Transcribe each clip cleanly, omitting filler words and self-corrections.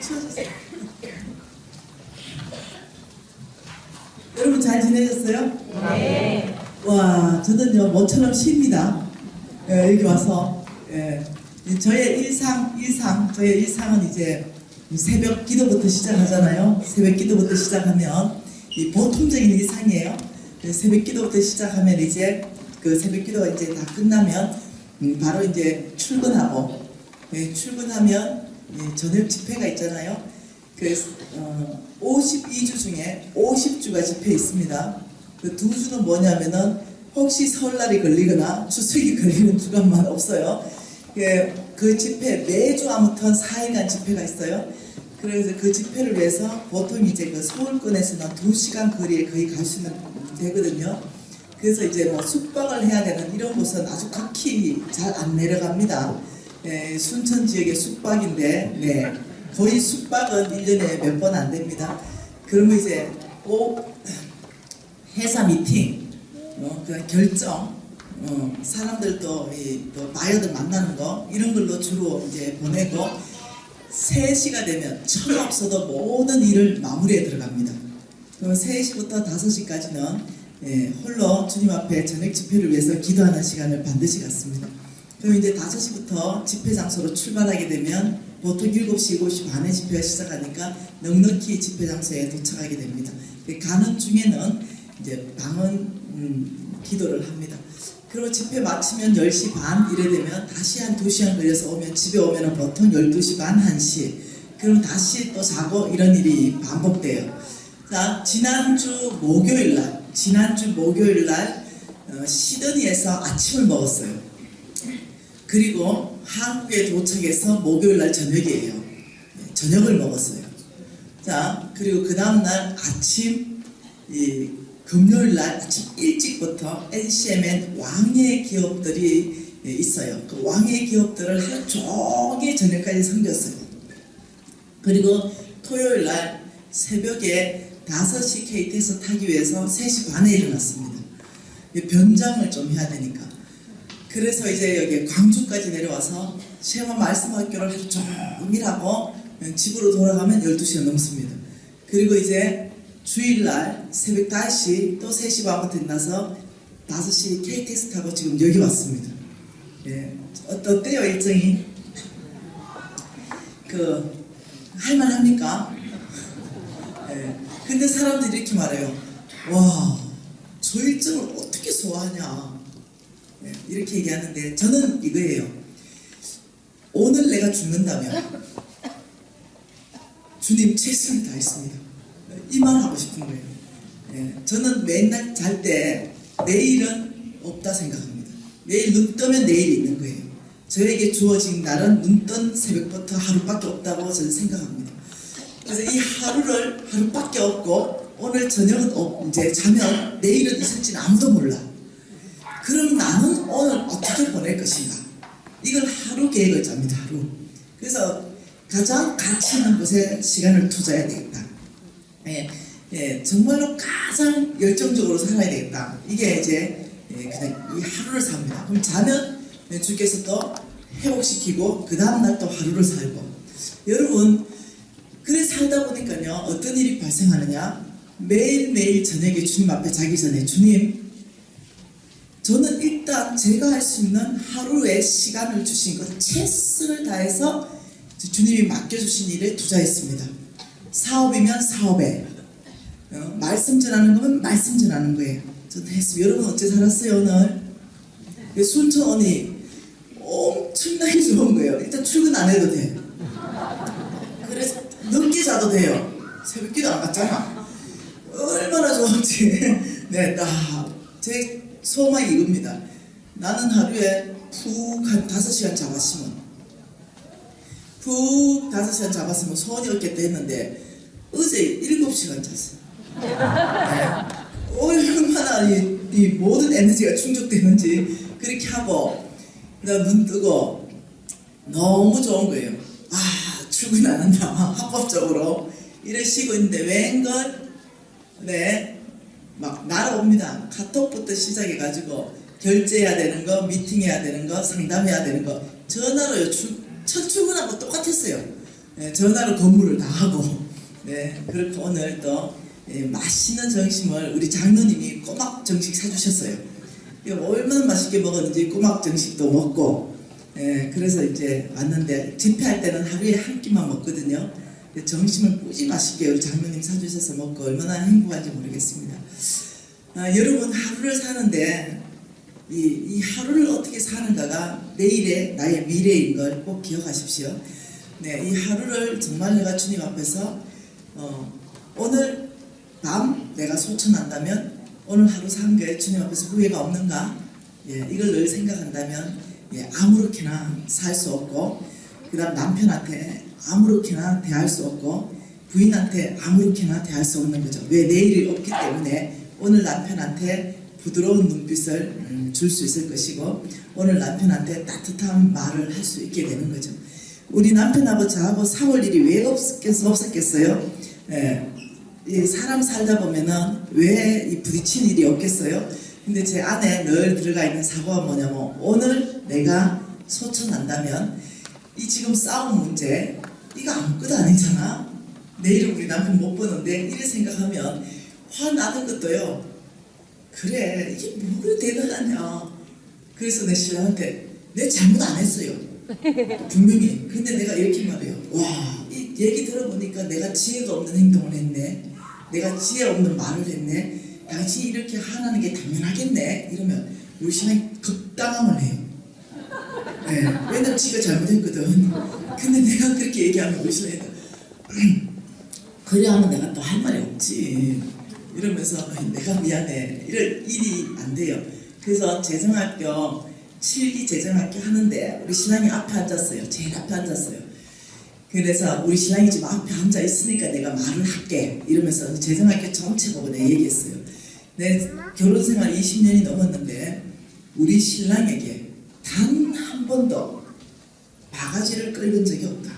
치워주세요. 여러분 잘 지내셨어요? 네. 와, 저는요 모처럼 쉽니다. 여기 와서 저의 일상은 이제 새벽 기도부터 시작하잖아요. 새벽 기도부터 시작하면 이 보통적인 일상이에요. 새벽 기도부터 시작하면 이제 그 새벽 기도가 이제 다 끝나면 바로 이제 출근하고 출근하면 저녁 집회가 있잖아요. 그래서 52주 중에 50주가 집회 있습니다. 그 두 주는 뭐냐면은 혹시 설날이 걸리거나 추석이 걸리는 주간만 없어요. 그 집회 매주 아무튼 4일간 집회가 있어요. 그래서 그 집회를 위해서 보통 이제 그 서울권에서는 2시간 거리에 거의 갈 수는 되거든요. 그래서 이제 뭐 숙박을 해야 되는 이런 곳은 아주 극히 잘 안 내려갑니다. 순천 지역의 숙박인데 거의 숙박은 1년에 몇 번 안 됩니다. 그러면 이제 꼭 회사 미팅, 그 결정, 사람들 또 바이어들 만나는 거 이런 걸로 주로 이제 보내고 3시가 되면 천하 없어도 모든 일을 마무리에 들어갑니다. 그럼 3시부터 5시까지는 홀로 주님 앞에 저녁 집회를 위해서 기도하는 시간을 반드시 갖습니다. 그럼 이제 5시부터 집회 장소로 출발하게 되면 보통 7시, 7시 반에 집회가 시작하니까 넉넉히 집회 장소에 도착하게 됩니다. 가는 중에는 이제 방언 기도를 합니다. 그리고 집회 마치면 10시 반 이래 되면 다시 한 2시간 걸려서 오면 집에 오면 보통 12시 반, 1시 그럼 다시 또 자고 이런 일이 반복돼요. 자, 지난주 목요일 날 시드니에서 아침을 먹었어요. 그리고 한국에 도착해서 목요일 날 저녁이에요. 저녁을 먹었어요. 자, 그리고 그 다음날 아침 금요일 날 아침 일찍부터 NCMN 왕의 기업들이 있어요. 그 왕의 기업들을 하루 종일 저녁까지 섬겼어요. 그리고 토요일 날 새벽에 5시 KTX 타기 위해서 3시 반에 일어났습니다. 변장을 좀 해야 되니까. 그래서 이제 여기 광주까지 내려와서 쉐마 말씀학교를 하루 종일 하고 집으로 돌아가면 12시가 넘습니다. 그리고 이제 주일날 새벽 5시 또 3시 반부터 일어나서 5시 KTX 타고 지금 여기 왔습니다. 어때요 일정이? 할만합니까? 근데 사람들이 이렇게 말해요. 와, 저 일정을 어떻게 소화하냐 이렇게 얘기하는데 저는 이거예요. 오늘 내가 죽는다면 주님 최선을 다했습니다. 이 말 하고 싶은 거예요. 저는 맨날 잘 때 내일은 없다 생각합니다. 내일 눈 뜨면 내일이 있는 거예요. 저에게 주어진 날은 눈 뜬 새벽부터 하루밖에 없다고 저는 생각합니다. 그래서 이 하루밖에 없고 오늘 저녁은 이제 자면 내일은 있을지는 아무도 몰라. 그럼 나는 오늘 어떻게 보낼 것인가? 이걸 하루 계획을 짭니다. 하루. 그래서 가장 가치 있는 곳에 시간을 투자해야 되겠다. 정말로 가장 열정적으로 살아야 되겠다. 이게 이제 그냥 이 하루를 삽니다. 그럼 자면 주께서 또 회복시키고 그 다음날 또 하루를 살고. 여러분 그래 살다 보니까요 어떤 일이 발생하느냐, 매일매일 저녁에 주님 앞에 자기 전에 주님, 저는 일단 제가 할 수 있는 하루의 시간을 주신 것 최선을 다해서 주님이 맡겨주신 일에 투자했습니다. 사업이면 사업에, 말씀 전하는 거면 말씀 전하는 거예요. 저는 했어요. 여러분 어째 살았어요 오늘? 순천 언니 엄청나게 좋은 거예요. 일단 출근 안 해도 돼. 그래서 늦게 자도 돼요. 새벽기도 안 갔잖아. 얼마나 좋은지. 제 소망이 이겁니다. 나는 하루에 푹 한 5시간 잡았으면 소원이 없겠다 했는데 어제 7시간 잤어요. 얼마나 이 모든 에너지가 충족되는지 그렇게 하고 그다음 눈 뜨고 너무 좋은 거예요. 출근 안 한다. 합법적으로 이러시고 있는데 웬걸 막 날아옵니다. 카톡부터 시작해가지고 결제해야 되는 거, 미팅해야 되는 거, 상담해야 되는 거 전화로요. 첫 출근하고 똑같았어요. 전화로 건물을 다 하고, 네, 그렇게 오늘 또 맛있는 점심을 우리 장로님이 꼬막 정식 사주셨어요. 얼마나 맛있게 먹었는지 꼬막 정식도 먹고, 그래서 이제 왔는데 집회할 때는 하루에 한 끼만 먹거든요. 점심을 꾸지 맛있게 우리 장로님 사주셔서 먹고 얼마나 행복한지 모르겠습니다. 여러분, 하루를 사는데 이 하루를 어떻게 사는가가 내일의 나의 미래인 걸 꼭 기억하십시오. 네, 이 하루를 정말 내가 주님 앞에서 오늘 밤 내가 소천한다면 오늘 하루 산 게 주님 앞에서 후회가 없는가? 이걸 늘 생각한다면 아무렇게나 살 수 없고, 그 다음 남편한테 아무렇게나 대할 수 없고, 부인한테 아무렇게나 대할 수 없는 거죠. 왜? 내일이 없기 때문에 오늘 남편한테 부드러운 눈빛을 줄 수 있을 것이고, 오늘 남편한테 따뜻한 말을 할 수 있게 되는 거죠. 우리 남편하고 저하고 3월 일이 왜 없었겠어요? 사람 살다 보면은 왜 이 부딪힌 일이 없겠어요? 근데 제 안에 늘 들어가 있는 사고가 뭐냐면, 오늘 내가 소천한다면 이 지금 싸움 문제 이거 아무것도 아니잖아. 내일은 우리 남편 못 보는데 이래 생각하면 화나는 것도요, 그래 이게 뭐 그렇게 대단하냐. 그래서 내 신랑한테 내 잘못 안 했어요, 분명히. 근데 내가 이렇게 말해요. 와, 이 얘기 들어보니까 내가 지혜가 없는 행동을 했네, 내가 지혜 없는 말을 했네, 당신이 이렇게 하라는 게 당연하겠네. 이러면 우리 신랑이 극당함을 해요. 왜냐면 지가 잘못했거든. 근데 내가 그렇게 얘기하면 우리 신랑이 그래 하면 내가 또 할 말이 없지 이러면서 내가 미안해, 이럴 일이 안 돼요. 그래서 재정학교 7기 재정학교 하는데 우리 신랑이 앞에 앉았어요. 제일 앞에 앉았어요. 그래서 우리 신랑이 지금 앞에 앉아 있으니까 내가 말을 할게 이러면서 재정학교 전체 보고 내가 얘기했어요. 내 결혼생활 20년이 넘었는데 우리 신랑에게 단 한 번도 바가지를 끌은 적이 없다.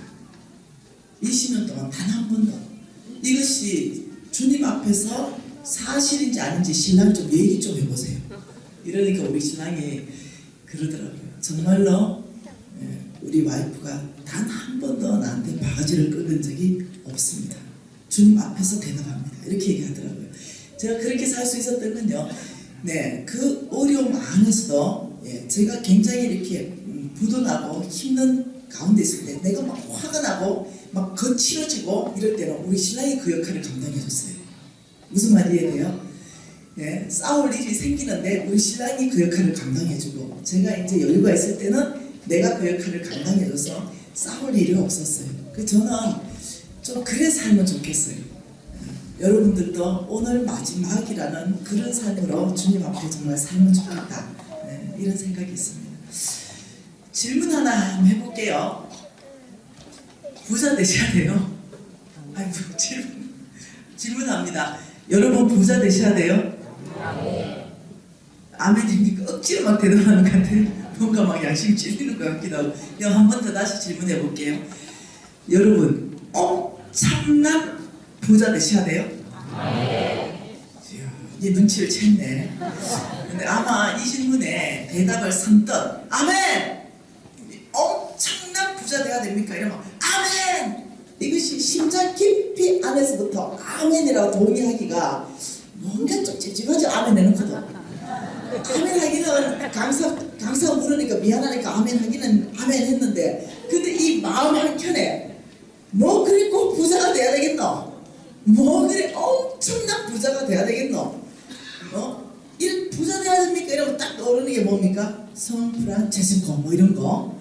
20년 동안 단 한 번도. 이것이 주님 앞에서 사실인지 아닌지 신랑 좀 얘기 좀 해보세요. 이러니까 우리 신랑이 그러더라고요. 정말로 우리 와이프가 단 한 번도 나한테 바가지를 끌은 적이 없습니다. 주님 앞에서 대답합니다. 이렇게 얘기하더라고요. 제가 그렇게 살 수 있었던 건요, 그 어려움 안에서도 제가 굉장히 이렇게 부도나고 힘든 가운데 있을 때 내가 막 화가 나고 막 거칠어지고 이럴 때는 우리 신랑이 그 역할을 감당해줬어요. 무슨 말이 이해돼요? 싸울 일이 생기는데 우리 신랑이 그 역할을 감당해주고, 제가 이제 여유가 있을 때는 내가 그 역할을 감당해줘서 싸울 일이 없었어요. 저는 좀 그래 살면 좋겠어요. 여러분들도 오늘 마지막이라는 그런 삶으로 주님 앞에 정말 살면 좋겠다, 이런 생각이 있습니다. 질문 하나 한번 해볼게요. 부자 되셔야 돼요. 아이고, 질문합니다. 여러분 부자 되셔야 돼요? 아멘입니까? 억지로 막 대답하는 것 같아요. 뭔가 막 양심 찔리는 것 같기도 하고. 한 번 더 다시 질문해 볼게요. 여러분 엄청난 부자 되셔야 돼요? 이제 눈치를 챘네. 근데 아마 이 질문에 대답을 선뜻 아멘! 엄청난 부자 돼야 됩니까? 이러면 아멘! 이것이 심장 깊이 안에서부터 아멘이라고 동의하기가 뭔가 좀 찝찝하죠. 아멘 해놓고도. 아멘 하기는 강사 물으니까 미안하니까 아멘 하기는 아멘 했는데, 근데 이 마음 한켠에 뭐 그래 꼭 부자가 돼야 되겠노? 뭐 그래 엄청난 부자가 돼야 되겠노? 이런 부자 돼야 됩니까? 이러면 딱 떠오르는 게 뭡니까? 성 프란체스코 뭐 이런 거.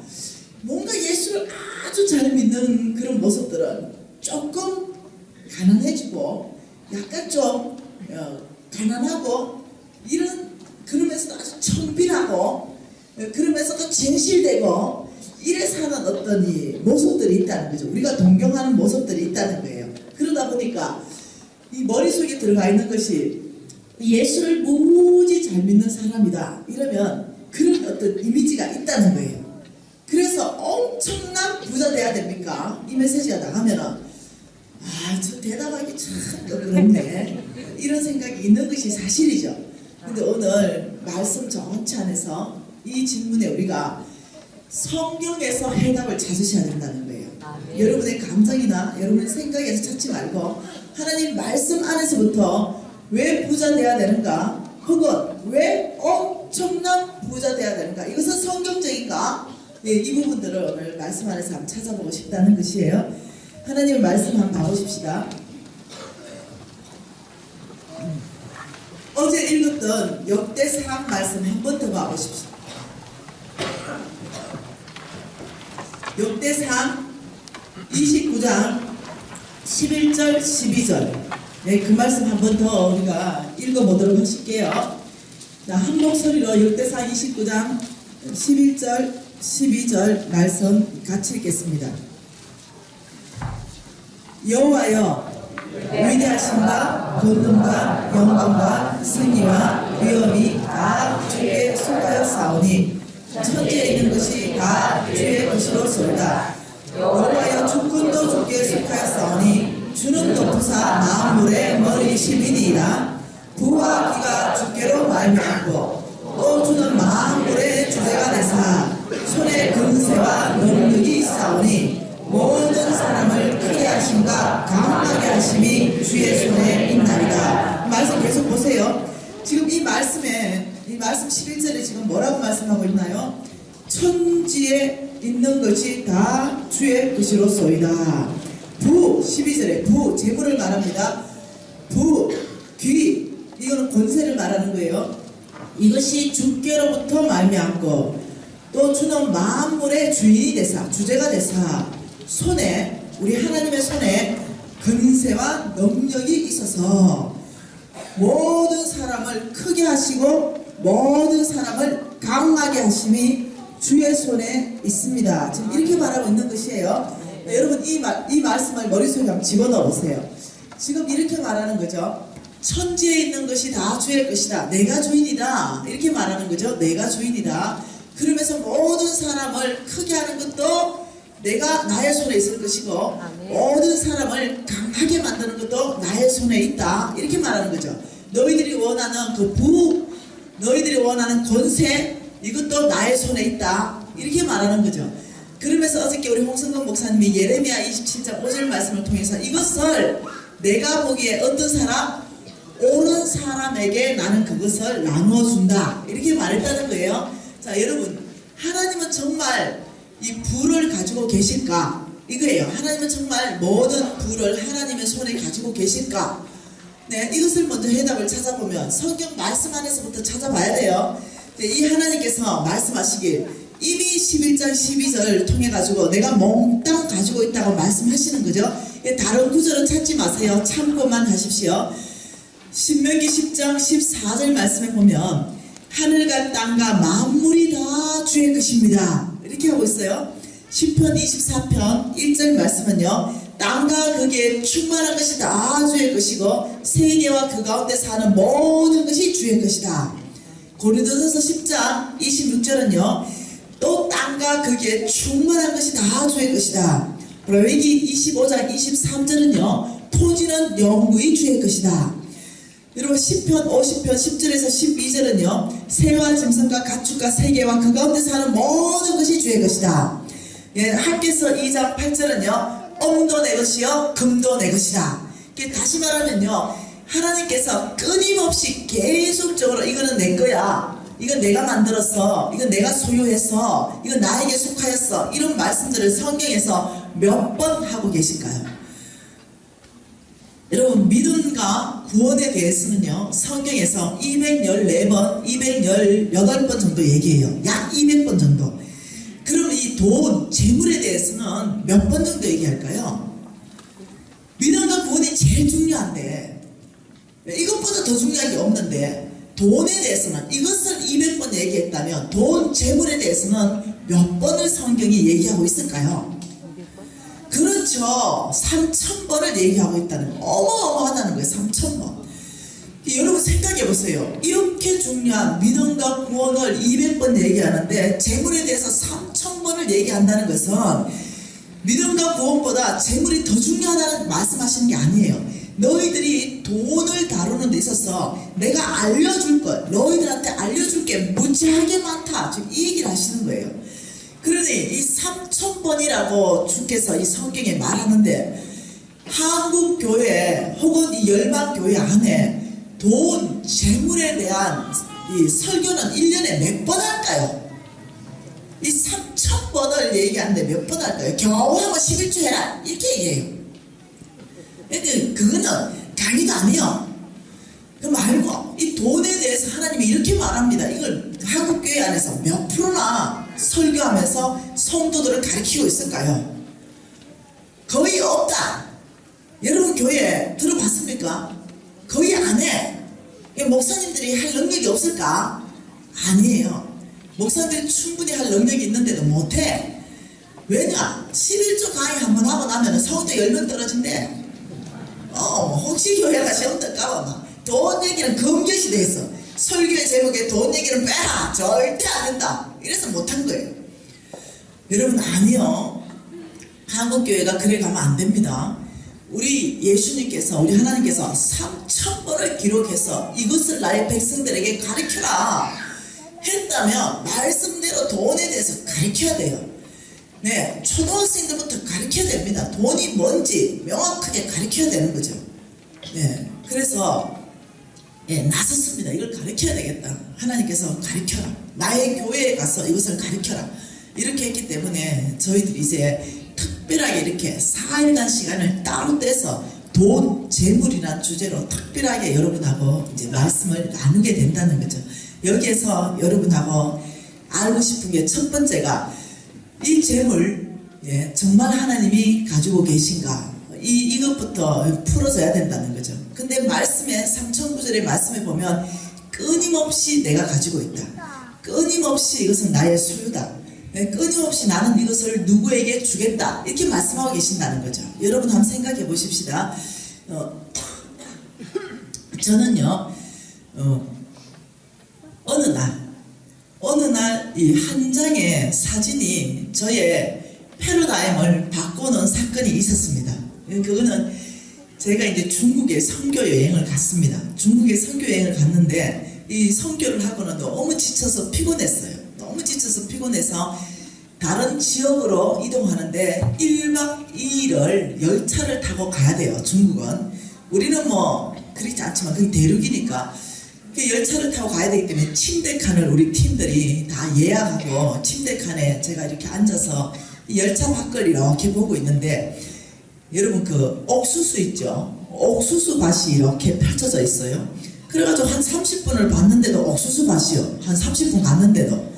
뭔가 예수를 아주 잘 믿는 그런 모습들은 조금 가난해지고 약간 좀 가난하고 그러면서도 아주 청빈하고 그러면서도 진실되고 이래 사는 어떤 이 모습들이 있다는 거죠. 우리가 동경하는 모습들이 있다는 거예요. 그러다 보니까 이 머릿속에 들어가 있는 것이 예수를 무지 잘 믿는 사람이다 이러면 그런 어떤 이미지가 있다는 거예요. 그래서 엄청난 부자 돼야 됩니까? 이 메시지가 나가면은 저 대답하기 참 그렇네 이런 생각이 있는 것이 사실이죠. 근데 오늘 말씀 전체 안에서 이 질문에 우리가 성경에서 해답을 찾으셔야 된다는 거예요. 여러분의 감정이나 여러분의 생각에서 찾지 말고 하나님 말씀 안에서부터 왜 부자 돼야 되는가, 혹은 왜 엄청난 부자 돼야 되는가, 이것은 성경적인가, 네, 이 부분들을 오늘 말씀 안에서 한번 찾아보고 싶다는 것이에요. 하나님의 말씀 한번 봐보십시다. 어제 읽었던 역대상 말씀 한 번 더 봐보십시오. 역대상 29장 11절 12절, 네, 그 말씀 한 번 더 우리가 읽어보도록 하실게요. 자, 한 목소리로 역대상 29장 11절 12절 말씀 같이 읽겠습니다. 여호와여, 위대하심과 권능과 영광과 승리와 위엄이 다 주께 속하였사오니 천지에 있는 것이 다 주의 것이로소이다. 여호와여, 주권도 주께 속하였사오니 주는 높으사 만물의 머리심이니이다. 부와 기가 주께로 말미암고 또 주는 만물의 주제가 되사 손에 근세와 능력이 있사오니 모든 사람을 크게 하심과 강하게 하심이 주의 손에 있나이다. 말씀 계속 보세요. 지금 이 말씀에, 이 말씀 11절에 지금 뭐라고 말씀하고 있나요? 천지에 있는 것이 다 주의 것이로소이다. 부, 12절에 부, 재물을 말합니다. 부, 귀, 이거는 권세를 말하는 거예요. 이것이 주께로부터 말미암고 또 주는 만물의 주인이 되사, 주제가 되사 손에, 우리 하나님의 손에 근세와 능력이 있어서 모든 사람을 크게 하시고 모든 사람을 강하게 하심이 주의 손에 있습니다. 지금 이렇게 말하고 있는 것이에요. 네, 여러분 이 말씀을 머릿속에 한번 집어넣어 보세요. 지금 이렇게 말하는 거죠. 천지에 있는 것이 다 주의 것이다. 내가 주인이다. 이렇게 말하는 거죠. 내가 주인이다. 그러면서 모든 사람을 크게 하는 것도 내가 나의 손에 있을 것이고 모든 사람을 강하게 만드는 것도 나의 손에 있다. 이렇게 말하는 거죠. 너희들이 원하는 그 부, 너희들이 원하는 권세, 이것도 나의 손에 있다. 이렇게 말하는 거죠. 그러면서 어저께 우리 홍성근 목사님이 예레미야 27장 5절 말씀을 통해서 이것을 내가 보기에 어떤 사람? 옳은 사람에게 나는 그것을 나누어준다. 이렇게 말했다는 거예요. 자, 여러분, 하나님은 정말 이 부를 가지고 계실까? 이거예요. 하나님은 정말 모든 부를 하나님의 손에 가지고 계실까? 네, 이것을 먼저 해답을 찾아보면 성경 말씀 안에서부터 찾아봐야 돼요. 이 하나님께서 말씀하시길 이미 11장 12절 통해 가지고 내가 몽땅 가지고 있다고 말씀하시는 거죠. 다른 구절은 찾지 마세요. 참고만 하십시오. 신명기 10장 14절 말씀에 보면 하늘과 땅과 만물이 다 주의 것입니다. 이렇게 하고 있어요. 시편 24편 1절 말씀은요, 땅과 거기에 충만한 것이 다 주의 것이고 세계와 그 가운데 사는 모든 것이 주의 것이다. 고린도전서 10장 26절은요, 또 땅과 거기에 충만한 것이 다 주의 것이다. 레위기 25장 23절은요, 토지는 영구히 주의 것이다. 여러분, 시편 50편 10절에서 12절은요, 새와 짐승과 가축과 세계와 그 가운데 사는 모든 것이 주의 것이다. 예, 학개서 2장 8절은요, 엄도 내 것이요 금도 내 것이다. 다시 말하면요, 하나님께서 끊임없이 계속적으로 이거는 내 거야, 이건 내가 만들었어, 이건 내가 소유했어, 이건 나에게 속하였어, 이런 말씀들을 성경에서 몇 번 하고 계실까요? 여러분, 믿음과 구원에 대해서는요, 성경에서 214번, 218번 정도 얘기해요. 약 200번 정도. 그럼 이 돈, 재물에 대해서는 몇 번 정도 얘기할까요? 믿음과 구원이 제일 중요한데, 이것보다 더 중요한 게 없는데, 돈에 대해서는 이것을 200번 얘기했다면 돈, 재물에 대해서는 몇 번을 성경이 얘기하고 있을까요? 그렇죠. 3000번을 얘기하고 있다는 거. 어마어마하다는 거예요. 3000번. 여러분 생각해 보세요. 이렇게 중요한 믿음과 구원을 200번 얘기하는데 재물에 대해서 3000번을 얘기한다는 것은 믿음과 구원보다 재물이 더 중요하다는 말씀하시는 게 아니에요. 너희들이 돈을 다루는 데 있어서 내가 알려줄 것, 너희들한테 알려줄 게 무지하게 많다. 지금 이 얘기를 하시는 거예요. 그러니 이 3,000번이라고 주께서 이 성경에 말하는데 한국 교회 혹은 이 열방교회 안에 돈, 재물에 대한 이 설교는 1년에 몇 번 할까요? 이 3,000번을 얘기하는데 몇 번 할까요? 겨우 하면 11조 해라 이렇게 얘기해요. 근데 그거는 강의가 아니에요. 그 말고 이 돈에 대해서 하나님이 이렇게 말합니다. 이걸 한국교회 안에서 몇 프로나 설교하면서 성도들을 가르치고 있을까요? 거의 없다. 여러분 교회 들어봤습니까? 거의 안 해. 목사님들이 할 능력이 없을까? 아니에요. 목사님들이 충분히 할 능력이 있는데도 못해. 왜냐? 11조 강의 한번 하고 나면 성도 10명 떨어진대. 혹시 교회가 시험 들까봐 돈 얘기는 금기시 돼 있어. 설교의 제목에 돈 얘기는 빼라. 절대 안 된다. 이래서 못한 거예요. 여러분 아니요. 한국교회가 그래 가면 안 됩니다. 우리 예수님께서 우리 하나님께서 3,000번을 기록해서 이것을 나의 백성들에게 가르쳐라 했다면 말씀대로 돈에 대해서 가르쳐야 돼요. 네, 초등학생들부터 가르쳐야 됩니다. 돈이 뭔지 명확하게 가르쳐야 되는 거죠. 네, 그래서 나섰습니다. 이걸 가르쳐야 되겠다. 하나님께서 가르쳐라. 나의 교회에 가서 이것을 가르쳐라. 이렇게 했기 때문에 저희들이 이제 특별하게 이렇게 4일간 시간을 따로 떼서 돈, 재물이라는 주제로 특별하게 여러분하고 이제 말씀을 나누게 된다는 거죠. 여기에서 여러분하고 알고 싶은 게 첫 번째가 이 재물, 정말 하나님이 가지고 계신가? 이것부터 풀어져야 된다는 거죠. 근데 말씀에 3,009절의 말씀에 보면 끊임없이 내가 가지고 있다. 끊임없이 이것은 나의 소유다. 끊임없이 나는 이것을 누구에게 주겠다. 이렇게 말씀하고 계신다는 거죠. 여러분 한번 생각해 보십시다. 저는요, 어느 날 이 한 장의 사진이 저의 패러다임을 바꾸는 사건이 있었습니다. 그거는 제가 이제 중국에 선교 여행을 갔습니다. 중국에 선교 여행을 갔는데 이 선교를 하고는 너무 지쳐서 피곤했어요. 너무 지쳐서 피곤해서 다른 지역으로 이동하는데 1박 2일을 열차를 타고 가야 돼요. 중국은. 우리는 뭐 그렇지 않지만 그게 대륙이니까 그 열차를 타고 가야 되기 때문에 침대 칸을 우리 팀들이 다 예약하고 침대 칸에 제가 이렇게 앉아서 이 열차 밖을 이렇게 보고 있는데 여러분 그 옥수수 있죠? 옥수수 밭이 이렇게 펼쳐져 있어요. 그래가지고 한 30분을 봤는데도 옥수수 밭이요. 한 30분 갔는데도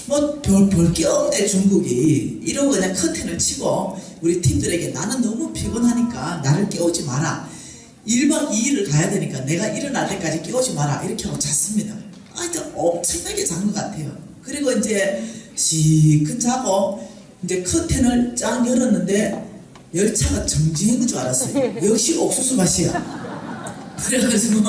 뭐 별 게 없네 중국이. 이러고 그냥 커튼을 치고 우리 팀들에게 나는 너무 피곤하니까 나를 깨우지 마라. 1박 2일을 가야 되니까 내가 일어날 때까지 깨우지 마라. 이렇게 하고 잤습니다. 하여튼 엄청나게 잔 것 같아요. 그리고 이제 시큰 자고 이제 커튼을 쫙 열었는데 열차가 정지한 줄 알았어요. 역시 옥수수 밭이야. 그래가지고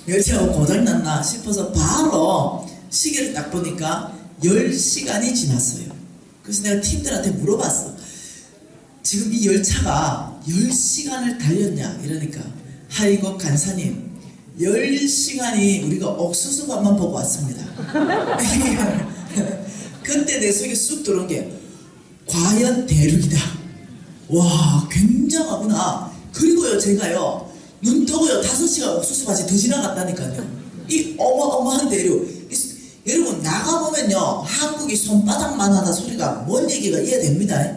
열차가 고장났나 싶어서 바로 시계를 딱 보니까 10시간이 지났어요. 그래서 내가 팀들한테 물어봤어. 지금 이 열차가 10시간을 달렸냐? 이러니까 아이고 간사님 10시간이 우리가 옥수수밭만 보고 왔습니다. 그때 내 속에 쑥 들어온 게 과연 대륙이다. 와 굉장하구나. 그리고요 제가요 눈 뜨고요 5시간 옥수수밭이 더 지나갔다니까요. 이 어마어마한 대륙. 여러분 나가보면요 한국이 손바닥만 하다 소리가 뭔 얘기가 이해됩니다.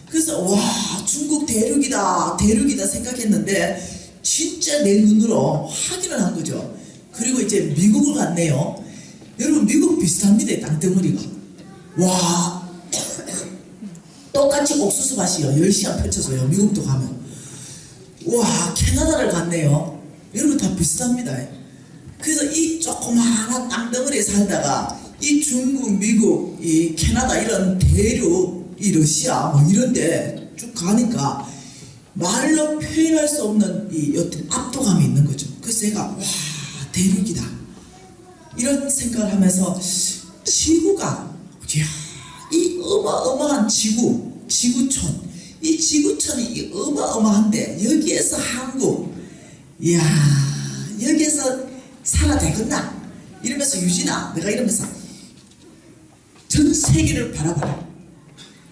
그래서 와 중국 대륙이다 생각했는데 진짜 내 눈으로 확인을 한 거죠. 그리고 이제 미국을 갔네요. 여러분 미국 비슷합니다. 땅덩어리가. 와 똑같이 옥수수밭이요 10시간 펼쳐져요. 미국도 가면. 와 캐나다를 갔네요. 여러분 다 비슷합니다. 그래서 이 조그마한 땅덩어리에 살다가 이 중국, 미국, 이 캐나다 이런 대륙, 이 러시아 뭐 이런데 쭉 가니까 말로 표현할 수 없는 이 어떤 압도감이 있는 거죠. 그래서 제가 와 대륙이다 이런 생각을 하면서 지구가 이 어마어마한 지구촌 이 지구촌이 어마어마한데 여기에서 한국 여기에서 살아 되겠나 이러면서 유진아 내가 이러면서 전 전 세계를 바라봐라.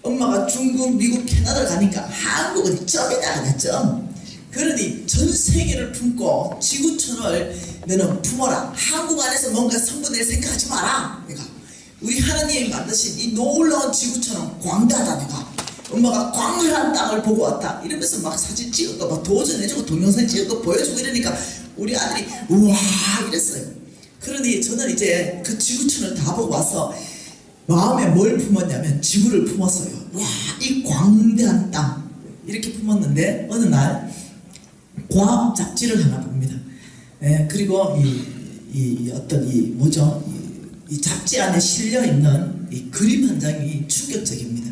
엄마가 중국, 미국, 캐나다를 가니까 한국은 점이다 그냥 점. 그러니 전 세계를 품고 지구촌을 너는 품어라. 한국 안에서 뭔가 성분을 생각하지 마라. 내가 우리 하나님이 만드신 이 놀라운 지구촌은 광대하다. 내가 엄마가 광활한 땅을 보고 왔다 이러면서 막 사진 찍은 거 막 도전해주고 동영상 찍은 거 보여주고 이러니까 우리 아들이 우와 이랬어요. 그러니 저는 이제 그 지구촌을 다 보고 와서 마음에 뭘 품었냐면 지구를 품었어요. 와, 이 광대한 땅 이렇게 품었는데 어느 날 과학 잡지를 하나 봅니다. 예, 그리고 이 잡지 안에 실려 있는 이 그림 한 장이 충격적입니다.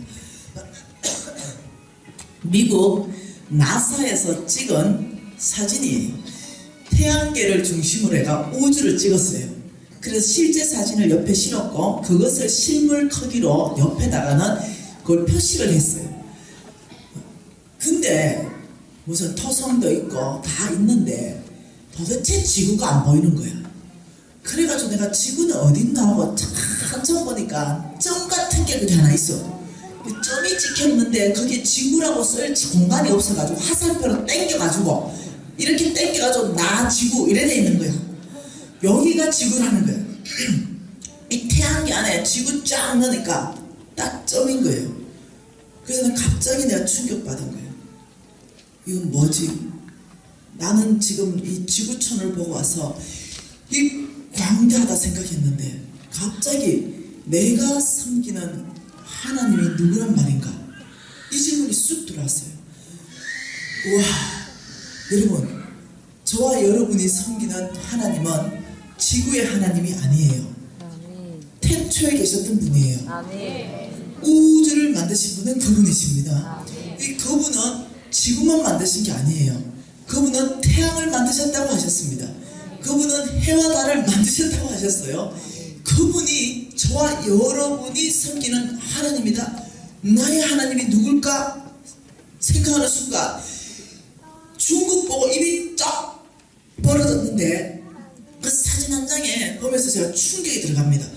미국 나사에서 찍은 사진이에요. 태양계를 중심으로 해가 우주를 찍었어요. 그래서 실제 사진을 옆에 실었고 그것을 실물 크기로 옆에다가는 그걸 표시를 했어요. 근데 무슨 토성도 있고 다 있는데 도대체 지구가 안 보이는 거야. 그래가지고 내가 지구는 어딨나 하고 한참 보니까 점 같은 게 그게 하나 있어. 점이 찍혔는데 거기에 지구라고 쓸 공간이 없어가지고 화살표로 땡겨가지고 이렇게 땡겨가지고 나 지구 이래 돼 있는 거야. 여기가 지구라는 거야. 이 태양계 안에 지구 쫙 넣으니까 딱 점인 거예요. 그래서 갑자기 내가 충격받은 거예요. 이건 뭐지? 나는 지금 이 지구촌을 보고 와서 이 광대하다 생각했는데 갑자기 내가 섬기는 하나님이 누구란 말인가? 이 질문이 쑥 들어왔어요. 우와, 여러분, 저와 여러분이 섬기는 하나님은 지구의 하나님이 아니에요. 태초에 계셨던 분이에요. 우주를 만드신 분은 그분이십니다. 이 그분은 지구만 만드신 게 아니에요. 그분은 태양을 만드셨다고 하셨습니다. 그분은 해와 달을 만드셨다고 하셨어요. 그분이 저와 여러분이 섬기는 하나님이다. 나의 하나님이 누굴까 생각하는 순간 중국 보고 입이 쫙 벌어졌는데 그 사진 한 장에 보면서 제가 충격이 들어갑니다.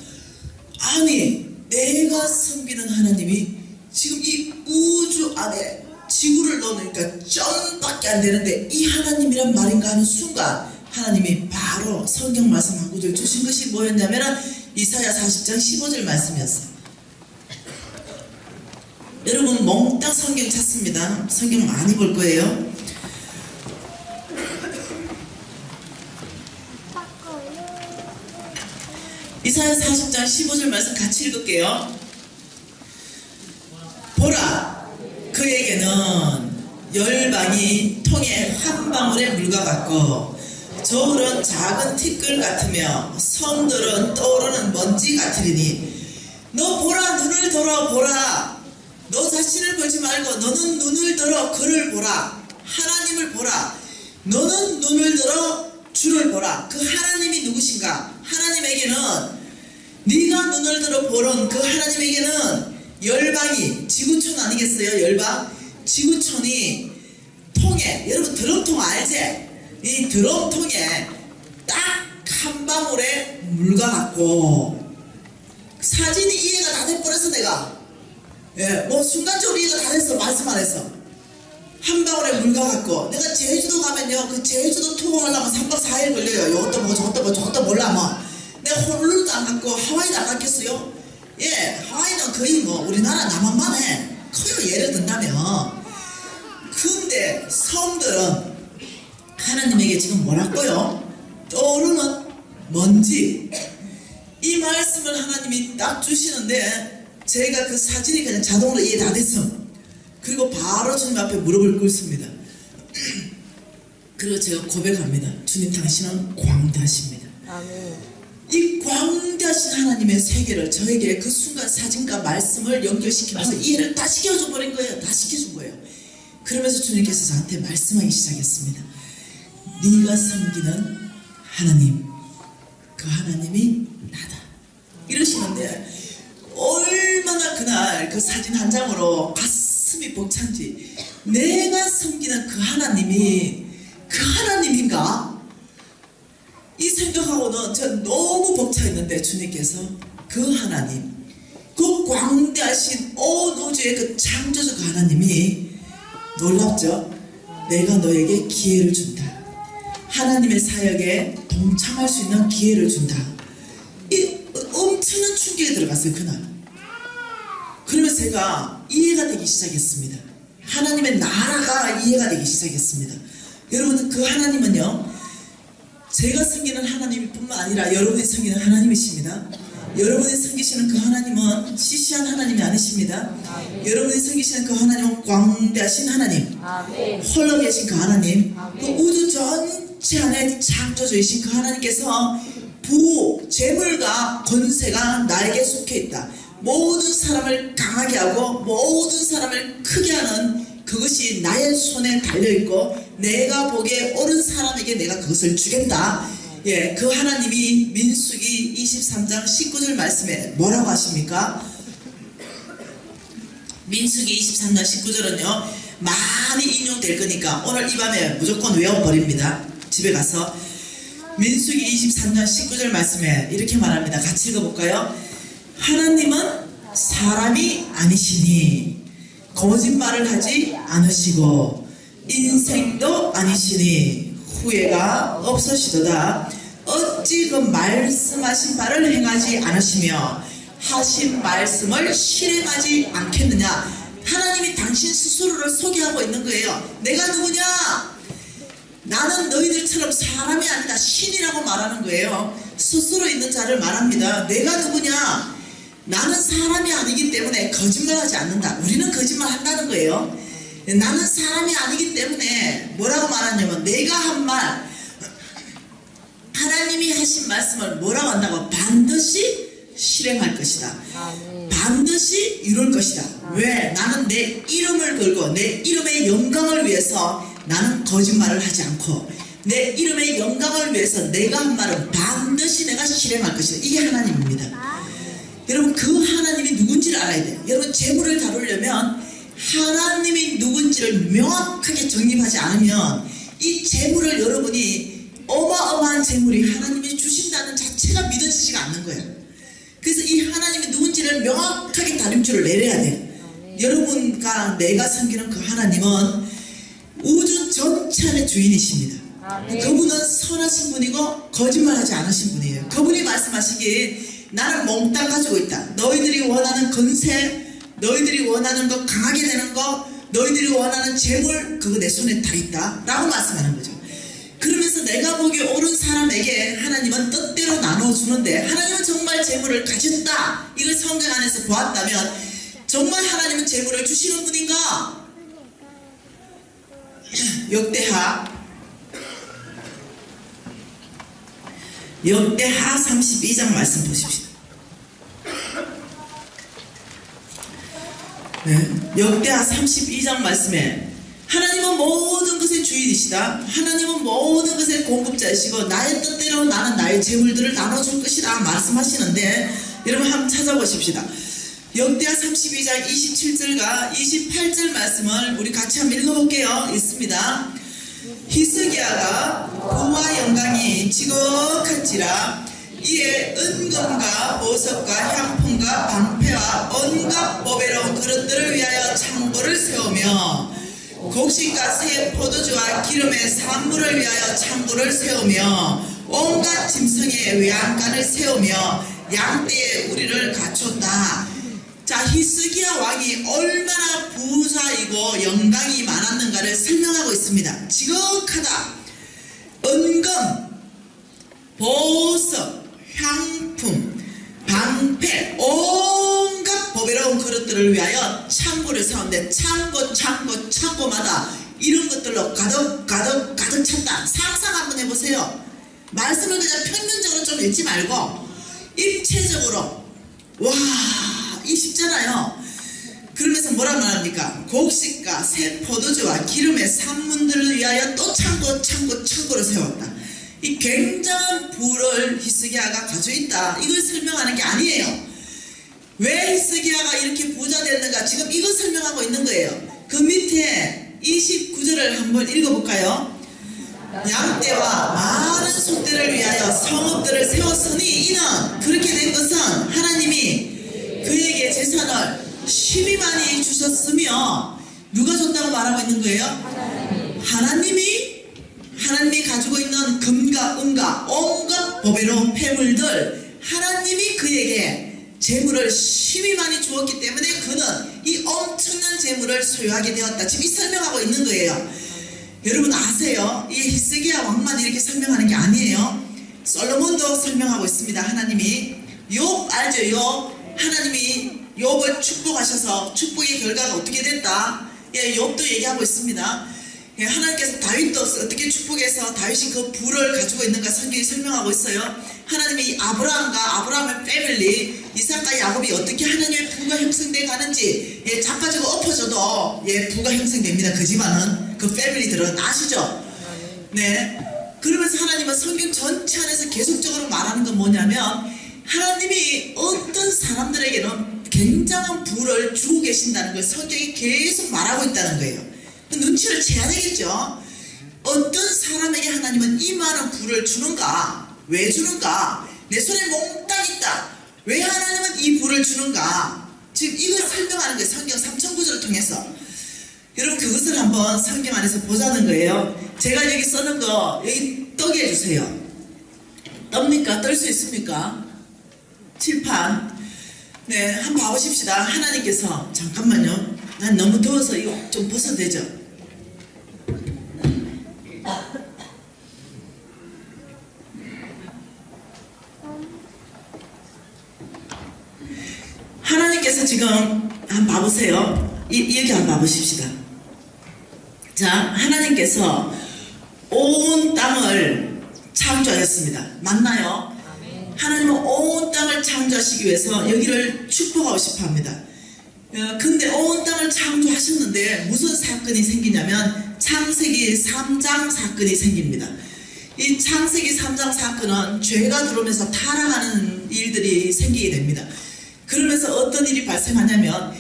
아니 내가 섬기는 하나님이 지금 이 우주 안에 지구를 넣으니까 점밖에 안 되는데 이 하나님이란 말인가 하는 순간 하나님이 바로 성경 말씀 한 구절 주신 것이 뭐였냐면 이사야 40장 15절 말씀이었어요. 여러분 몽땅 성경 찾습니다. 성경 많이 볼 거예요. 이사야 40장 15절 말씀 같이 읽을게요. 보라, 그에게는 열방이 통에 한 방울의 물과 같고 저울은 작은 티끌 같으며 섬들은 떠오르는 먼지 같으리니 너 보라, 눈을 들어 보라. 너 자신을 보지 말고 너는 눈을 들어 그를 보라. 하나님을 보라. 너는 눈을 들어 주를 보라. 그 하나님이 누구신가? 하나님에게는 네가 눈을 들어 보는 그 하나님에게는 열방이 지구촌 아니겠어요? 열방 지구촌이 통에 여러분 드럼통 알지? 이 드럼통에 딱 한 방울의 물과 같고 사진이 이해가 다 돼버렸어 내가. 예, 뭐 순간적으로 이해가 다 됐어. 말씀 안 했어. 한 방울의 물과 같고 내가 제주도 가면요 그 제주도 투어 하려면 3박 4일 걸려요. 이것도 보고 저것도 보고 저것도 몰라 뭐. 내가 호놀루도 안 갔고 하와이도 안 갔겠어요? 예, 하와이는 거의 뭐 우리나라 남한만 해. 커요 예를 든다면. 근데 섬들은 하나님에게 지금 뭐랄까요? 떠오르는 먼지. 이 말씀을 하나님이 딱 주시는데 제가 그 사진이 그냥 자동으로 이해 다 됐어. 그리고 바로 주님 앞에 무릎을 꿇습니다. 그리고 제가 고백합니다. 주님 당신은 광대하십니다. 아멘. 이 광대하신 하나님의 세계를 저에게 그 순간 사진과 말씀을 연결시키면서 이해를 다 시켜줘 버린 거예요. 다 시켜준 거예요. 그러면서 주님께서 저한테 말씀하기 시작했습니다. 네가 섬기는 하나님, 그 하나님이 나다. 이러시는데 얼마나 그날 그 사진 한 장으로 가슴이 벅찬지. 내가 섬기는 그 하나님이 그 하나님인가? 이 생각하고는 저 너무 벅차 있는데 주님께서 그 하나님, 그 광대하신 온 우주의 그 창조주 하나님이 놀랍죠? 내가 너에게 기회를 준다. 하나님의 사역에 동참할 수 있는 기회를 준다. 이 엄청난 충격에 들어갔어요, 그날. 그러면서 제가 이해가 되기 시작했습니다. 하나님의 나라가 이해가 되기 시작했습니다. 여러분, 그 하나님은요, 제가 섬기는 하나님 뿐만 아니라 여러분이 섬기는 하나님이십니다. 여러분이 섬기시는 그 하나님은 시시한 하나님이 아니십니다. 여러분이 섬기시는 그 하나님은 광대하신 하나님, 홀로 계신 그 하나님, 그 우주 전체 안에 창조주이신 그 하나님께서 재물과 권세가 나에게 속해 있다. 모든 사람을 강하게 하고 모든 사람을 크게 하는 그것이 나의 손에 달려있고 내가 보기에 옳은 사람에게 내가 그것을 주겠다. 예, 그 하나님이 민수기 23장 19절 말씀에 뭐라고 하십니까? 민수기 23장 19절은요 많이 인용될 거니까 오늘 이 밤에 무조건 외워버립니다. 집에 가서 민수기 23장 19절 말씀에 이렇게 말합니다. 같이 읽어볼까요? 하나님은 사람이 아니시니 거짓말을 하지 않으시고 인생도 아니시니 후회가 없으시도다. 어찌 그 말씀하신 바를 행하지 않으시며 하신 말씀을 실행하지 않겠느냐. 하나님이 당신 스스로를 소개하고 있는 거예요. 내가 누구냐? 나는 너희들처럼 사람이 아니다, 신이라고 말하는 거예요. 스스로 있는 자를 말합니다. 내가 누구냐? 나는 사람이 아니기 때문에 거짓말하지 않는다. 우리는 거짓말 한다는 거예요. 나는 사람이 아니기 때문에 뭐라고 말하냐면 내가 한 말, 하나님이 하신 말씀을 뭐라고 한다고? 반드시 실행할 것이다. 반드시 이룰 것이다. 왜? 나는 내 이름을 걸고 내 이름의 영광을 위해서 나는 거짓말을 하지 않고 내 이름의 영광을 위해서 내가 한 말은 반드시 내가 실행할 것이다. 이게 하나님입니다. 여러분, 그 하나님이 누군지를 알아야 돼요. 여러분, 재물을 다루려면 하나님이 누군지를 명확하게 정립하지 않으면 이 재물을 여러분이 어마어마한 재물이 하나님이 주신다는 자체가 믿어지지가 않는 거예요. 그래서 이 하나님이 누군지를 명확하게 다림줄을 내려야 돼요. 여러분과 내가 섬기는 그 하나님은 우주 전체의 주인이십니다. 그분은 선하신 분이고 거짓말하지 않으신 분이에요. 그분이 말씀하시기에 나는 몽땅 가지고 있다. 너희들이 원하는 권세, 너희들이 원하는 거 강하게 되는 거, 너희들이 원하는 재물, 그거 내 손에 다 있다 라고 말씀하는 거죠. 그러면서 내가 보기에 옳은 사람에게 하나님은 뜻대로 나눠주는데 하나님은 정말 재물을 가졌다. 이걸 성경 안에서 보았다면 정말 하나님은 재물을 주시는 분인가? 역대하 32장 말씀 보십시오. 네, 역대하 32장 말씀에 하나님은 모든 것의 주인이시다. 하나님은 모든 것의 공급자이시고 나의 뜻대로 나는 나의 재물들을 나눠줄 것이다 말씀하시는데 여러분 한번 찾아보십시다. 역대하 32장 27절과 28절 말씀을 우리 같이 한번 읽어볼게요. 있습니다. 히스기야가 부와 영광이 지극한지라 이에 은금과 보석과 향품과 방패와 온갖 보배로운 그릇들을 위하여 창고를 세우며 곡식과 새 포도주와 기름의 산물을 위하여 창고를 세우며 온갖 짐승의 외양간을 세우며 양떼의 우리를 갖췄다. 자, 히스기야 왕이 얼마나 부자이고 영광이 많았는가를 설명하고 있습니다. 지극하다. 은금, 보석, 향품, 방패, 온갖 보배로운 그릇들을 위하여 창고를 세웠는데 창고마다 이런 것들로 가득 찼다. 상상 한번 해보세요. 말씀을 그냥 평면적으로 좀 읽지 말고 입체적으로 와, 이 쉽잖아요. 그러면서 뭐라 말합니까? 곡식과 새 포도주와 기름의 산문들을 위하여 또 창고를 세웠다. 이 굉장한 부를 히스기야가 가지고 있다. 이걸 설명하는 게 아니에요. 왜 히스기야가 이렇게 부자 됐는가? 지금 이걸 설명하고 있는 거예요. 그 밑에 29절을 한번 읽어볼까요? 양떼와 많은 소떼를 위하여 성읍들을 세웠으니 이는 그렇게 된 것은 하나님이 그 그에게 재산을 심히 많이 주셨으며 누가 줬다고 말하고 있는 거예요? 하나님이 가지고 있는 금과 은과 온갖 보배로운 폐물들, 하나님이 그에게 재물을 심히 많이 주었기 때문에 그는 이 엄청난 재물을 소유하게 되었다. 지금 이 설명하고 있는 거예요. 여러분 아세요? 이 히스기야 왕만 이렇게 설명하는 게 아니에요. 솔로몬도 설명하고 있습니다. 하나님이 욥 알죠? 욥 하나님이 욥을 축복하셔서 축복의 결과가 어떻게 됐다? 예, 욥도 얘기하고 있습니다. 예, 하나님께서 다윗도 어떻게 축복해서 다윗이 그 부를 가지고 있는가 성경이 설명하고 있어요. 하나님이 아브라함과 아브라함의 패밀리 이삭과 야곱이 어떻게 하나님의 부가 형성돼 가는지 예, 자빠지고 엎어져도 예, 부가 형성됩니다. 그 집안은 그 패밀리들은 아시죠? 네. 그러면서 하나님은 성경 전체 안에서 계속적으로 말하는 건 뭐냐면 하나님이 어떤 사람들에게는 굉장한 부를 주고 계신다는 걸 성경이 계속 말하고 있다는 거예요. 눈치를 채야 되겠죠. 어떤 사람에게 하나님은 이 많은 부를 주는가? 왜 주는가? 내 손에 몽땅 있다. 왜 하나님은 이 부를 주는가? 지금 이걸 설명하는 거예요. 성경 3,000구절을 통해서. 여러분 그것을 한번 성경 안에서 보자는 거예요. 제가 여기 써는 거 여기 떠게 해주세요. 떱니까? 뜰 수 있습니까? 칠판. 네, 한번 봐보십시다. 하나님께서 잠깐만요. 난 너무 더워서 이거 좀 벗어도 되죠? 하나님께서 지금 한번 봐보세요. 여기 한번 봐보십시다. 자, 하나님께서 온 땅을 창조하셨습니다. 맞나요? 하나님은 온 땅을 창조하시기 위해서 여기를 축복하고 싶어 합니다. 근데 온 땅을 창조하셨는데 무슨 사건이 생기냐면 창세기 3장 사건이 생깁니다. 이 창세기 3장 사건은 죄가 들어오면서 타락하는 일들이 생기게 됩니다. 그러면서 어떤 일이 발생하냐면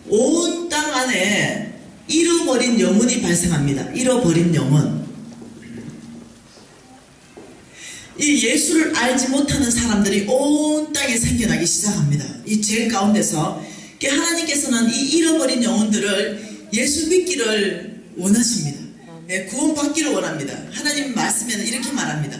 온 땅 안에 잃어버린 영혼이 발생합니다. 잃어버린 영혼. 이 예수를 알지 못하는 사람들이 온 땅에 생겨나기 시작합니다. 이 죄 가운데서 하나님께서는 이 잃어버린 영혼들을 예수 믿기를 원하십니다. 네, 구원받기를 원합니다. 하나님 말씀에는 이렇게 말합니다.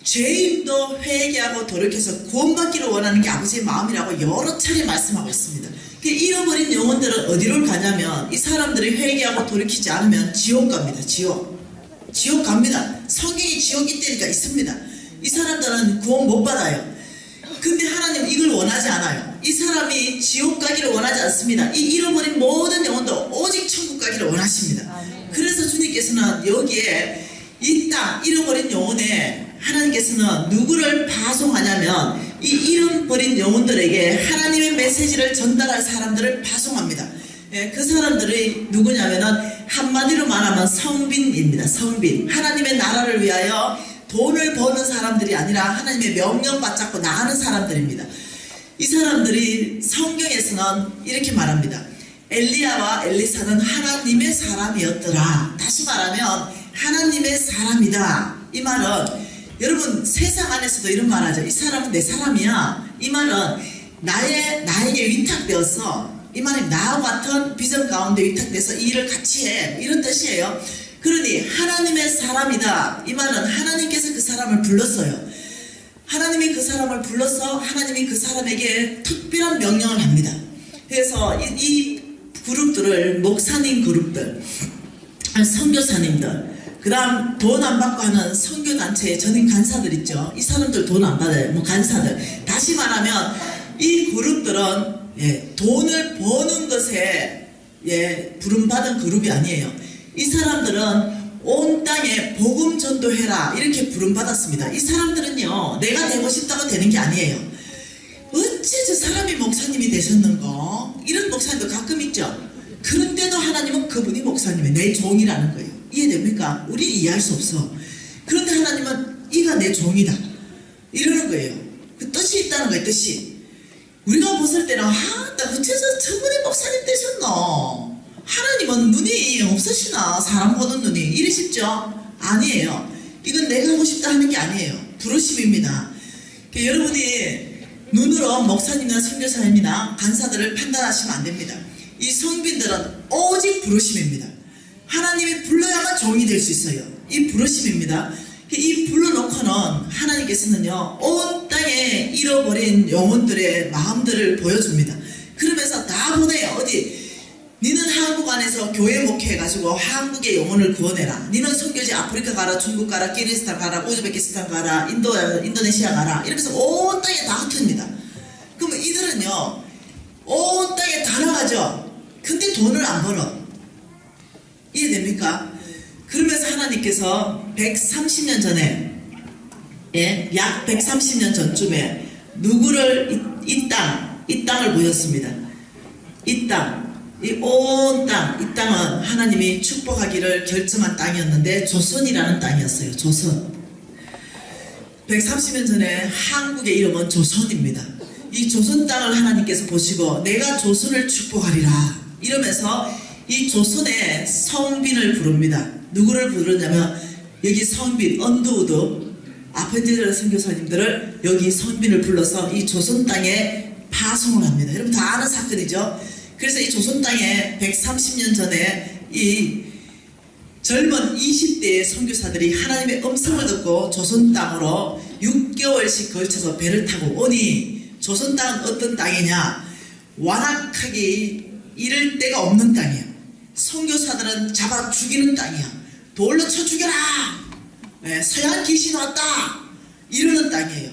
죄인도 회개하고 돌이켜서 구원받기를 원하는 게 아버지의 마음이라고 여러 차례 말씀하고 있습니다. 잃어버린 영혼들은 어디로 가냐면 이 사람들이 회개하고 돌이키지 않으면 지옥 갑니다. 지옥 갑니다. 성경이 지옥 있다니까 있습니다. 이 사람들은 구원 못 받아요. 근데 하나님은 이걸 원하지 않아요. 이 사람이 지옥 가기를 원하지 않습니다. 이 잃어버린 모든 영혼도 오직 천국 가기를 원하십니다. 그래서 주님께서는 여기에 이 땅 잃어버린 영혼에 하나님께서는 누구를 파송하냐면 이 잃어버린 영혼들에게 하나님의 메시지를 전달할 사람들을 파송합니다. 예, 그 사람들이 누구냐면은 한마디로 말하면 성빈입니다. 성빈. 하나님의 나라를 위하여 돈을 버는 사람들이 아니라 하나님의 명령 받잡고 나가는 사람들입니다. 이 사람들이 성경에서는 이렇게 말합니다. 엘리야와 엘리사는 하나님의 사람이었더라. 다시 말하면 하나님의 사람이다. 이 말은 여러분 세상 안에서도 이런 말 하죠. 이 사람은 내 사람이야. 이 말은 나에게 위탁되어서 이 말이 나와 같은 비전 가운데 위탁돼서 이 일을 같이 해. 이런 뜻이에요. 그러니 하나님의 사람이다. 이 말은 하나님께서 그 사람을 불렀어요. 하나님이 그 사람을 불러서 하나님이 그 사람에게 특별한 명령을 합니다. 그래서 이 그룹들을 목사님 그룹들, 선교사님들, 그 다음 돈 안 받고 하는 선교단체의 전임 간사들 있죠. 이 사람들 돈 안 받아요. 뭐 간사들. 다시 말하면 이 그룹들은 예, 돈을 버는 것에 예, 부름받은 그룹이 아니에요. 이 사람들은 온 땅에 복음 전도해라 이렇게 부름받았습니다. 이 사람들은요 내가 되고 싶다고 되는 게 아니에요. 어째 저 사람이 목사님이 되셨는가? 이런 목사님도 가끔 있죠. 그런데도 하나님은 그분이 목사님이 내 종이라는 거예요. 이해됩니까? 우리 이해할 수 없어. 그런데 하나님은 이가 내 종이다 이러는 거예요. 그 뜻이 있다는 거예요. 뜻이. 우리가 봤을 때는 나 어째서 저분이 목사님 되셨노? 하나님은 눈이 없으시나? 사람 보는 눈이 이러십죠? 아니에요. 이건 내가 하고 싶다 하는 게 아니에요. 부르심입니다. 여러분이 눈으로 목사님이나 선교사님이나 간사들을 판단하시면 안 됩니다. 이 성빈들은 오직 부르심입니다. 하나님이 불러야만 종이 될 수 있어요. 이 부르심입니다. 이 불러놓고는 하나님께서는요, 온 땅에 잃어버린 영혼들의 마음들을 보여줍니다. 그러면서 다 보내요. 어디? 니는 한국 안에서 교회 목회해가지고 한국의 영혼을 구원해라. 니는 선교지 아프리카 가라, 중국 가라, 키르기스탄 가라, 우즈베키스탄 가라, 인도네시아 가라. 이러면서 온 땅에 다 흩어집니다. 그러면 이들은요, 온 땅에 다 나가죠. 근데 돈을 안 벌어. 이해됩니까? 그러면서 하나님께서 130년 전에, 예, 약 130년 전쯤에 누구를 이 땅을 보였습니다. 이 땅. 이 온 땅, 이 땅은 하나님이 축복하기를 결정한 땅이었는데 조선이라는 땅이었어요. 조선. 130년 전에 한국의 이름은 조선입니다. 이 조선 땅을 하나님께서 보시고 내가 조선을 축복하리라 이러면서 이 조선의 성빈을 부릅니다. 누구를 부르냐면 여기 성빈, 언더우드 아펜티드 선교사님들을 여기 성빈을 불러서 이 조선 땅에 파송을 합니다. 여러분 다 아는 사건이죠. 그래서 이 조선 땅에 130년 전에 이 젊은 20대의 선교사들이 하나님의 음성을 듣고 조선 땅으로 6개월씩 걸쳐서 배를 타고 오니 조선 땅은 어떤 땅이냐? 완악하기 이를 데가 없는 땅이야. 선교사들은 잡아 죽이는 땅이야. 돌로 쳐 죽여라! 네, 서양 귀신 왔다! 이러는 땅이에요.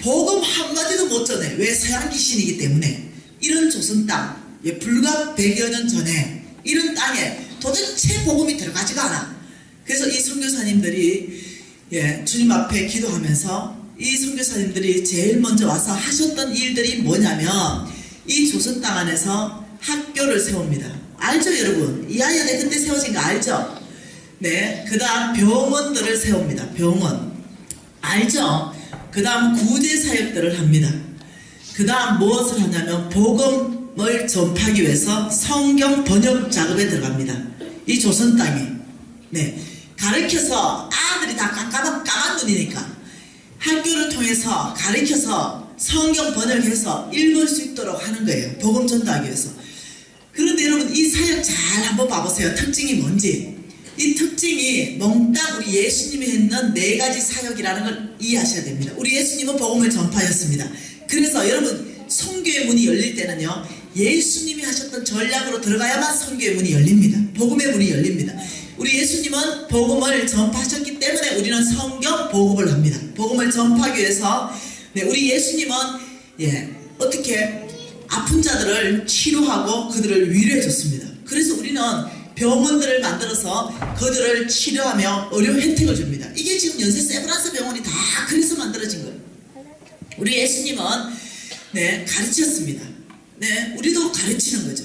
복음 한마디도 못 전해. 왜? 서양 귀신이기 때문에. 이런 조선 땅. 예, 불과 100여 년 전에 이런 땅에 도대체 복음이 들어가지가 않아. 그래서 이 선교사님들이 예, 주님 앞에 기도하면서 이 선교사님들이 제일 먼저 와서 하셨던 일들이 뭐냐면 이 조선 땅 안에서 학교를 세웁니다. 알죠 여러분? 이하연에 그때 세워진 거 알죠? 네, 그 다음 병원들을 세웁니다. 병원 알죠? 그 다음 구제사역들을 합니다. 그 다음 무엇을 하냐면 복음을 전파하기 위해서 성경 번역 작업에 들어갑니다. 이 조선 땅에. 네. 가르쳐서 아들이 다 까만 눈이니까 학교를 통해서 가르쳐서 성경 번역해서 읽을 수 있도록 하는 거예요. 복음 전도하기 위해서. 그런데 여러분 이 사역 잘 한번 봐보세요. 특징이 뭔지. 이 특징이 몽땅 우리 예수님이 했는 4가지 사역이라는 걸 이해하셔야 됩니다. 우리 예수님은 복음을 전파하였습니다. 그래서 여러분 선교의 문이 열릴 때는요, 예수님이 하셨던 전략으로 들어가야만 선교의 문이 열립니다. 복음의 문이 열립니다. 우리 예수님은 복음을 전파하셨기 때문에 우리는 성경 보급을 합니다. 복음을 전파하기 위해서 네, 우리 예수님은 예, 어떻게 아픈 자들을 치료하고 그들을 위로해 줬습니다. 그래서 우리는 병원들을 만들어서 그들을 치료하며 의료 혜택을 줍니다. 이게 지금 연세 세브란스 병원이 다 그래서 만들어진 거예요. 우리 예수님은 네, 가르쳤습니다. 네, 우리도 가르치는 거죠.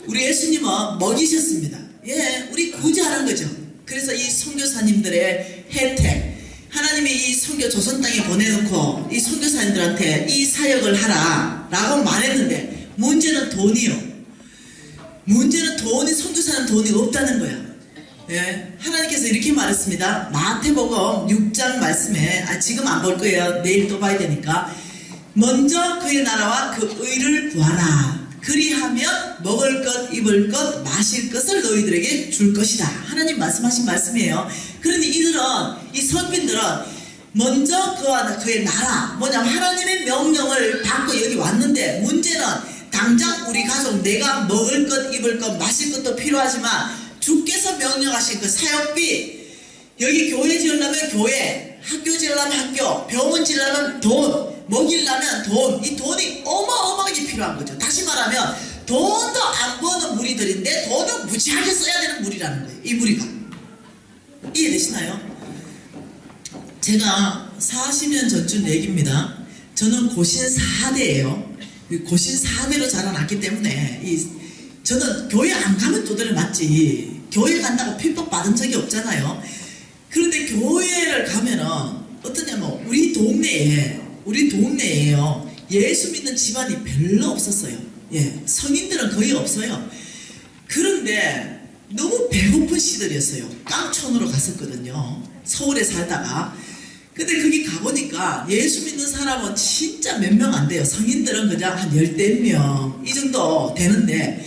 우리 예수님은 먹이셨습니다. 예, 우리 구제하는 거죠. 그래서 이 선교사님들의 혜택, 하나님이 이 선교 조선 땅에 보내놓고 이 선교사님들한테 이 사역을 하라 라고 말했는데 문제는 돈이요. 문제는 돈이, 선교사는 돈이 없다는 거야. 예, 하나님께서 이렇게 말했습니다. 마태복음 6장 말씀에 지금 안 볼 거예요. 내일 또 봐야 되니까. 먼저 그의 나라와 그 의를 구하라. 그리하면 먹을 것, 입을 것, 마실 것을 너희들에게 줄 것이다. 하나님 말씀하신 말씀이에요. 그런데 이들은, 이 선빈들은 먼저 그와 그의 나라, 뭐냐면 하나님의 명령을 받고 여기 왔는데 문제는 당장 우리 가족 내가 먹을 것, 입을 것, 마실 것도 필요하지만 주께서 명령하신 그 사역비, 여기 교회 지으려면 교회, 학교 지으려면 학교, 병원 지으려면 돈, 먹이려면 돈, 이 돈이 어마어마하게 필요한 거죠. 다시 말하면 돈도 안 버는 무리들인데 돈을 무지하게 써야 되는 무리라는 거예요. 이 무리가. 이해되시나요? 제가 40년 전쯤 얘기입니다. 저는 고신 4대예요. 고신 4대로 자라났기 때문에 저는 교회 안 가면 두드려 맞지. 교회 간다고 핍박 받은 적이 없잖아요. 그런데 교회를 가면은 어떠냐면 우리 동네에요. 예수 믿는 집안이 별로 없었어요. 예, 성인들은 거의 없어요. 그런데 너무 배고픈 시절이었어요. 깡촌으로 갔었거든요. 서울에 살다가. 근데 거기 가보니까 예수 믿는 사람은 진짜 몇 명 안 돼요. 성인들은 그냥 한 10명 이 정도 되는데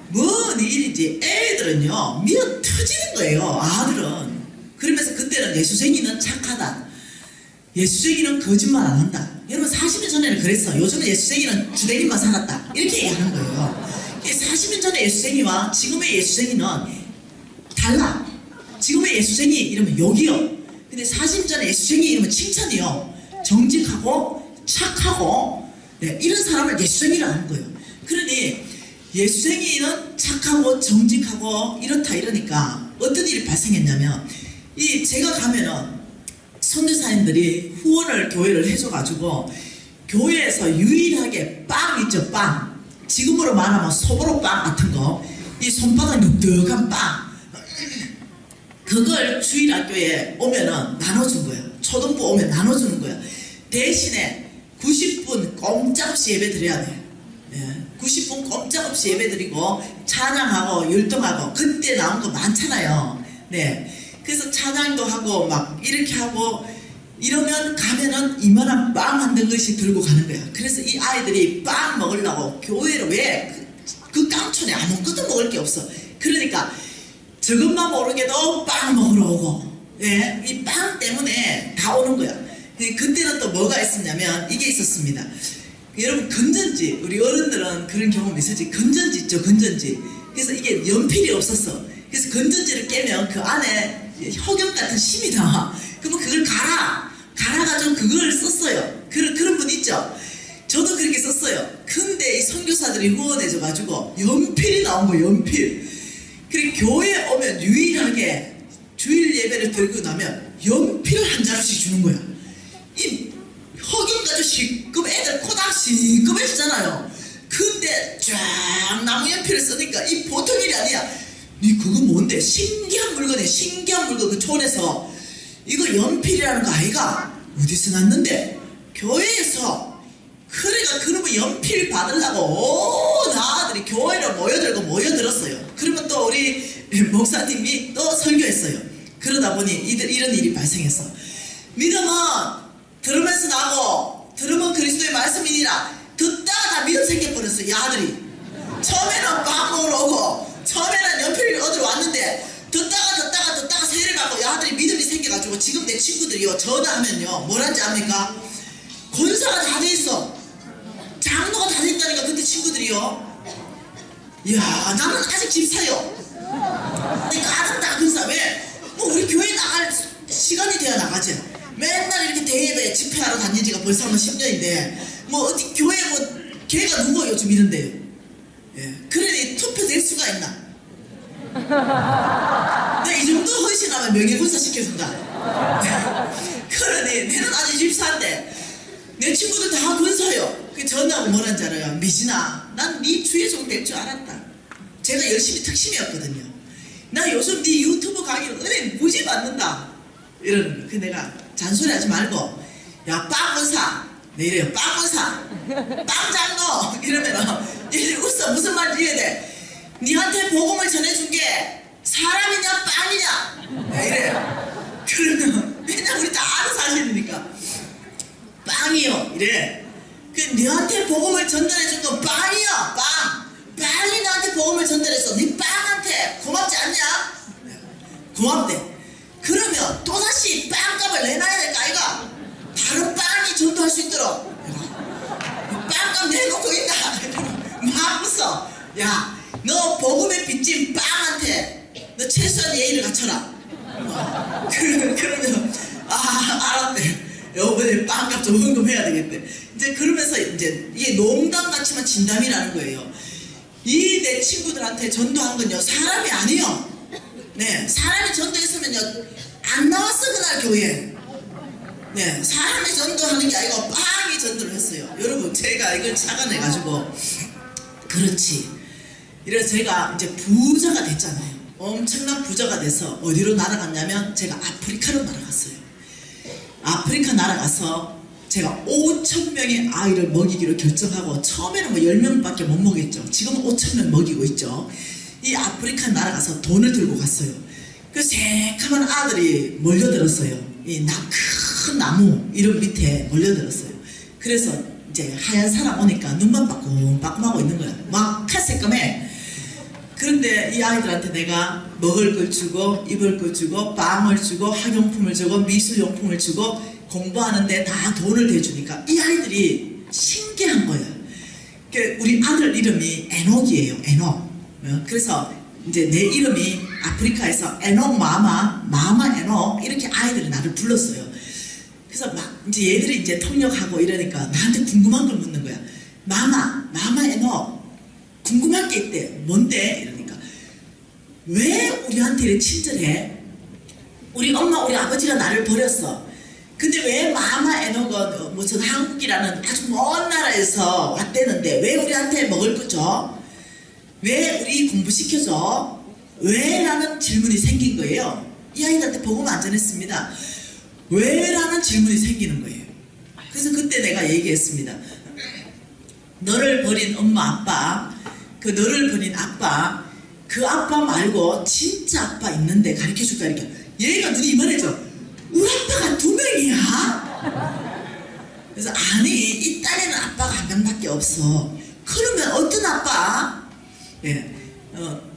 뭔 일인지 애들은요 미어 터지는 거예요. 아들은. 그러면서 그때는 예수쟁이는 착하다, 예수쟁이는 거짓말 안 한다. 여러분 40년 전에는 그랬어. 요즘은 예수쟁이는 주대리만 살았다 이렇게 얘기하는 거예요. 40년 전에 예수쟁이와 지금의 예수쟁이는 달라. 지금의 예수쟁이 이러면 욕이요. 근데 40년 전에 예수쟁이 이러면 칭찬이요. 정직하고 착하고, 네, 이런 사람을 예수쟁이라 하는 거예요. 그러니 예수쟁이는 착하고 정직하고 이렇다 이러니까 어떤 일이 발생했냐면, 제가 가면은 선교사님들이 후원을 교회를 해줘가지고 교회에서 유일하게 빵 있죠, 빵. 지금으로 말하면 소보로빵 같은 거, 이 손바닥 눅눅한 빵, 그걸 주일학교에 오면은 나눠준 거예요. 초등부 오면 나눠주는 거예요. 대신에 90분 꼼짝없이 예배 드려야 돼요. 90분 꼼짝없이 예배 드리고 찬양하고 율동하고, 그때 나온 거 많잖아요. 네. 그래서 찬양도 하고 막 이렇게 하고 이러면 가면은 이만한 빵 한 덩어리씩 들고 가는 거야. 그래서 이 아이들이 빵 먹으려고 교회로, 왜? 그 깡촌에 아무것도 먹을 게 없어. 그러니까 저것만 모르게도 빵 먹으러 오고, 예, 이 빵 때문에 다 오는 거야. 그때는 또 뭐가 있었냐면 이게 있었습니다. 여러분 건전지, 우리 어른들은 그런 경험 있었지. 건전지 있죠, 건전지. 그래서 이게 연필이 없었어. 그래서 건전지를 깨면 그 안에 흑염 같은 심이 나와. 그러면 그걸 갈아가지고 그걸 썼어요. 그런 분 있죠. 저도 그렇게 썼어요. 근데 이 선교사들이 후원해줘가지고 연필이 나온 거예요, 연필. 그리고 교회에 오면 유일하게 주일 예배를 들고 나면 연필을 한 자루씩 주는 거야. 이 흑염 가지고 시급, 애들 코닥 시급해지잖아요. 근데 쫙 나무 연필을 쓰니까 이 보통 일이 아니야. 니 그거 뭔데? 신기한 물건이야, 신기한 물건. 그 촌에서 이거 연필이라는 거 아이가? 어디서 났는데? 교회에서. 그래가 그러면 연필 받으려고 온 아들이 교회로 모여들었어요. 그러면 또 우리 목사님이 또 설교했어요. 그러다 보니 이런 일이 발생했어. 믿음은 들으면서 나고, 들으면 그리스도의 말씀이니라. 듣다가 다 믿음 생겨버렸어, 이 아들이. 처음에는 빵 먹으러 오고, 처음에는 연필을 얻으러 왔는데 듣다가 세례를 받고 이 아들이 믿음이 생겨가지고 지금 내 친구들이요, 전화하면요 뭐란지 압니까? 권사가 다 돼 있어. 장로가 다 돼 있다니까. 그때 친구들이요, 이야 나는 아직 집사요. 그러니까 아름다 권사. 왜? 뭐 우리 교회 나갈 시간이 돼야 나가지. 맨날 이렇게 대예배 집회하러 다닌 지가 벌써 한 10년인데 뭐 어디 교회 뭐 걔가 누구 요즘 이런데요. 예. 그러니 투표될 수가 있나? 내가 이 정도 헌신하면 명예권사 시켜준다. 그러니 내는 아직 집사인데 내 친구들 다 권사요. 그 전화하고 뭐라는지 알아요? 미진아, 난 네 주의종 될 줄 알았다. 제가 열심히 특심이었거든요. 나 요즘 네 유튜브 강의로 은혜 무지 받는다 이러는 거. 그 내가 잔소리하지 말고, 야 빵 권사, 네 이래요, 빵 권사, 빵 장로 이러면은 얘들이 웃어. 무슨 말인지 이해야 돼. 니한테 복음을 전해준 게 사람이냐 빵이냐, 네 이래요. 그러면 왜냐면 우리 다 아는 사실이니까 빵이요 이래. 그 니한테 복음을 전달해준 건 빵이야, 빵이 나한테 복음을 전달했어. 니 빵한테 고맙지 않냐? 고맙대. 그러면 또다시 빵값을 내놔야 될까 아이가? 다른 빵이 전도할 수 있도록 빵값 내놓고 있다. 막 웃어. 야, 너 복음에 빚진 빵한테 너 최소한 예의를 갖춰라. 그러면 알았대. 여보네 빵값 좀 헌금해야 되겠대. 이제 그러면서 이제 이게 농담 같지만 진담이라는 거예요. 이 내 친구들한테 전도한 건요 사람이 아니요. 네, 사람이 전도했으면요 안 나왔어 그날 교회에. 네, 사람이 전도하는 게 아니고 빵이 전도를 했어요. 여러분 제가 이걸 착안해가지고 그렇지. 이래서 제가 이제 부자가 됐잖아요. 엄청난 부자가 돼서 어디로 날아갔냐면 제가 아프리카로 날아갔어요. 아프리카 날아가서 제가 5,000명의 아이를 먹이기로 결정하고, 처음에는 뭐 10명밖에 못 먹였죠. 지금은 5,000명 먹이고 있죠. 이 아프리카 날아가서 돈을 들고 갔어요. 그 새카만 아들이 몰려들었어요. 이 큰 나무 이런 밑에 몰려들었어요. 그래서 이제 하얀 사람 오니까 눈만 빠끔빠끔하고 있는 거야. 막 칼새까매. 그런데 이 아이들한테 내가 먹을 걸 주고 입을 걸 주고 빵을 주고 학용품을 주고 미술용품을 주고 공부하는데 다 돈을 대주니까 이 아이들이 신기한 거예요. 우리 아들 이름이 에녹이에요. 에녹. 그래서 이제 내 이름이 아프리카에서 에녹 마마 에녹 이렇게 아이들이 나를 불렀어요. 그래서 막 이제 얘들이 이제 통역하고 이러니까 나한테 궁금한 걸 묻는 거야. 마마 에녹 궁금한 게 있대. 뭔데? 이러니까 왜 우리한테 이렇게 친절해? 우리 엄마 우리 아버지가 나를 버렸어. 근데 왜 마마 에녹은 무슨 한국이라는 아주 먼 나라에서 왔대는데 왜 우리한테 먹을 거 줘? 왜 우리 공부시켜줘? 왜? 라는 질문이 생긴 거예요. 이 아이들한테 복음 안 전했습니다. 왜? 라는 질문이 생기는 거예요. 그래서 그때 내가 얘기했습니다. 너를 버린 엄마 아빠, 그 너를 버린 아빠, 그 아빠 말고 진짜 아빠 있는데 가르쳐줄까? 이렇게 얘가 눈이 이만해져. 우리 아빠가 2명이야? 그래서 아니 이 딸에는 아빠가 1명밖에 없어. 그러면 어떤 아빠? 예,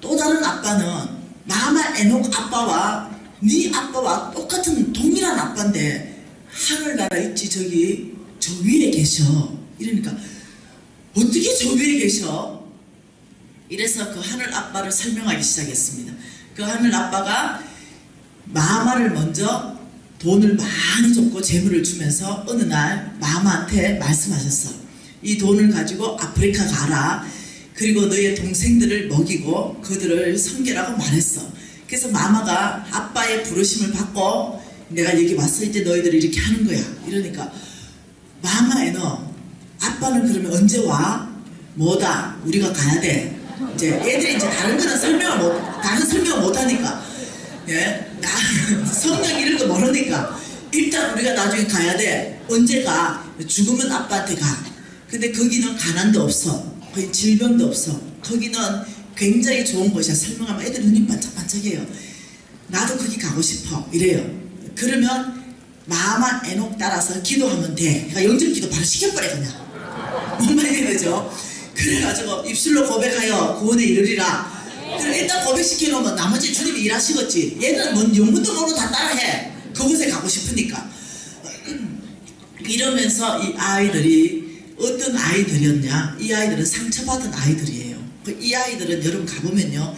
또 다른 아빠는 마마 에녹 아빠와 네 아빠와 똑같은 동일한 아빠인데 하늘나라 있지 저기 저 위에 계셔. 이러니까 어떻게 저 위에 계셔? 이래서 그 하늘 아빠를 설명하기 시작했습니다. 그 하늘 아빠가 마마를 먼저 돈을 많이 줬고 재물을 주면서 어느 날 마마한테 말씀하셨어. 이 돈을 가지고 아프리카 가라. 그리고 너의 동생들을 먹이고 그들을 섬기라고 말했어. 그래서 마마가 아빠의 부르심을 받고 내가 여기 왔을 때 너희들이 이렇게 하는 거야. 이러니까 마마에 너 아빠는 그러면 언제 와? 뭐다? 우리가 가야 돼. 이제 애들이 이제 다른 설명을 못 하니까. 예? 성경 이런 거 모르니까 일단 우리가 나중에 가야 돼. 언제 가? 죽으면 아빠한테 가. 근데 거기는 가난도 없어. 거기 질병도 없어. 거기는 굉장히 좋은 곳이야. 설명하면 애들 눈이 반짝반짝해요. 나도 거기 가고 싶어. 이래요. 그러면 마마 에녹 따라서 기도하면 돼. 그러니까 영접 기도 바로 시켜버려 그냥. 뭔 말이 되죠? 그래가지고 입술로 고백하여 구원에 이르리라. 그럼 일단 고백시켜놓으면 나머지 주님이 일하시겠지. 얘는 뭔 영문도 모르고 다 따라해. 그곳에 가고 싶으니까. 이러면서 이 아이들이 어떤 아이들이었냐? 이 아이들은 상처받은 아이들이에요. 이 아이들은 여러분 가보면요,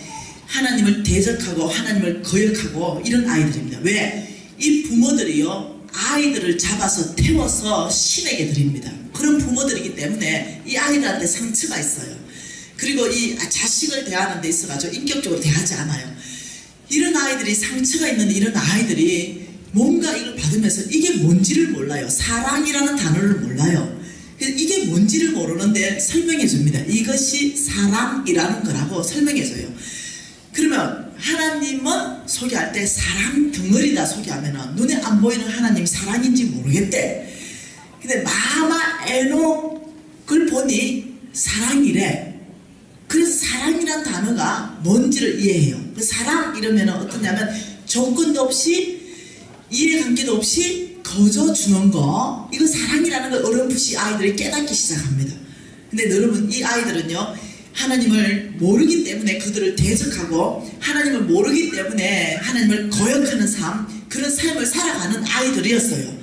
하나님을 대적하고 하나님을 거역하고 이런 아이들입니다. 왜? 이 부모들이요 아이들을 잡아서 태워서 신에게 드립니다. 그런 부모들이기 때문에 이 아이들한테 상처가 있어요. 그리고 이 자식을 대하는 데 있어가지고 인격적으로 대하지 않아요. 이런 아이들이 상처가 있는 이런 아이들이 뭔가 이걸 받으면서 이게 뭔지를 몰라요. 사랑이라는 단어를 몰라요. 이게 뭔지를 모르는데 설명해 줍니다. 이것이 사랑이라는 거라고 설명해 줘요. 그러면 하나님은 소개할 때 사랑 덩어리다 소개하면 눈에 안 보이는 하나님이 사랑인지 모르겠대. 근데 마마 에녹을 보니 사랑이래. 그래서 사랑이란 단어가 뭔지를 이해해요. 사랑 이러면 어떠냐면 조건도 없이 이해관계도 없이 거저 주는 거, 이거 사랑이라는 걸 어렴풋이 아이들이 깨닫기 시작합니다. 근데 여러분 이 아이들은요 하나님을 모르기 때문에 그들을 대적하고 하나님을 모르기 때문에 하나님을 거역하는 삶, 그런 삶을 살아가는 아이들이었어요.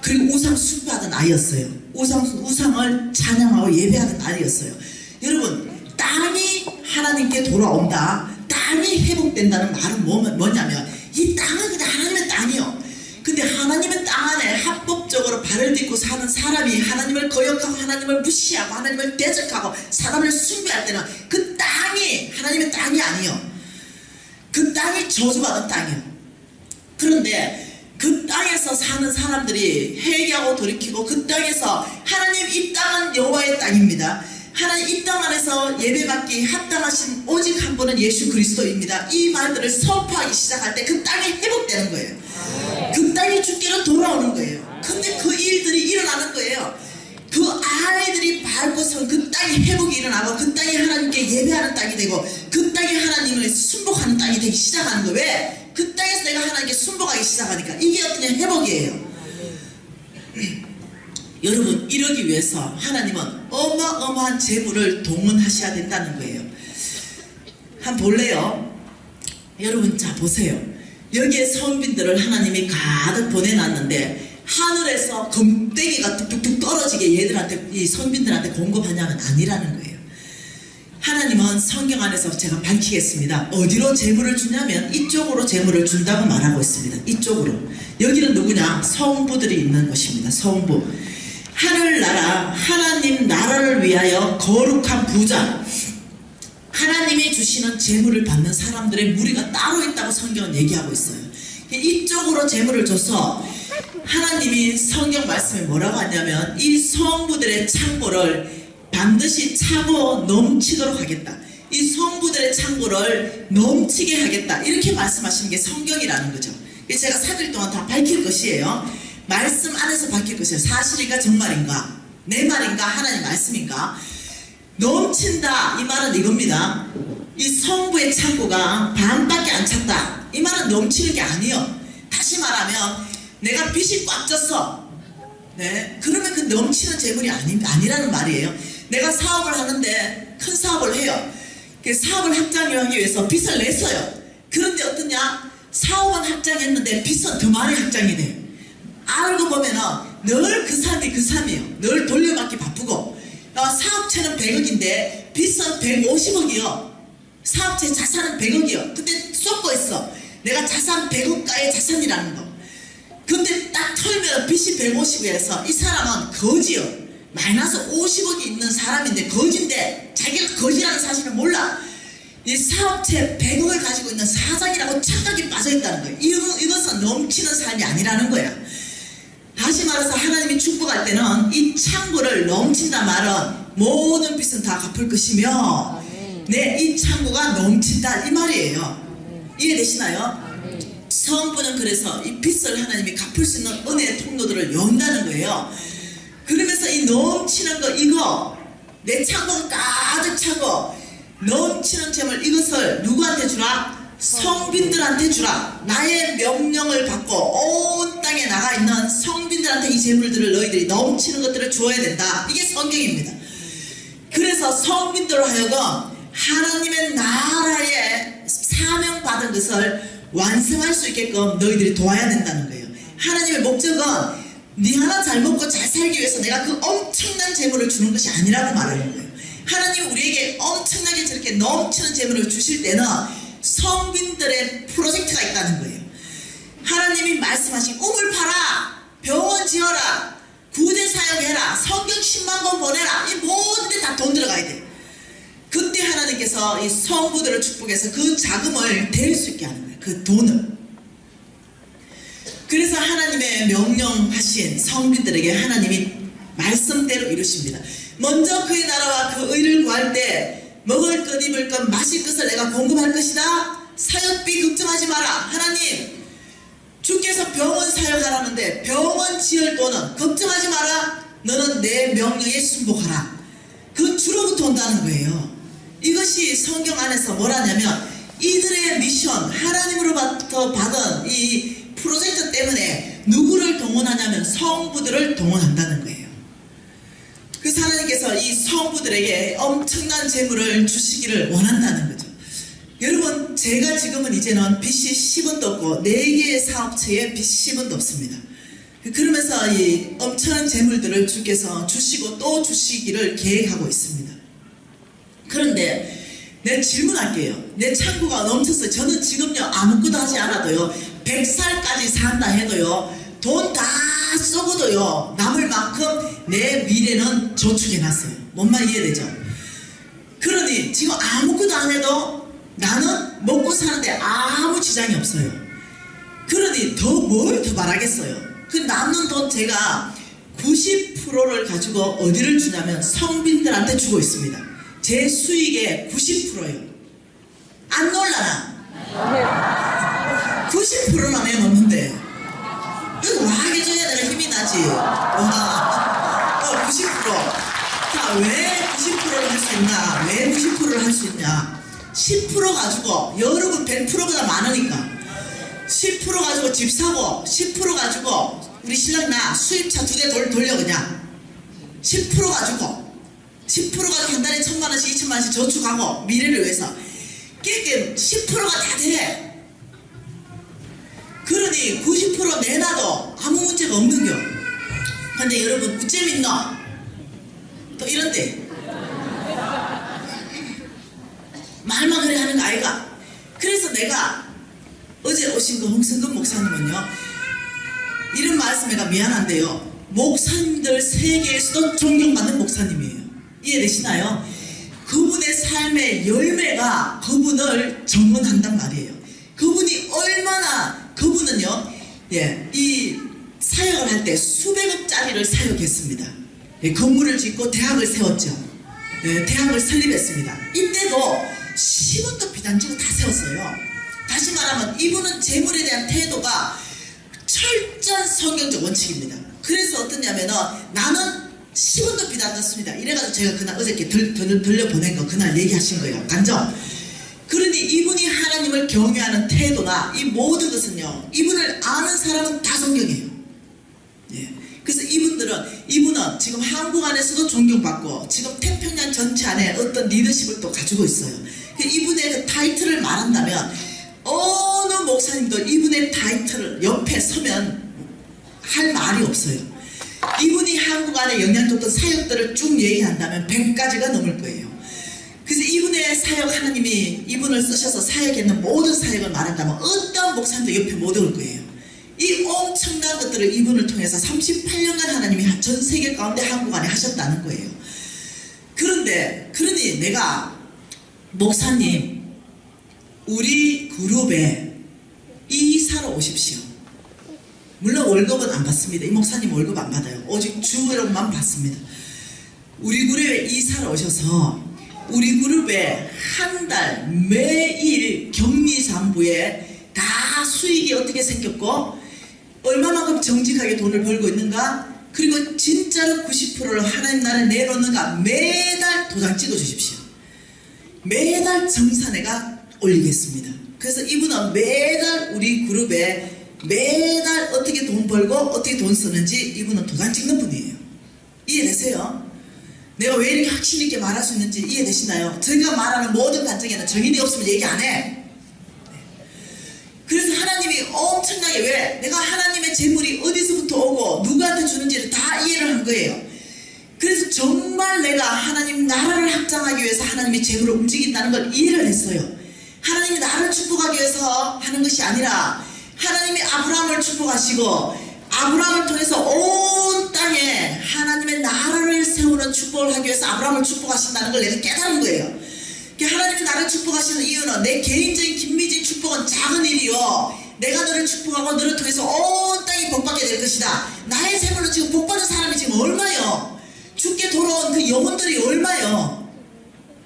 그리고 우상 숭배하던 아이였어요. 우상을 찬양하고 예배하던 아이였어요. 여러분 땅이 하나님께 돌아온다, 땅이 회복된다는 말은 뭐냐면 이 땅은 그냥 하나님의 땅이요. 근데 하나님의 땅 안에 합법적으로 발을 딛고 사는 사람이 하나님을 거역하고 하나님을 무시하고 하나님을 대적하고 사람을 숭배할 때는 그 땅이 하나님의 땅이 아니요. 그 땅이 저주받은 땅이요. 그런데 그 땅에서 사는 사람들이 회개하고 돌이키고 그 땅에서 하나님 이 땅은 여호와의 땅입니다. 하나님 이 땅 안에서 예배받기 합당하신 오직 한 분은 예수 그리스도입니다. 이 말들을 선포하기 시작할 때 그 땅이 회복되는 거예요. 그 땅이 주께로 돌아오는 거예요. 근데 그 일들이 일어나는 거예요. 그 아이들이 밟고선 그 땅이 회복이 일어나고 그 땅이 하나님께 예배하는 땅이 되고 그 땅이 하나님을 순복하는 땅이 되기 시작하는 거예요. 왜? 그 땅에서 내가 하나님께 순복하기 시작하니까 이게 어떤 회복이에요. 여러분, 이러기 위해서 하나님은 어마어마한 재물을 동원하셔야 된다는 거예요. 한번 볼래요? 여러분, 자 보세요. 여기에 선빈들을 하나님이 가득 보내놨는데 하늘에서 금떼기가 뚝뚝뚝 떨어지게 얘들한테, 이 선빈들한테 공급하냐면 아니라는 거예요. 하나님은 성경 안에서 제가 밝히겠습니다. 어디로 재물을 주냐면 이쪽으로 재물을 준다고 말하고 있습니다. 이쪽으로. 여기는 누구냐? 성부들이 있는 곳입니다. 성부. 하늘나라, 하나님 나라를 위하여 거룩한 부자, 하나님이 주시는 재물을 받는 사람들의 무리가 따로 있다고 성경은 얘기하고 있어요. 이쪽으로 재물을 줘서 하나님이 성경 말씀에 뭐라고 하냐면 이 성부들의 창고를 반드시 차고 넘치도록 하겠다. 이 성부들의 창고를 넘치게 하겠다. 이렇게 말씀하시는 게 성경이라는 거죠. 제가 4일 동안 다 밝힐 것이에요. 말씀 안에서 밝힐 것이에요. 사실인가 정말인가, 내 말인가 하나님 말씀인가. 넘친다, 이 말은 이겁니다. 이 성부의 창고가 반밖에 안 찼다, 이 말은 넘치는 게 아니에요. 다시 말하면 내가 빚이 꽉 졌어, 네, 그러면 그 넘치는 재물이 아니라는 말이에요. 내가 사업을 하는데 큰 사업을 해요. 그 사업을 확장하기 위해서 빚을 냈어요. 그런데 어떠냐? 사업은 확장했는데 빚은 더 많이 확장이 돼요. 알고 보면은 늘 그 삶이에요. 늘 돌려받기 바쁘고, 사업체는 100억인데 빚은 150억이요. 사업체 자산은 100억이요. 근데 쏟고 있어. 내가 자산 100억가의 자산이라는 거. 근데 딱 털면 빚이 150억에서 이 사람은 거지요. 마이너스 50억이 있는 사람인데 거지인데 자기가 거지라는 사실을 몰라. 이 사업체 100억을 가지고 있는 사장이라고 착각이 빠져있다는 거예요. 이것은 넘치는 삶이 아니라는 거야. 다시 말해서 하나님이 축복할 때는 이 창고를 넘친다 말은 모든 빚은 다 갚을 것이며, 네, 이 창고가 넘친다 이 말이에요. 이해되시나요? 성부는 그래서 이 빚을 하나님이 갚을 수 있는 은혜의 통로들을 연다는 거예요. 그러면서 이 넘치는 거, 이거 내 창고가 가득 차고 넘치는 재물, 이것을 누구한테 주라? 성빈들한테 주라. 나의 명령을 받고 온 땅에 나가 있는 성빈들한테 이 재물들을 너희들이 넘치는 것들을 주어야 된다. 이게 성경입니다. 그래서 성빈들로 하여금 하나님의 나라에 사명받은 것을 완성할 수 있게끔 너희들이 도와야 된다는 거예요. 하나님의 목적은 네 하나 잘 먹고 잘 살기 위해서 내가 그 엄청난 재물을 주는 것이 아니라고 말하는 거예요. 하나님이 우리에게 엄청나게 저렇게 넘치는 재물을 주실 때는 성빈들의 프로젝트가 있다는 거예요. 하나님이 말씀하신 꿈을 팔아, 병원 지어라, 구제 사역해라, 성경 10만 권 보내라, 이 모든 데 다 돈 들어가야 돼. 그때 하나님께서 이 성부들을 축복해서 그 자금을 댈 수 있게 하는 거예요. 그 돈을. 그래서 하나님의 명령하신 성빈들에게 하나님이 말씀대로 이루십니다. 먼저 그의 나라와 그 의를 구할 때 먹을 것, 입을 것, 마실 것을 내가 공급할 것이다. 사역비 걱정하지 마라. 하나님, 주께서 병원 사역하라는데 병원 지을 돈은 걱정하지 마라. 너는 내 명령에 순복하라. 그건 주로부터 온다는 거예요. 이것이 성경 안에서 뭐라냐면 이들의 미션, 하나님으로부터 받은 이 프로젝트 때문에 누구를 동원하냐면 성부들을 동원한다는 거예요. 그래서 하나님께서 이 성부들에게 엄청난 재물을 주시기를 원한다는 거죠. 여러분, 제가 지금은 이제는 빚이 10원도 없고 4개의 사업체에 빚이 10원도 없습니다. 그러면서 이 엄청난 재물들을 주께서 주시고 또 주시기를 계획하고 있습니다. 그런데 내 질문할게요. 내 창고가 넘쳤어요. 저는 지금요 아무것도 하지 않아도요 100살까지 산다 해도요 돈 다 쏘고도요 남을 만큼 내 미래는 저축해놨어요. 뭔 말 이해되죠? 그러니 지금 아무것도 안 해도 나는 먹고 사는데 아무 지장이 없어요. 그러니 뭘 더 바라겠어요? 그 남는 돈 제가 90%를 가지고 어디를 주냐면 성빈들한테 주고 있습니다. 제 수익의 90%예요. 안 놀라나? 90%나 내놓는데 이거 와 해줘야 내가 힘이 나지. 와, 90%. 자, 왜 90%를 할 수 있나? 왜 90%를 할 수 있냐? 10% 가지고 여러분 100%보다 많으니까 10% 가지고 집 사고 10% 가지고 우리 신랑 나 수입차 2대 돌려 그냥 10% 가지고 10%가 한 달에 1,000만원씩 2,000만원씩 저축하고 미래를 위해서 그게 10%가 다 돼. 그러니 90% 내놔도 아무 문제가 없는겨. 근데 여러분 어쩜 있노? 또 이런데 말만 그래 하는 거 아이가. 그래서 내가 어제 오신 그 홍성근 목사님은요, 이런 말씀 내가 미안한데요, 목사님들 세계에서도 존경받는 목사님이에요. 이해되시나요? 그분의 삶의 열매가 그분을 정문한단 말이에요. 그분이 얼마나, 그분은요, 예, 이 사역을 할 때 수백억짜리를 사역했습니다. 예, 건물을 짓고 대학을 세웠죠. 예, 대학을 설립했습니다. 이때도 10원도 비단 지고 다 세웠어요. 다시 말하면 이분은 재물에 대한 태도가 철저한 성경적 원칙입니다. 그래서 어떠냐면은 나는 10원도 비단 안 줬습니다. 이래가지고 제가 그날 어저께 들려보낸 거 그날 얘기하신 거예요. 간정. 그러니 이분이 하나님을 경외하는 태도나 이 모든 것은요, 이분을 아는 사람은 다 존경해요. 예. 그래서 이분은 지금 한국 안에서도 존경받고 지금 태평양 전체 안에 어떤 리더십을 또 가지고 있어요. 이분의 그 타이틀을 말한다면 어느 목사님도 이분의 타이틀을 옆에 서면 할 말이 없어요. 이분이 한국 안에 영향 줬던 사역들을 쭉 얘기한다면 100가지가 넘을 거예요. 그래서 이분의 사역, 하나님이 이분을 쓰셔서 사역했는 모든 사역을 말한다면 어떤 목사님도 옆에 못 올 거예요. 이 엄청난 것들을 이분을 통해서 38년간 하나님이 전 세계 가운데 한국 안에 하셨다는 거예요. 그러니 내가 목사님, 우리 그룹에 이사로 오십시오. 물론 월급은 안 받습니다. 이 목사님 월급 안 받아요. 오직 주여만 받습니다. 우리 그룹에 이사로 오셔서 우리 그룹에 한 달 매일 격리장부에 다 수익이 어떻게 생겼고 얼마만큼 정직하게 돈을 벌고 있는가, 그리고 진짜로 90%를 하나님 나라에 내놓는가 매달 도장 찍어 주십시오. 매달 정산회가 올리겠습니다. 그래서 이분은 매달 우리 그룹에 매달 어떻게 돈 벌고 어떻게 돈 쓰는지 이분은 도장 찍는 분이에요. 이해되세요? 내가 왜 이렇게 확신 있게 말할 수 있는지 이해되시나요? 제가 말하는 모든 간증에는 정인이 없으면 얘기 안 해. 그래서 하나님이 엄청나게, 왜? 내가 하나님의 재물이 어디서부터 오고 누구한테 주는지를 다 이해를 한 거예요. 그래서 정말 내가 하나님 나라를 확장하기 위해서 하나님이 재물을 움직인다는 걸 이해를 했어요. 하나님이 나를 축복하기 위해서 하는 것이 아니라 하나님이 아브라함을 축복하시고 아브라함을 통해서 온 땅에 하나님의 나라를 세우는 축복을 하기 위해서 아브라함을 축복하신다는 걸 내가 깨달은 거예요. 하나님이 나를 축복하시는 이유는 내 개인적인 김미진 축복은 작은 일이요, 내가 너를 축복하고 너를 통해서 온 땅이 복받게 될 것이다. 나의 재물로 지금 복받은 사람이 지금 얼마요? 죽게 돌아온 그 영혼들이 얼마요?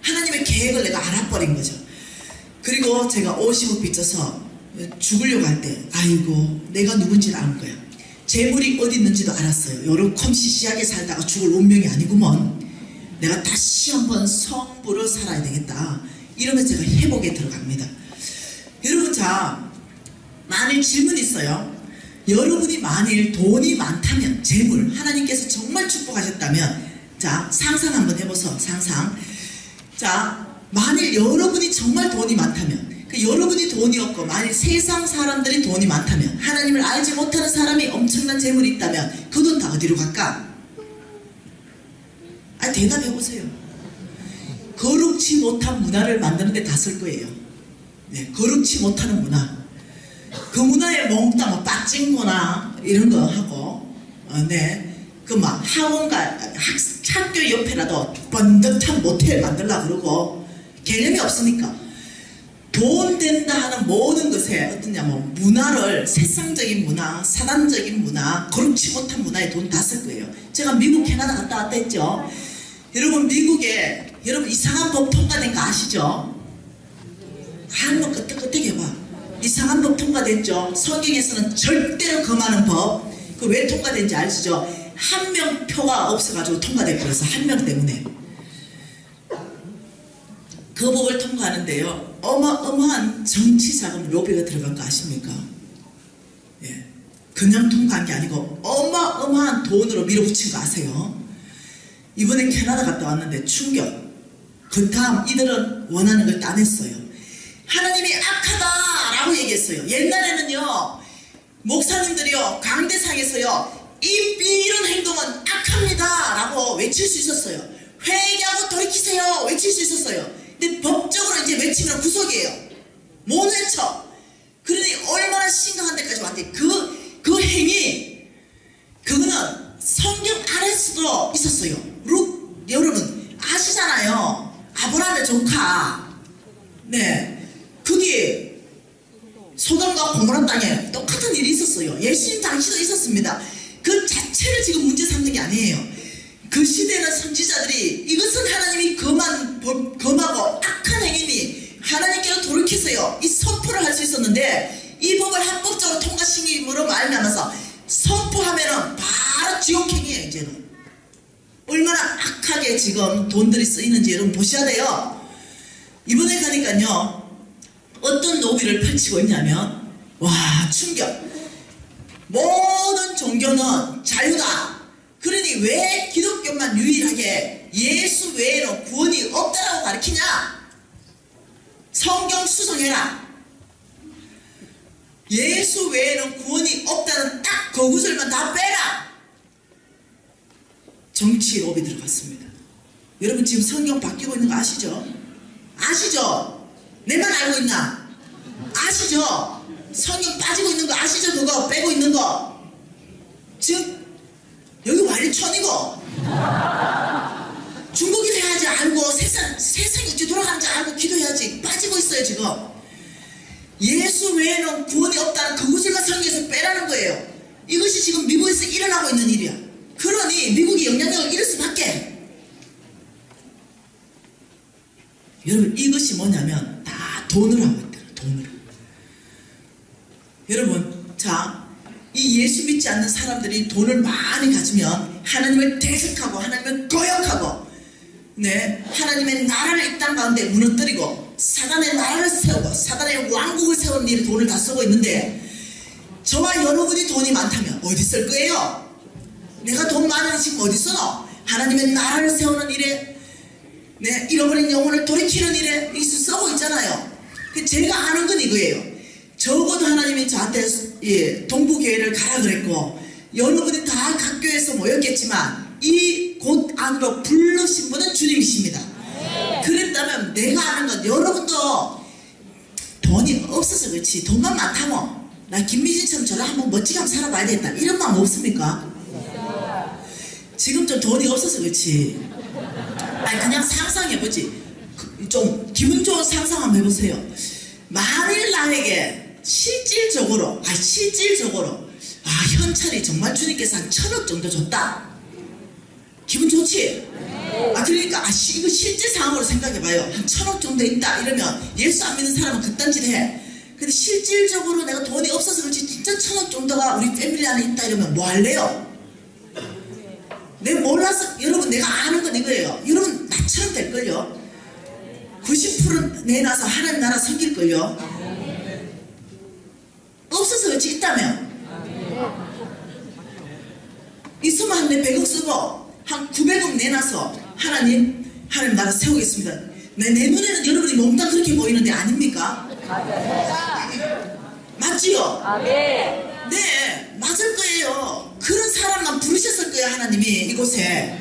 하나님의 계획을 내가 알아버린 거죠. 그리고 제가 50억 빚져서 죽으려고 할 때 아이고 내가 누군지를 아는 거야. 재물이 어디 있는지도 알았어요. 요렇게 시시하게 살다가 죽을 운명이 아니구먼. 내가 다시 한번 성부를 살아야 되겠다. 이러면서 제가 회복에 들어갑니다. 여러분, 자, 만일 질문이 있어요. 여러분이 만일 돈이 많다면, 재물, 하나님께서 정말 축복하셨다면, 자, 상상 한번 해보세요. 상상. 자, 만일 여러분이 정말 돈이 많다면, 그 여러분이 돈이 없고 만일 세상 사람들이 돈이 많다면, 하나님을 알지 못하는 사람이 엄청난 재물이 있다면 그 돈 다 어디로 갈까? 대답해보세요. 거룩치 못한 문화를 만드는 데 다 쓸 거예요. 네, 거룩치 못하는 문화. 그 문화에 몽땅 뭐 빠찡거나 이런 거 하고, 네, 그 막 학원가 학교 옆에라도 번듯한 모텔 만들려고 그러고, 개념이 없으니까 돈 된다 하는 모든 것에 어떠냐면 문화를, 세상적인 문화, 사단적인 문화, 거룩치 못한 문화에 돈 다 쓸 거예요. 제가 미국 캐나다 갔다 왔다 했죠. 여러분, 미국에 여러분 이상한 법 통과된 거 아시죠? 한번 끄떡끄떡 해봐. 이상한 법 통과됐죠. 성경에서는 절대로 금하는 법, 그 왜 통과된지 아시죠? 한 명 표가 없어가지고 통과됐고, 한 명 때문에. 그 법을 통과하는데요, 어마어마한 정치 자금 로비가 들어간 거 아십니까? 예, 그냥 통과한 게 아니고 어마어마한 돈으로 밀어붙인 거 아세요? 이번에 캐나다 갔다 왔는데 충격. 그 다음 이들은 원하는 걸 따냈어요. 하나님이 악하다라고 얘기했어요. 옛날에는요, 목사님들이요, 강대상에서요, 이런 행동은 악합니다 라고 외칠 수 있었어요. 회개하고 돌이키세요 외칠 수 있었어요. 근데 법적으로 이제 외치면 구속이에요. 못 외쳐. 그러니 얼마나 심각한 데까지 왔대. 그 행위, 그거는 성경 안에서도 있었어요. 여러분 아시잖아요. 아브라함의 조카, 네, 거기 소돔과 고모라 땅에 똑같은 일이 있었어요. 예수님 당시도 있었습니다. 그 자체를 지금 문제 삼는 게 아니에요. 그 시대는 선지자들이 이것은 하나님이 검하고 악한 행위니 하나님께로 돌이켜서요 이 선포를 할 수 있었는데, 이 법을 합법적으로 통과시킴으로 말미암아서 선포하면은 바로 지옥행위예요. 이제는 얼마나 악하게 지금 돈들이 쓰이는지 여러분 보셔야 돼요. 이번에 가니까요, 어떤 노비를 펼치고 있냐면, 와, 충격. 모든 종교는 자유다. 그러니 왜 기독교만 유일하게 예수 외에는 구원이 없다라고 가르치냐? 성경 수정해라. 예수 외에는 구원이 없다는 딱 그 구절만 다 빼라. 정치 로비 들어갔습니다. 여러분 지금 성경 바뀌고 있는 거 아시죠? 아시죠? 내만 알고 있나? 아시죠? 성경 빠지고 있는 거 아시죠? 그거 빼고 있는 거. 지금 여기 완리천이고 중국이 해야지 알고 세상이 어찌 돌아가는지 알고 기도해야지 빠지고 있어요. 지금 예수 외에는 구원이 없다는 그 구절만 성경에서 빼라는 거예요. 이것이 지금 미국에서 일어나고 있는 일이야. 그러니 미국이 영향력을 잃을 수밖에. 여러분 이것이 뭐냐면 다 돈을 하고 있다. 돈을. 여러분 자, 이 예수 믿지 않는 사람들이 돈을 많이 가지면 하나님을 대적하고 하나님을 거역하고, 네, 하나님의 나라를 이 땅 가운데 무너뜨리고 사단의 나라를 세우고 사단의 왕국을 세우는 일에 돈을 다 쓰고 있는데, 저와 여러분이 돈이 많다면 어디 쓸 거예요? 내가 돈 많으니 지금 어디 써노? 하나님의 나라를 세우는 일에, 네, 잃어버린 영혼을 돌이키는 일에 쓰고 있잖아요. 제가 아는 건 이거예요. 적어도 하나님이 저한테 동부교회를 가라 그랬고, 여러분이 다 각 교회에서 모였겠지만 이 곳 안으로 부르신 분은 주님이십니다. 그랬다면 내가 아는 건, 여러분도 돈이 없어서 그렇지, 돈만 많다면 나 김미진처럼 저를 한번 멋지게 한번 살아봐야 되겠다 이런 마음 없습니까? 지금 좀 돈이 없어서 그렇지, 아니 그냥 상상해보지. 좀 기분 좋은 상상 한번 해보세요. 만일 나에게 실질적으로 현찰이 정말 주님께서 한 1,000억 정도 줬다. 기분 좋지? 그러니까 이거 실제 상황으로 생각해봐요. 한 1,000억 정도 있다 이러면 예수 안 믿는 사람은 그딴 짓 해. 근데 실질적으로 내가 돈이 없어서 그렇지 진짜 1,000억 정도가 우리 패밀리 안에 있다 이러면 뭐 할래요? 내가 몰라서, 여러분 내가 아는 건 이거예요. 여러분 나처럼 될걸요. 90% 내놔서 하나님 나라 섬길걸요. 없어서 그렇지 있다면 있으면 한 100억 쓰고 한 900억 내놔서 하나님 나라 세우겠습니다. 내 눈에는 여러분이 몽땅 그렇게 보이는데 아닙니까? 맞지요? 네, 맞을 거예요. 그런 사람만 부르셨을 거예요. 하나님이 이곳에.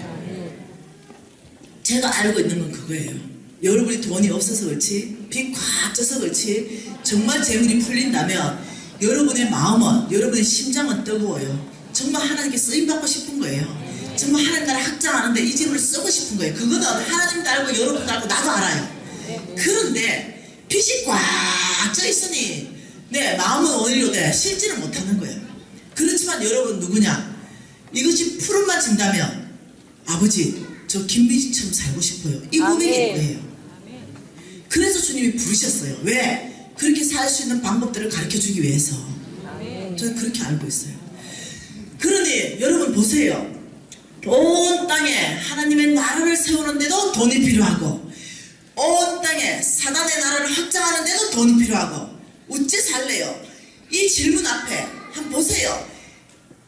제가 알고 있는 건 그거예요. 여러분이 돈이 없어서 그렇지, 빚 꽉 쪄서 그렇지, 정말 재물이 풀린다면 여러분의 마음은, 여러분의 심장은 뜨거워요. 정말 하나님께 쓰임받고 싶은 거예요. 정말 하나님 나라 확장하는데 이 집을 쓰고 싶은 거예요. 그거는 하나님도 알고 여러분도 알고 나도 알아요. 그런데 빚이 꽉 쪄 있으니 네, 마음은 원리로 돼 실지는 못하는 거예요. 그렇지만 여러분 누구냐? 이것이 푸른만 진다면 아버지 저 김미진처럼 살고 싶어요. 이 고백일 거예요. 그래서 주님이 부르셨어요. 왜? 그렇게 살 수 있는 방법들을 가르쳐주기 위해서. 저는 그렇게 알고 있어요. 그러니 여러분 보세요. 온 땅에 하나님의 나라를 세우는데도 돈이 필요하고, 온 땅에 사단의 나라를 확장하는데도 돈이 필요하고, 어찌 살래요? 이 질문 앞에 한번 보세요.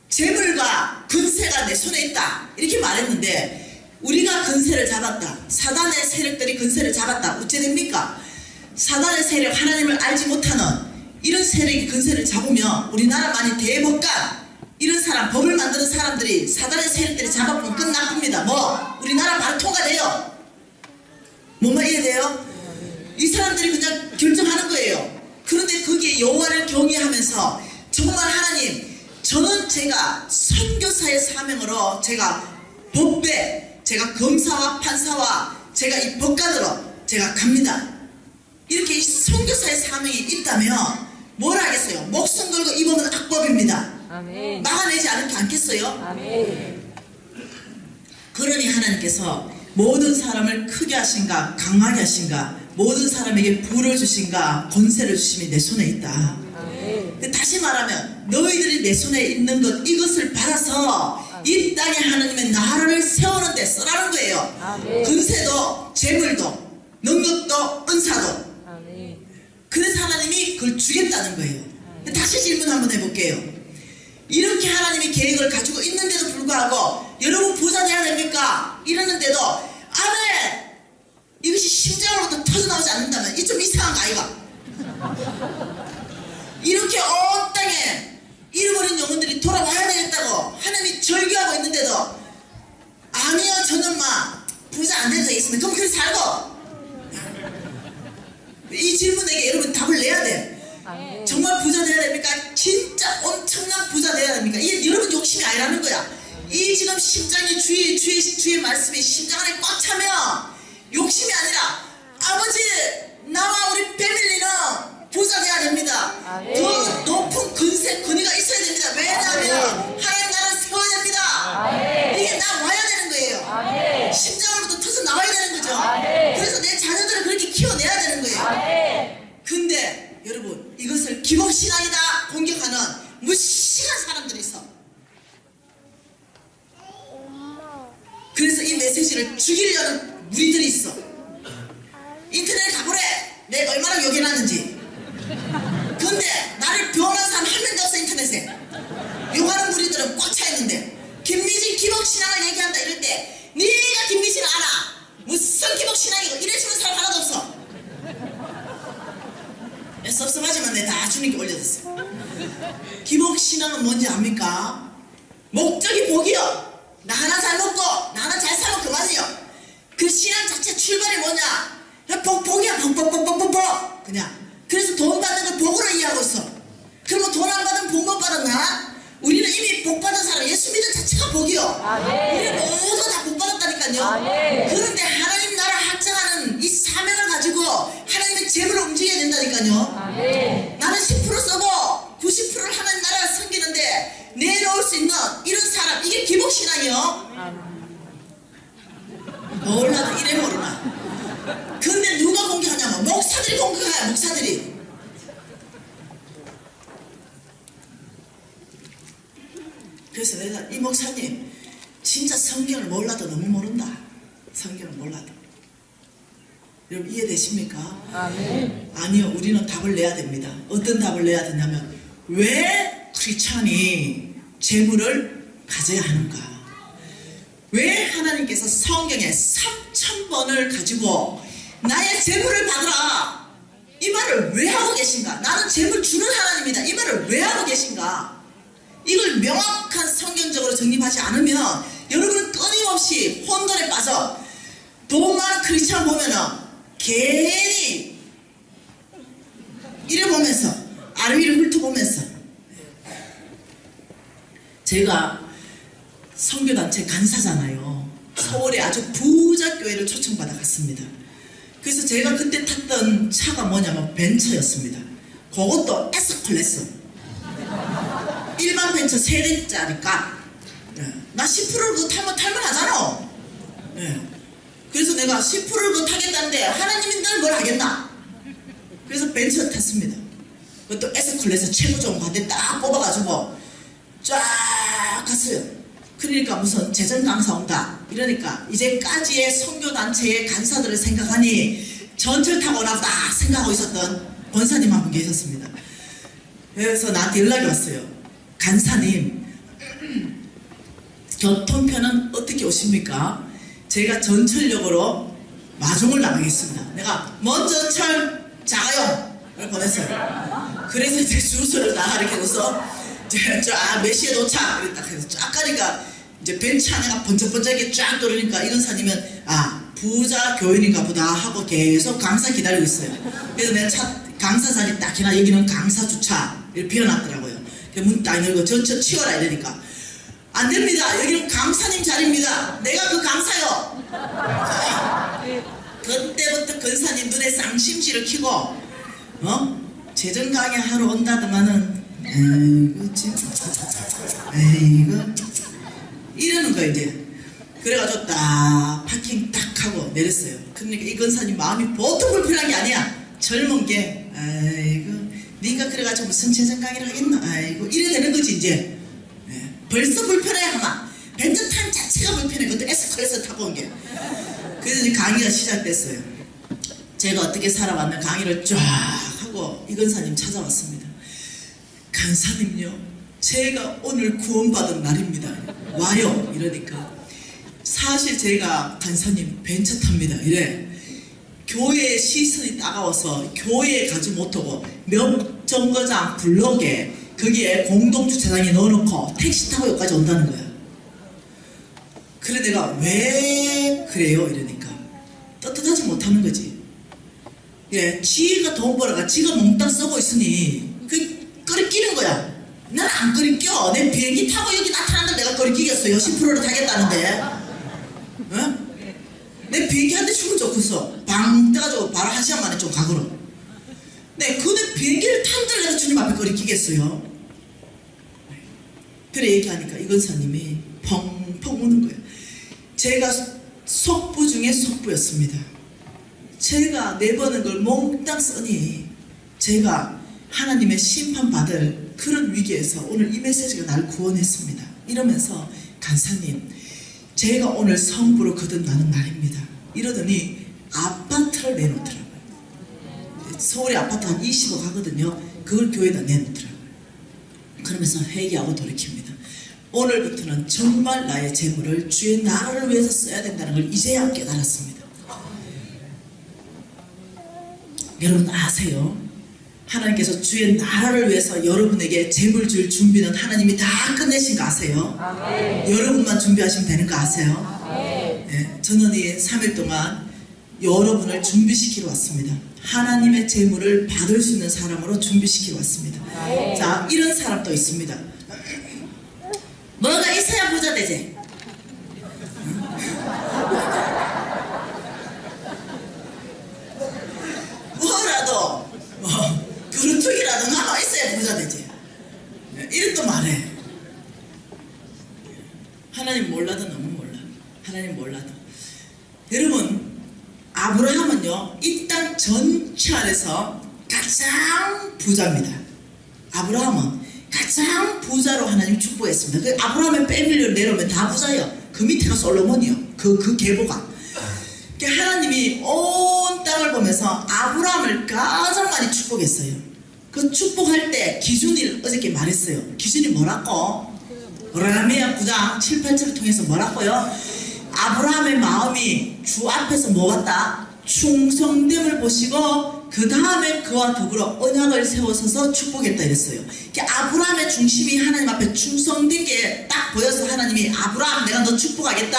재물과 근세가 내 손에 있다 이렇게 말했는데 우리가 근세를 잡았다. 사단의 세력들이 근세를 잡았다. 어째 됩니까? 사단의 세력, 하나님을 알지 못하는 이런 세력이 근세를 잡으면 우리나라만이 대법관, 이런 사람, 법을 만드는 사람들이 사단의 세력들이 잡아보면 끝나쁩니다. 뭐? 우리나라 바로 통과돼요. 뭔 이해돼요? 이 사람들이 그냥 결정하는 거예요. 그런데 거기에 여호와를 경외하면서 정말 하나님, 저는 제가 선교사의 사명으로 제가 법배, 제가 검사와 판사와 제가 이 법관으로 제가 갑니다. 이렇게 이 선교사의 사명이 있다면 뭘 하겠어요? 목숨 걸고 입으면 악법입니다. 아멘. 막아내지 않겠어요? 아멘. 그러니 하나님께서 모든 사람을 크게 하신가 강하게 하신가, 모든 사람에게 부를 주신가 권세를 주심이 내 손에 있다. 아멘. 다시 말하면 너희들이 내 손에 있는 것, 이것을 받아서 이 땅에 하나님의 나라를 세우는 데 쓰라는 거예요. 아멘. 근세도 재물도 능력도 은사도. 아멘. 그래서 하나님이 그걸 주겠다는 거예요. 다시 질문 한번 해볼게요. 이렇게 하나님이 계획을 가지고 있는데도 불구하고 여러분 부자 돼야 됩니까? 이러는데도 아멘! 이것이 심장으로부터 터져나오지 않는다면 이 좀 이상한 거 아이가? 이렇게 온 땅에 잃어버린 영혼들이 돌아와야 되겠다고 하나님이 절규하고 있는데도 아니요, 저는 막 부자 안 돼도 있으면 그럼 그렇게 살고. 이 질문에게 여러분 답을 내야 돼. 아멘. 정말 부자 돼야 됩니까? 진짜 엄청난 부자 돼야 됩니까? 이게 여러분 욕심이 아니라는 거야. 이 지금 심장이 주의 말씀이 심장 안에 꽉 차면 욕심이 아니라 아버지, 나와 우리 패밀리는 부자 돼야 됩니다. 아멘. 더 높은 근세, 권위가 있어야 됩니다. 왜냐하면 하나님 나라를 세워야 됩니다. 아멘. 이게 나 와야 되는 거예요. 아멘. 심장으로부터 터져 나와야 되는 거죠. 아멘. 그래서 내 자녀들을 그렇게 키워내야 되는 거예요. 아멘. 근데 여러분, 이것을 기복신앙이다 공격하는 무식한 사람들이 있어. 그래서 이 메시지를 죽이려는 무리들이 있어. 인터넷에 가보래. 내가 얼마나 욕해놨는지. 근데 나를 변호한 사람 한 명도 없어. 인터넷에 욕하는 무리들은 꽉 차있는데 김미진 기복신앙을 얘기한다 이럴 때 네가 김미진을 알아? 무슨 기복신앙이고 이래주는 사람 하나도 없어. 섭섭하지만 내가 다 주님께 올려줬어. 기복신앙은 뭔지 압니까? 목적이 복이요. 나 하나 잘 먹고 나 하나 잘 살면 그만이요. 그 신앙 자체 출발이 뭐냐? 복이야. 복 그냥. 그래서 돈 받는 걸 복으로 이해하고 있어. 그러면 돈 안 받으면 복 못 받았나? 우리는 이미 복 받은 사람, 예수 믿는 자체가 복이요. 아멘. 우리는 모두 다 복 받았다니까요. 아멘. 그런데 하나님 나라 확장하는 이 사명을 가지고 하나님의 재물을 움직여야 된다니까요. 아멘. 나는 10% 쓰고 90%를 하나님 나라를 섬기는데 내놓을 수 있는 이런 사람, 이게 기복신앙이요. 몰라도 이래 모르나. 근데 누가 공격하냐면 목사들이 공격해요. 목사들이. 그래서 내가 이 목사님 진짜 성경을 몰라도 너무 모른다. 성경을 몰라도. 여러분 이해되십니까? 아멘. 아니요, 우리는 답을 내야 됩니다. 어떤 답을 내야 되냐면 왜 크리스찬이 재물을 가져야 하는가? 왜 하나님께서 성경에 3,000번을 가지고 나의 재물을 받으라 이 말을 왜 하고 계신가? 나는 재물 주는 하나님이다 이 말을 왜 하고 계신가? 이걸 명확한 성경적으로 정립하지 않으면 여러분은 끊임없이 혼돈에 빠져 돈 많은 크리스찬 보면은 괜히 이래 보면서 아래 위를 훑어보면서 제가 선교단체 간사잖아요. 서울에 아주 부자 교회를 초청받아 갔습니다. 그래서 제가 그때 탔던 차가 뭐냐면 벤처였습니다. 그것도 S클래스 일반 벤처 3대짜리 값. 나 10%를 그거 타면 탈만하잖아. 그래서 내가 10%를 그거 타겠다는데 하나님이 날 뭘 하겠나. 그래서 벤처 탔습니다. 그것도 S클래스 최고 좋은 과대 딱 뽑아가지고 쫙 갔어요. 그러니까 무슨 재정 강사 온다 이러니까 이제까지의 선교단체의 간사들을 생각하니 전철 타고 나보다 생각하고 있었던 권사님 한 분 계셨습니다. 그래서 나한테 연락이 왔어요. 간사님, 교통편은 어떻게 오십니까? 제가 전철역으로 마중을 나가겠습니다. 내가 먼저 철 자가용을 보냈어요. 그래서 이제 주소를 다 이렇게 해서 몇 시에 도착 이렇게 딱 해서 쫙 가니까 이제 벤치 안에가 번쩍번쩍하게 쫙 돌으니까 이건 사님은 부자 교인인가 보다 하고 계속 강사 기다리고 있어요. 그래서 내가 강사 자리 딱 해놔. 여기는 강사 주차 이렇게 비워놨더라고요. 문 딱 열고 전철 치워라 이러니까 안 됩니다. 여기는 강사님 자리입니다. 내가 그 강사요. 그때부터 근사님 눈에 쌍심시를 켜고 재정 강의 하러 온다더만은 에이구 이러는 거야 이제. 그래가지고 딱 파킹 딱 하고 내렸어요. 그러니까 이 근사님 마음이 보통 불편한 게 아니야. 젊은 게 아이고 네가 그래가지고 무슨 재정 강의를 하겠나 아이고 이래 되는 거지 이제. 벌써 불편해 하마. 벤츠 타임 자체가 불편해. 그것도 에스컬레이터 타고 온 게. 그래서 이제 강의가 시작됐어요. 제가 어떻게 살아왔나 강의를 쫙 하고 이 근사님 찾아왔습니다. 간사님요, 제가 오늘 구원받은 날입니다. 와요. 이러니까 사실 제가 간사님 벤츠 탑니다. 이래. 교회의 시선이 따가워서 교회에 가지 못하고 몇 정거장 블럭에 거기에 공동주차장에 넣어놓고 택시 타고 여기까지 온다는 거야. 그래 내가 왜 그래요? 이러니까 떳떳하지 못하는 거지. 예, 지가 돈 벌어가 지가 몽땅 쓰고 있으니 끓이끼는 거야. 난 안 끓이껴. 내 비행기 타고 여기 나타났는데 내가 끓이끼겠어요. 10%를 타겠다는데. 어? 내 비행기 한 대 주면 좋겠어. 방 떠가지고 바로 1시간 만에 좀 가거라. 네, 근데 비행기를 탄들 내가 주님 앞에 끓이끼겠어요. 그래 얘기하니까 이 근사님이 펑펑 우는 거예요. 제가 속부 중에 속부였습니다. 제가 내버는 걸 몽땅 쓰니 제가 하나님의 심판받을 그런 위기에서 오늘 이 메시지가 날 구원했습니다. 이러면서 간사님 제가 오늘 성부로 거듭나는 날입니다. 이러더니 아파트를 내놓더라고요. 서울에 아파트 한 20억 하거든요. 그걸 교회에다 내놓더라고요. 그러면서 회개하고 돌이킵니다. 오늘부터는 정말 나의 재물을 주의 나라를 위해서 써야 된다는 걸 이제야 깨달았습니다. 여러분 아세요? 하나님께서 주의 나라를 위해서 여러분에게 재물 줄 준비는 하나님이 다 끝내신 거 아세요? 아멘. 여러분만 준비하시면 되는 거 아세요? 네, 저는 이 3일 동안 여러분을 준비시키러 왔습니다. 하나님의 재물을 받을 수 있는 사람으로 준비시키러 왔습니다. 아멘. 자, 이런 사람도 있습니다. 뭐가 있어야 부자 되지? 뭐라도 그루퉁이라도 나와 있어야 부자 되지. 이런 또 말해. 하나님 몰라도 너무 몰라. 하나님 몰라도. 여러분 아브라함은요 이 땅 전체 안에서 가장 부자입니다. 아브라함은 가장 부자로 하나님 축복했습니다. 그 아브라함의 패밀리를 내려오면 다 부자예요. 그 밑에가 솔로몬이요. 그 계보가. 하나님이 온 땅을 보면서 아브라함을 가장 많이 축복했어요. 그 축복할 때 기준이 어저께 말했어요. 기준이 뭐라고? 라미아 9장 7, 8절을 통해서 뭐라고요? 아브라함의 마음이 주 앞에서 뭐 같다? 충성됨을 보시고 그 다음에 그와 더불어 언약을 세워서서 축복했다 이랬어요. 아브라함의 중심이 하나님 앞에 충성된 게 딱 보여서 하나님이 아브라함 내가 너 축복하겠다.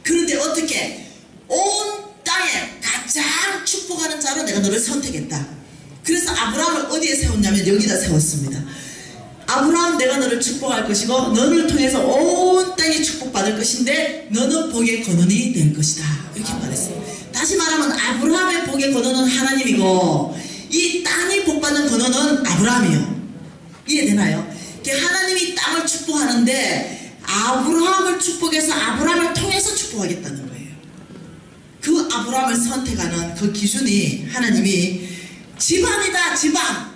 그런데 어떻게? 온 땅에 가장 축복하는 자로 내가 너를 선택했다. 그래서 아브라함을 어디에 세웠냐면 여기다 세웠습니다. 아브라함 내가 너를 축복할 것이고 너를 통해서 온 땅이 축복받을 것인데 너는 복의 근원이 될 것이다. 이렇게 말했어요. 다시 말하면 아브라함의 복의 근원은 하나님이고 이 땅이 복받는 근원은 아브라함이요. 이해되나요? 하나님이 땅을 축복하는데 아브라함을 축복해서 아브라함을 통해서 축복하겠다는 거예요. 그 아브라함을 선택하는 그 기준이 하나님이 집안이다 집안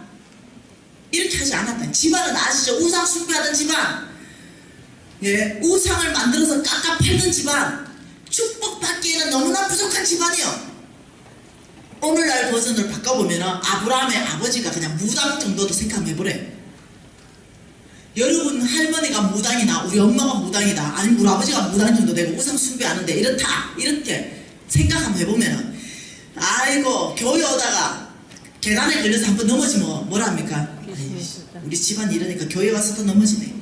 이렇게 하지 않았다. 집안은 아시죠? 우상 숭배하던 집안, 예, 우상을 만들어서 깎아 팔던 집안, 축복받기에는 너무나 부족한 집안이요. 오늘날 버전을 바꿔보면 아브라함의 아버지가 그냥 무당 정도도 생각해보래. 여러분 할머니가 무당이나 우리 엄마가 무당이다, 아니면 우리 아버지가 무당 정도 되고 우상 숭배하는데 이렇다, 이렇게 생각 한번 해보면은, 아이고 교회 오다가 계단에 걸려서 한번 넘어지면 뭐라 합니까? 아이씨, 우리 집안이 이러니까 교회 와서도 넘어지네.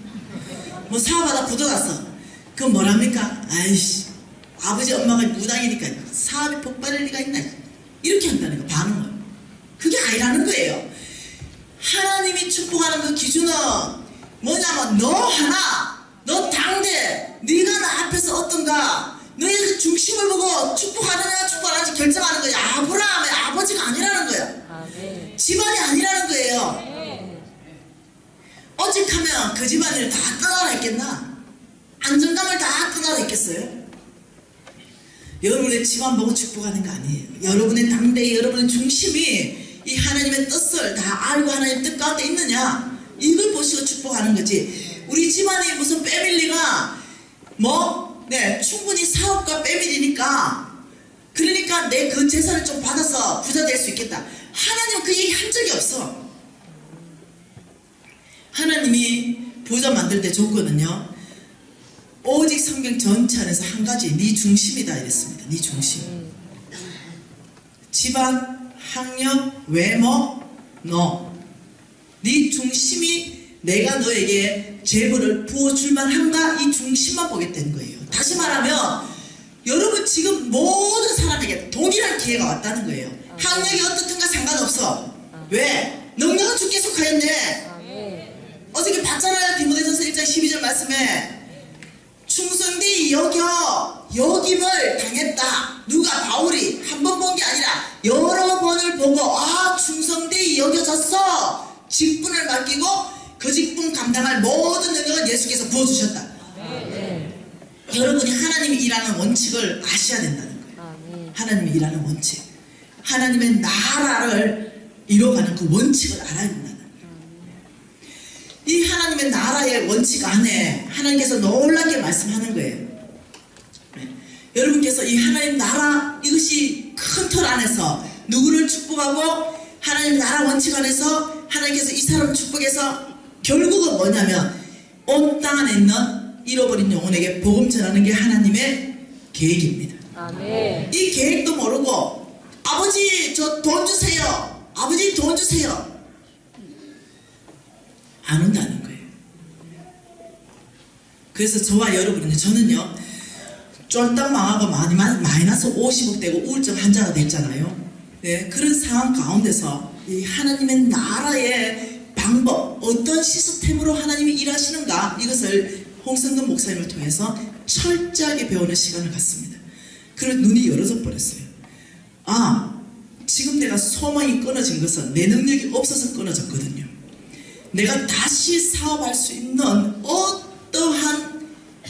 뭐 사업하다 부도났어. 그럼 뭐랍니까? 아이씨, 아버지 엄마가 무당이니까 사업이 폭발할 리가 있나, 이렇게 한다는 거, 반응을. 그게 아니라는 거예요. 하나님이 축복하는 그 기준은 뭐냐면, 너 하나, 너 당대, 네가 나 앞에서 어떤가, 너의 그 중심을 보고 축복하느냐 축복 안 하는지 결정하는 거야. 아브라함의 아버지가 아니라는 거야. 집안이 아니라는 거예요. 오직하면 그 집안을 다 떠나라 했겠나? 안정감을 다 떠나라 했겠어요? 여러분의 집안 보고 축복하는 거 아니에요. 여러분의 당대, 여러분의 중심이 이 하나님의 뜻을 다 알고 하나님 뜻 가운데 있느냐, 이걸 보시고 축복하는 거지. 우리 집안이 무슨 패밀리가 충분히 사업과 패밀리니까, 그러니까 내 그 재산을 좀 받아서 부자 될 수 있겠다. 하나님은 그 얘기 한 적이 없어. 하나님이 부자 만들 때 조건은요, 오직 성경 전체 안에서 한 가지, 네 중심이다 이랬습니다. 네 중심. 집안, 학력, 외모, 너. 네 중심이 내가 너에게 재물을 부어줄만 한가, 이 중심만 보겠다는 거예요. 다시 말하면 여러분 지금 모든 사람에게 동일한 기회가 왔다는 거예요. 학력이 어떻든가 상관없어. 왜? 능력은 주께 속하였네. 어저께 봤잖아요. 디모데전서 1장 12절 말씀에 충성되이 여김을 당했다. 누가? 바울이 한 번 본 게 아니라 여러 번을 보고, 아, 충성되이 여겨졌어. 직분을 맡기고 그 직분 감당할 모든 능력을 예수께서 부어주셨다. 여러분이 하나님이 일하는 원칙을 아셔야 된다는 거예요. 하나님이 일하는 원칙, 하나님의 나라를 이뤄가는 그 원칙을 알아야 된다는 거예요. 이 하나님의 나라의 원칙 안에 하나님께서 놀랍게 말씀하는 거예요. 여러분께서 이 하나님 나라, 이것이 큰 틀 안에서 누구를 축복하고 하나님 나라 원칙 안에서 하나님께서 이 사람을 축복해서 결국은 뭐냐면 온 땅 안에 있는 잃어버린 영혼에게 복음 전하는 게 하나님의 계획입니다. 아멘. 이 계획도 모르고 아버지 저 돈 주세요, 아버지 돈 주세요, 안 온다는 거예요. 그래서 저와 여러분은요, 저는요 쫄딱 망하고 마이너스 50억 되고 우울증 환자가 됐잖아요. 네, 그런 상황 가운데서 이 하나님의 나라의 방법, 어떤 시스템으로 하나님이 일하시는가, 이것을 홍성근 목사님을 통해서 철저하게 배우는 시간을 갖습니다. 그래서 눈이 열어져 버렸어요. 아, 지금 내가 소망이 끊어진 것은 내 능력이 없어서 끊어졌거든요. 내가 다시 사업할 수 있는 어떠한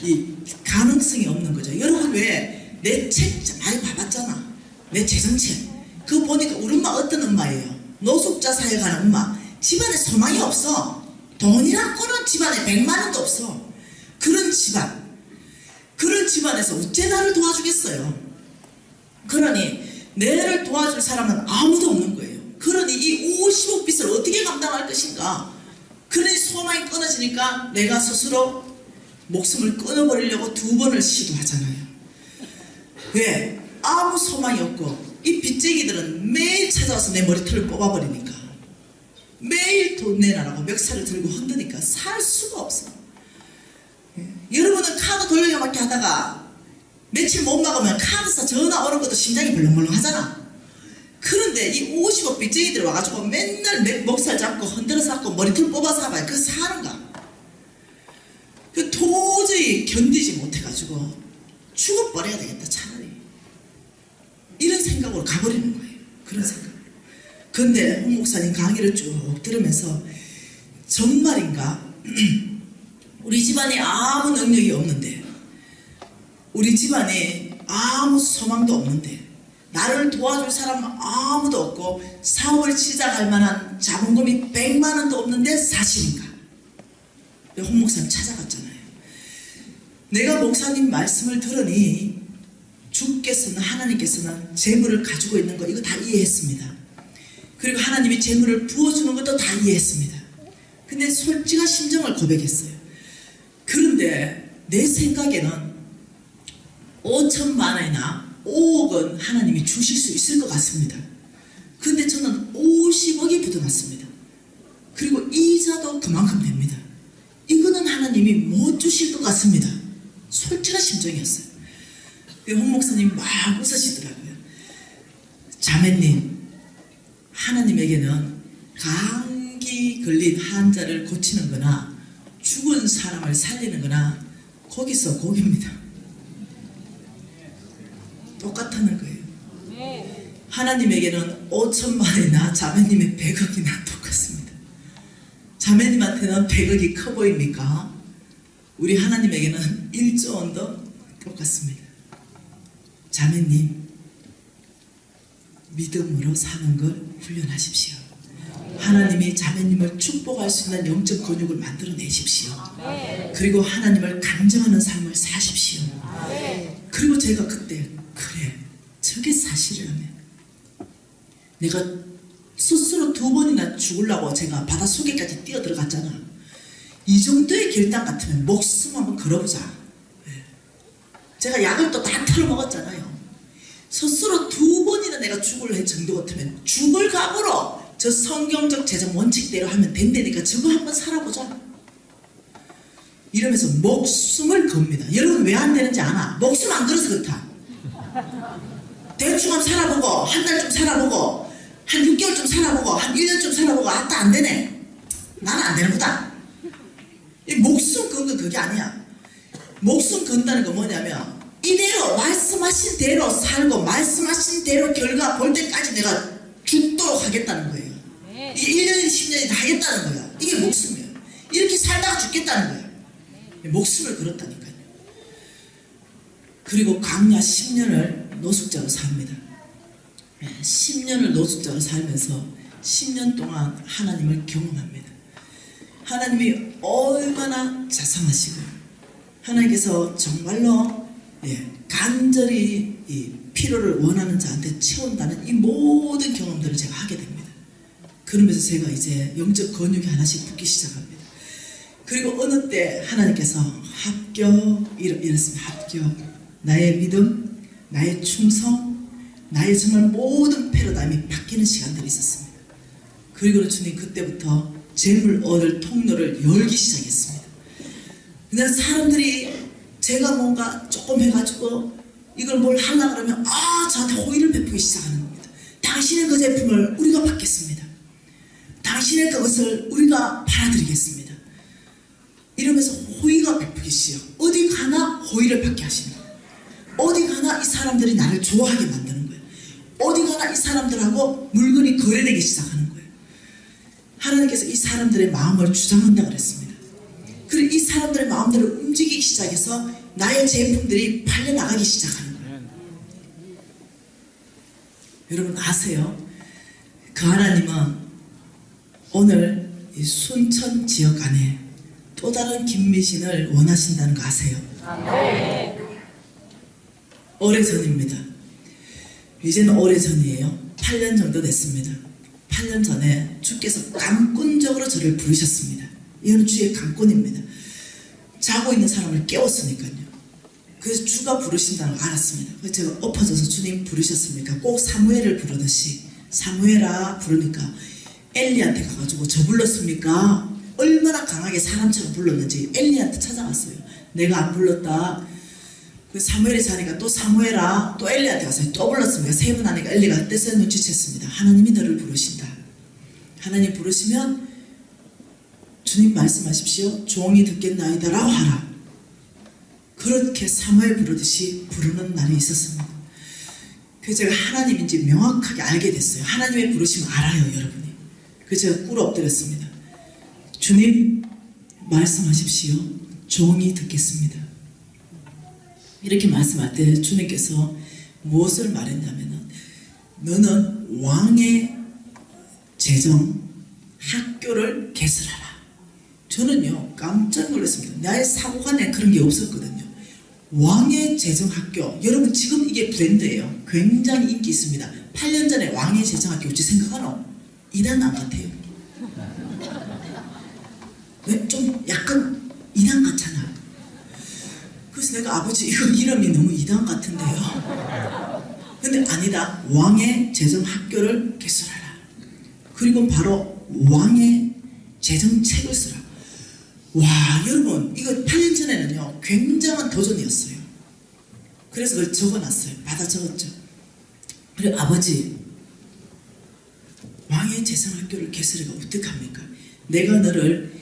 이 가능성이 없는 거죠. 여러분 왜 내 책 많이 봐봤잖아. 내 재정책 그거 보니까 우리 엄마 어떤 엄마예요? 노숙자 사역하는 엄마. 집안에 소망이 없어. 돈이란 거는 집안에 100만 원도 없어. 그런 집안에서 어째 나를 도와주겠어요? 그러니 내를 도와줄 사람은 아무도 없는 거예요. 그러니 이 50억 빚을 어떻게 감당할 것인가? 그러니 소망이 끊어지니까 내가 스스로 목숨을 끊어버리려고 2번을 시도하잖아요. 왜? 아무 소망이 없고 이 빚쟁이들은 매일 찾아와서 내 머리털을 뽑아버리니까, 매일 돈 내놔라고 멱살을 들고 흔드니까 살 수가 없어. 여러분은 카드 돌려받기 하다가 며칠 못 막으면 카드사 전화 오는 것도 심장이 벌렁벌렁 하잖아. 그런데 이 50억 빚쟁이들 와가지고 맨날 목살 잡고 흔들어 잡고 머리털 뽑아서 하봐요. 그 사는가? 그 도저히 견디지 못해가지고 죽어버려야 되겠다 차라리, 이런 생각으로 가버리는 거예요. 그런 생각. 근데 홍 목사님 강의를 쭉 들으면서 정말인가? 우리 집안에 아무 능력이 없는데, 우리 집안에 아무 소망도 없는데, 나를 도와줄 사람 아무도 없고 사업을 시작할 만한 자본금이 100만 원도 없는데 사실인가? 홍 목사님 찾아갔잖아요. 내가 목사님 말씀을 들으니 주께서는, 하나님께서는 재물을 가지고 있는 거 이거 다 이해했습니다. 그리고 하나님이 재물을 부어주는 것도 다 이해했습니다. 근데 솔직한 심정을 고백했어요. 그런데 내 생각에는 5천만 원이나 5억 원 하나님이 주실 수 있을 것 같습니다. 근데 저는 50억이 붙어났습니다. 그리고 이자도 그만큼 됩니다. 이거는 하나님이 못 주실 것 같습니다. 솔직한 심정이었어요. 홍 목사님 막 웃으시더라고요. 자매님, 하나님에게는 감기 걸린 환자를 고치는 거나 죽은 사람을 살리는 거나 거기서 거기입니다. 똑같다는 거예요. 하나님에게는 5천만 원이나 자매님의 100억이나 똑같습니다. 자매님한테는 100억이 커 보입니까? 우리 하나님에게는 1조 원도 똑같습니다. 자매님, 믿음으로 사는 걸 훈련하십시오. 하나님이 자매님을 축복할 수 있는 영적 근육을 만들어내십시오. 그리고 하나님을 간증하는 삶을 사십시오. 그리고 제가 그때 그래, 저게 사실이라면 내가 스스로 2번이나 죽으려고 제가 바닷속에까지 뛰어들어갔잖아. 이 정도의 결단 같으면 목숨 한번 걸어보자. 제가 약을 또 다 털어먹었잖아요. 스스로 2번이나 내가 죽을 정도 같으면 죽을 각오로 저 성경적 재정 원칙대로 하면 된다니까 저거 한번 살아보자. 이러면서 목숨을 겁니다. 여러분 왜 안 되는지 아나? 목숨 안 걸어서 그렇다. 대충 한번 살아보고 한 달 좀 살아보고 한 6개월 좀 살아보고 한 1년 좀 살아보고 아따 안 되네. 나는 안 되는 거다. 이 목숨 건 건 그게 아니야. 목숨 건다는 건 뭐냐면 이대로 말씀하신 대로 살고 말씀하신 대로 결과 볼 때까지 내가 죽도록 하겠다는 거예요. 이게 1년이든 10년이든 하겠다는 거야. 이게 목숨이에요. 이렇게 살다가 죽겠다는 거야. 목숨을 걸었다니까요. 그리고 광야 10년을 노숙자로 삽니다. 10년을 노숙자로 살면서 10년 동안 하나님을 경험합니다. 하나님이 얼마나 자상하시고 하나님께서 정말로 간절히 이 필요를 원하는 자한테 채운다는 이 모든 경험들을 제가 하게 됩니다. 그러면서 제가 이제 영적 근육이 하나씩 붙기 시작합니다. 그리고 어느 때 하나님께서 합격 이랬습니다. 합격. 나의 믿음, 나의 충성, 나의 정말 모든 패러다임이 바뀌는 시간들이 있었습니다. 그리고 주님 그때부터 재물 얻을 통로를 열기 시작했습니다. 그냥 사람들이 제가 뭔가 조금 해가지고 이걸 뭘 하려고 그러면 저한테 호의를 베푸기 시작하는 겁니다. 당신의 그 제품을 우리가 받겠습니다. 당신의 그것을 우리가 팔아드리겠습니다. 이러면서 호의가 베푸기 시작. 어디 가나 호의를 받게 하십니다. 어디 가나 이 사람들이 나를 좋아하게 만드는 거예요. 어디 가나 이 사람들하고 물건이 거래되기 시작하는 거예요. 하나님께서 이 사람들의 마음을 주장한다 그랬습니다. 그리고 이 사람들의 마음들을 움직이기 시작해서 나의 제품들이 팔려나가기 시작하는 거예요. 여러분 아세요? 그 하나님은 오늘 이 순천 지역 안에 또 다른 김미신을 원하신다는 거 아세요? 오래전입니다. 이제는 오래전이에요. 8년 정도 됐습니다. 8년 전에 주께서 강권적으로 저를 부르셨습니다. 이건 주의 강권입니다. 자고 있는 사람을 깨웠으니까요. 그래서 주가 부르신다는 걸 알았습니다. 그래서 제가 엎어져서 주님 부르셨습니까? 꼭 사무엘을 부르듯이 사무엘아 부르니까 엘리한테 가가지고 저 불렀습니까? 얼마나 강하게 사람처럼 불렀는지 엘리한테 찾아갔어요. 내가 안 불렀다. 그 사무엘이 자니까 또 사무엘아 또 엘리한테 가서 또 불렀습니다. 3번 하니까 엘리가 뜻을 눈치챘습니다. 하나님이 너를 부르신다. 하나님 부르시면 주님 말씀하십시오. 종이 듣겠나이다 라고 하라. 그렇게 사무엘 부르듯이 부르는 날이 있었습니다. 그래서 제가 하나님인지 명확하게 알게 됐어요. 하나님의 부르심을 알아요 여러분이. 그래서 제가 꿇어 엎드렸습니다. 주님 말씀하십시오. 종이 듣겠습니다. 이렇게 말씀할 때 주님께서 무엇을 말했냐면은 너는 왕의 재정 학교를 개설하라. 저는요 깜짝 놀랐습니다. 나의 사고관에 그런 게 없었거든요. 왕의 재정학교, 여러분 지금 이게 브랜드예요. 굉장히 인기 있습니다. 8년 전에 왕의 재정학교 어찌 생각하노? 이단 안 같아요. 왜 좀 약간 이단 같잖아. 그래서 내가 아버지 이거 이름이 너무 이단 같은데요. 근데 아니다. 왕의 재정학교를 개설하라. 그리고 바로 왕의 재정책을 쓰라. 와 여러분 이거 8년 전에는요 굉장한 도전이었어요. 그래서 그걸 적어놨어요. 받아 적었죠. 그리고 아버지 왕의 재정학교를 개설해가 어떡합니까? 내가 너를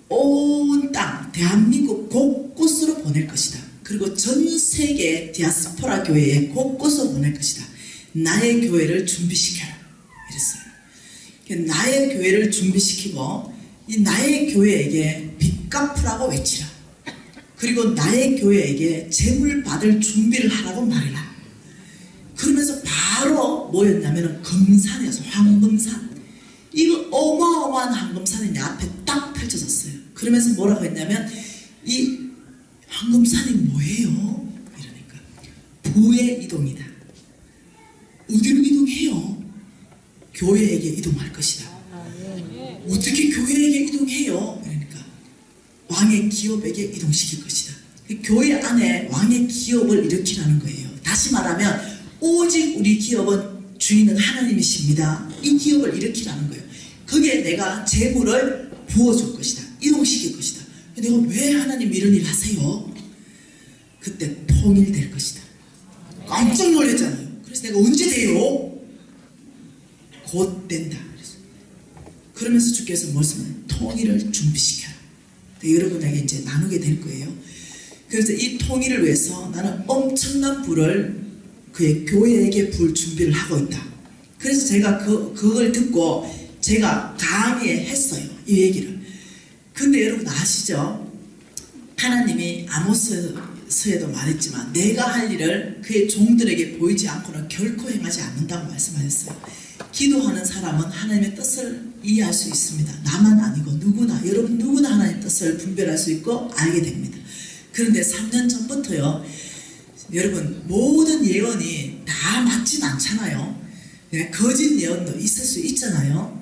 온 땅 대한민국 곳곳으로 보낼 것이다. 그리고 전 세계 디아스포라 교회에 곳곳으로 보낼 것이다. 나의 교회를 준비시켜라. 이랬어요. 나의 교회를 준비시키고 이 나의 교회에게 빚 갚으라고 외치라. 그리고 나의 교회에게 재물 받을 준비를 하라고 말해라. 그러면서 바로 뭐였냐면 금산이어서 황금산. 이거 어마어마한 황금산이 내 앞에 딱 펼쳐졌어요. 그러면서 뭐라고 했냐면 이 황금산이 뭐예요? 이러니까 부의 이동이다. 어디로 이동해요? 교회에게 이동할 것이다. 어떻게 교회에게 이동해요? 그러니까 왕의 기업에게 이동시킬 것이다. 교회 안에 왕의 기업을 일으키라는 거예요. 다시 말하면 오직 우리 기업은 주인은 하나님이십니다. 이 기업을 일으키라는 거예요. 거기에 내가 재물을 부어줄 것이다. 이동시킬 것이다. 내가 왜 하나님 이런 일 하세요? 그때 통일될 것이다. 깜짝 놀랐잖아요. 그래서 내가 언제 돼요? 곧 된다. 그러면서 주께서 말씀을 통일을 준비시켜라. 여러분에게 이제 나누게 될 거예요. 그래서 이 통일을 위해서 나는 엄청난 부를 그의 교회에게 부을 준비를 하고 있다. 그래서 제가 그걸 듣고 제가 강의했어요. 이 얘기를. 근데 여러분 아시죠? 하나님이 아모스서에도 말했지만 내가 할 일을 그의 종들에게 보이지 않고는 결코 행하지 않는다고 말씀하셨어요. 기도하는 사람은 하나님의 뜻을 이해할 수 있습니다. 나만 아니고 누구나, 여러분 누구나 하나님의 뜻을 분별할 수 있고 알게 됩니다. 그런데 3년 전부터요, 여러분 모든 예언이 다 맞진 않잖아요. 거짓 예언도 있을 수 있잖아요.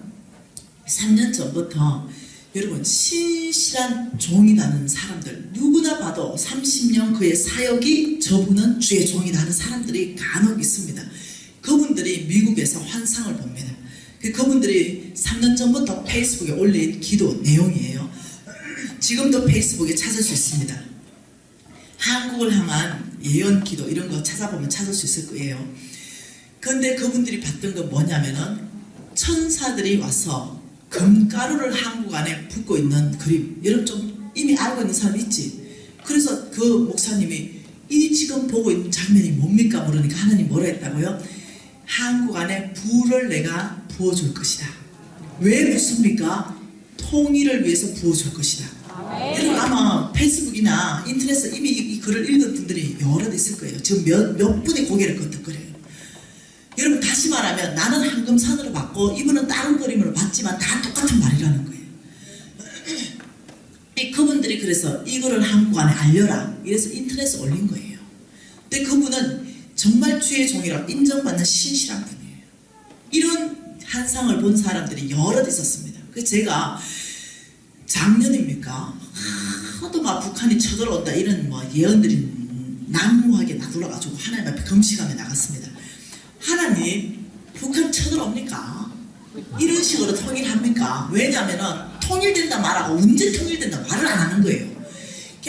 3년 전부터 여러분 신실한 종이라는 사람들, 누구나 봐도 30년 그의 사역이 저분은 주의 종이라는 사람들이 간혹 있습니다. 그분들이 미국에서 환상을 봅니다. 그분들이 3년 전부터 페이스북에 올린 기도 내용이에요. 지금도 페이스북에 찾을 수 있습니다. 한국을 향한 예언 기도 이런 거 찾아보면 찾을 수 있을 거예요. 그런데 그분들이 봤던 건 뭐냐면은 천사들이 와서 금가루를 한국 안에 붓고 있는 그림. 여러분 좀 이미 알고 있는 사람 있지? 그래서 그 목사님이 이 지금 보고 있는 장면이 뭡니까? 물으니까 하나님 뭐라 했다고요? 한국 안에 불을 내가 부어줄 것이다. 왜 붓습니까? 통일을 위해서 부어줄 것이다. 여러분 아마 페이스북이나 인터넷에서 이미 이 글을 읽은 분들이 여럿 있을 거예요. 지금 몇 분이 고개를 끄덕거려요. 여러분 다시 말하면 나는 황금산으로 받고 이분은 다른 그림으로 받지만 다 똑같은 말이라는 거예요. 그분들이 그래서 이거를 한국 안에 알려라. 이래서 인터넷에 올린 거예요. 근데 그분은 정말 주의 종이라고 인정받는 신실한 분이에요. 이런 환상을 본 사람들이 여럿 있었습니다. 그래서 제가 작년입니까? 하도 막 북한이 쳐들어온다 이런 뭐 예언들이 난무하게 나돌아가지고 하나님 앞에 금식하며 나갔습니다. 하나님 북한 쳐들어옵니까? 이런 식으로 통일합니까? 왜냐하면은 통일된다 말하고 언제 통일된다 말을 안 하는 거예요.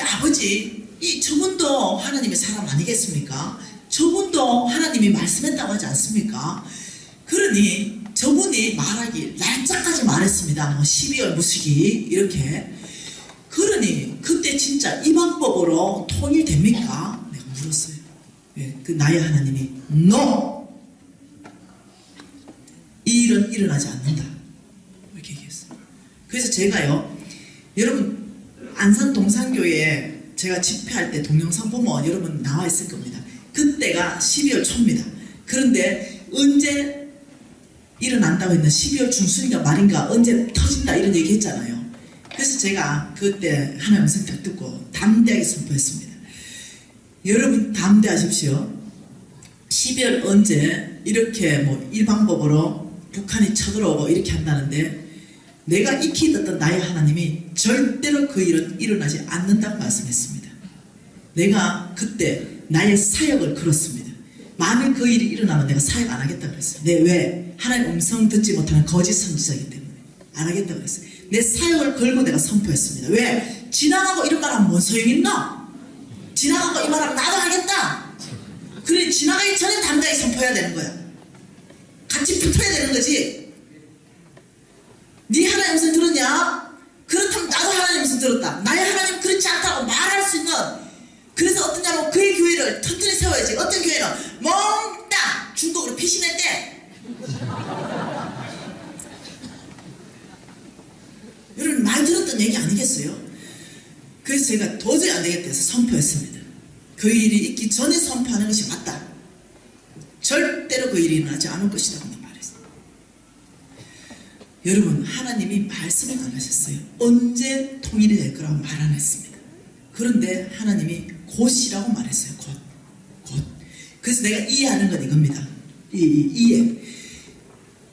아버지 저분도 하나님의 사람 아니겠습니까? 저분도 하나님이 말씀했다고 하지 않습니까? 그러니 저분이 말하기 날짜까지 말했습니다. 뭐 12월 무시기 이렇게. 그러니 그때 진짜 이 방법으로 통일됩니까? 내가 물었어요. 예, 그 나의 하나님이 NO! 이 일은 일어나지 않는다. 이렇게 얘기했어요. 그래서 제가요, 여러분 안산 동산교회에 제가 집회할 때 동영상 보면 여러분 나와 있을 겁니다. 그때가 12월 초입니다. 그런데 언제 일어난다고 했나? 12월 중순인가 말인가 언제 터진다 이런 얘기 했잖아요. 그래서 제가 그때 하나님 음성 딱 듣고 담대하게 선포했습니다. 여러분 담대하십시오. 12월 언제 이렇게 뭐 이 방법으로 북한이 쳐들어오고 이렇게 한다는데 내가 익히 듣던 나의 하나님이 절대로 그 일은 일어나지 않는다고 말씀했습니다. 내가 그때 나의 사역을 걸었습니다. 만일 그 일이 일어나면 내가 사역 안 하겠다고 그랬어요. 왜? 하나님 음성 듣지 못하는 거짓 선지자이기 때문에 안 하겠다고 그랬어요. 내 사역을 걸고 내가 선포했습니다. 왜? 지나가고 이런 말 하면 뭔 소용이 있나? 지나가고 이 말 하면 나도 하겠다. 그래, 지나가기 전에 당당히 선포해야 되는 거야. 같이 붙어야 되는 거지. 네 하나님 음성 들었냐? 그렇다면 나도 하나님 음성 들었다. 나의 하나님 그렇지 않다고 말할 수 있는. 그래서 어떠냐면 그의 교회를 튼튼히 세워야지. 어떤 교회는 몽땅 중국으로 피신했대. 여러분 많이 들었던 얘기 아니겠어요? 그래서 제가 도저히 안 되겠다 해서 선포했습니다. 그 일이 있기 전에 선포하는 것이 맞다. 절대로 그 일이 일어나지 않을 것이라고 말했어요. 여러분, 하나님이 말씀을 안 하셨어요. 언제 통일이 될 거라고 말 안 했습니다. 그런데 하나님이 곧이라고 말했어요. 곧. 그래서 내가 이해하는 건 이겁니다. 이해.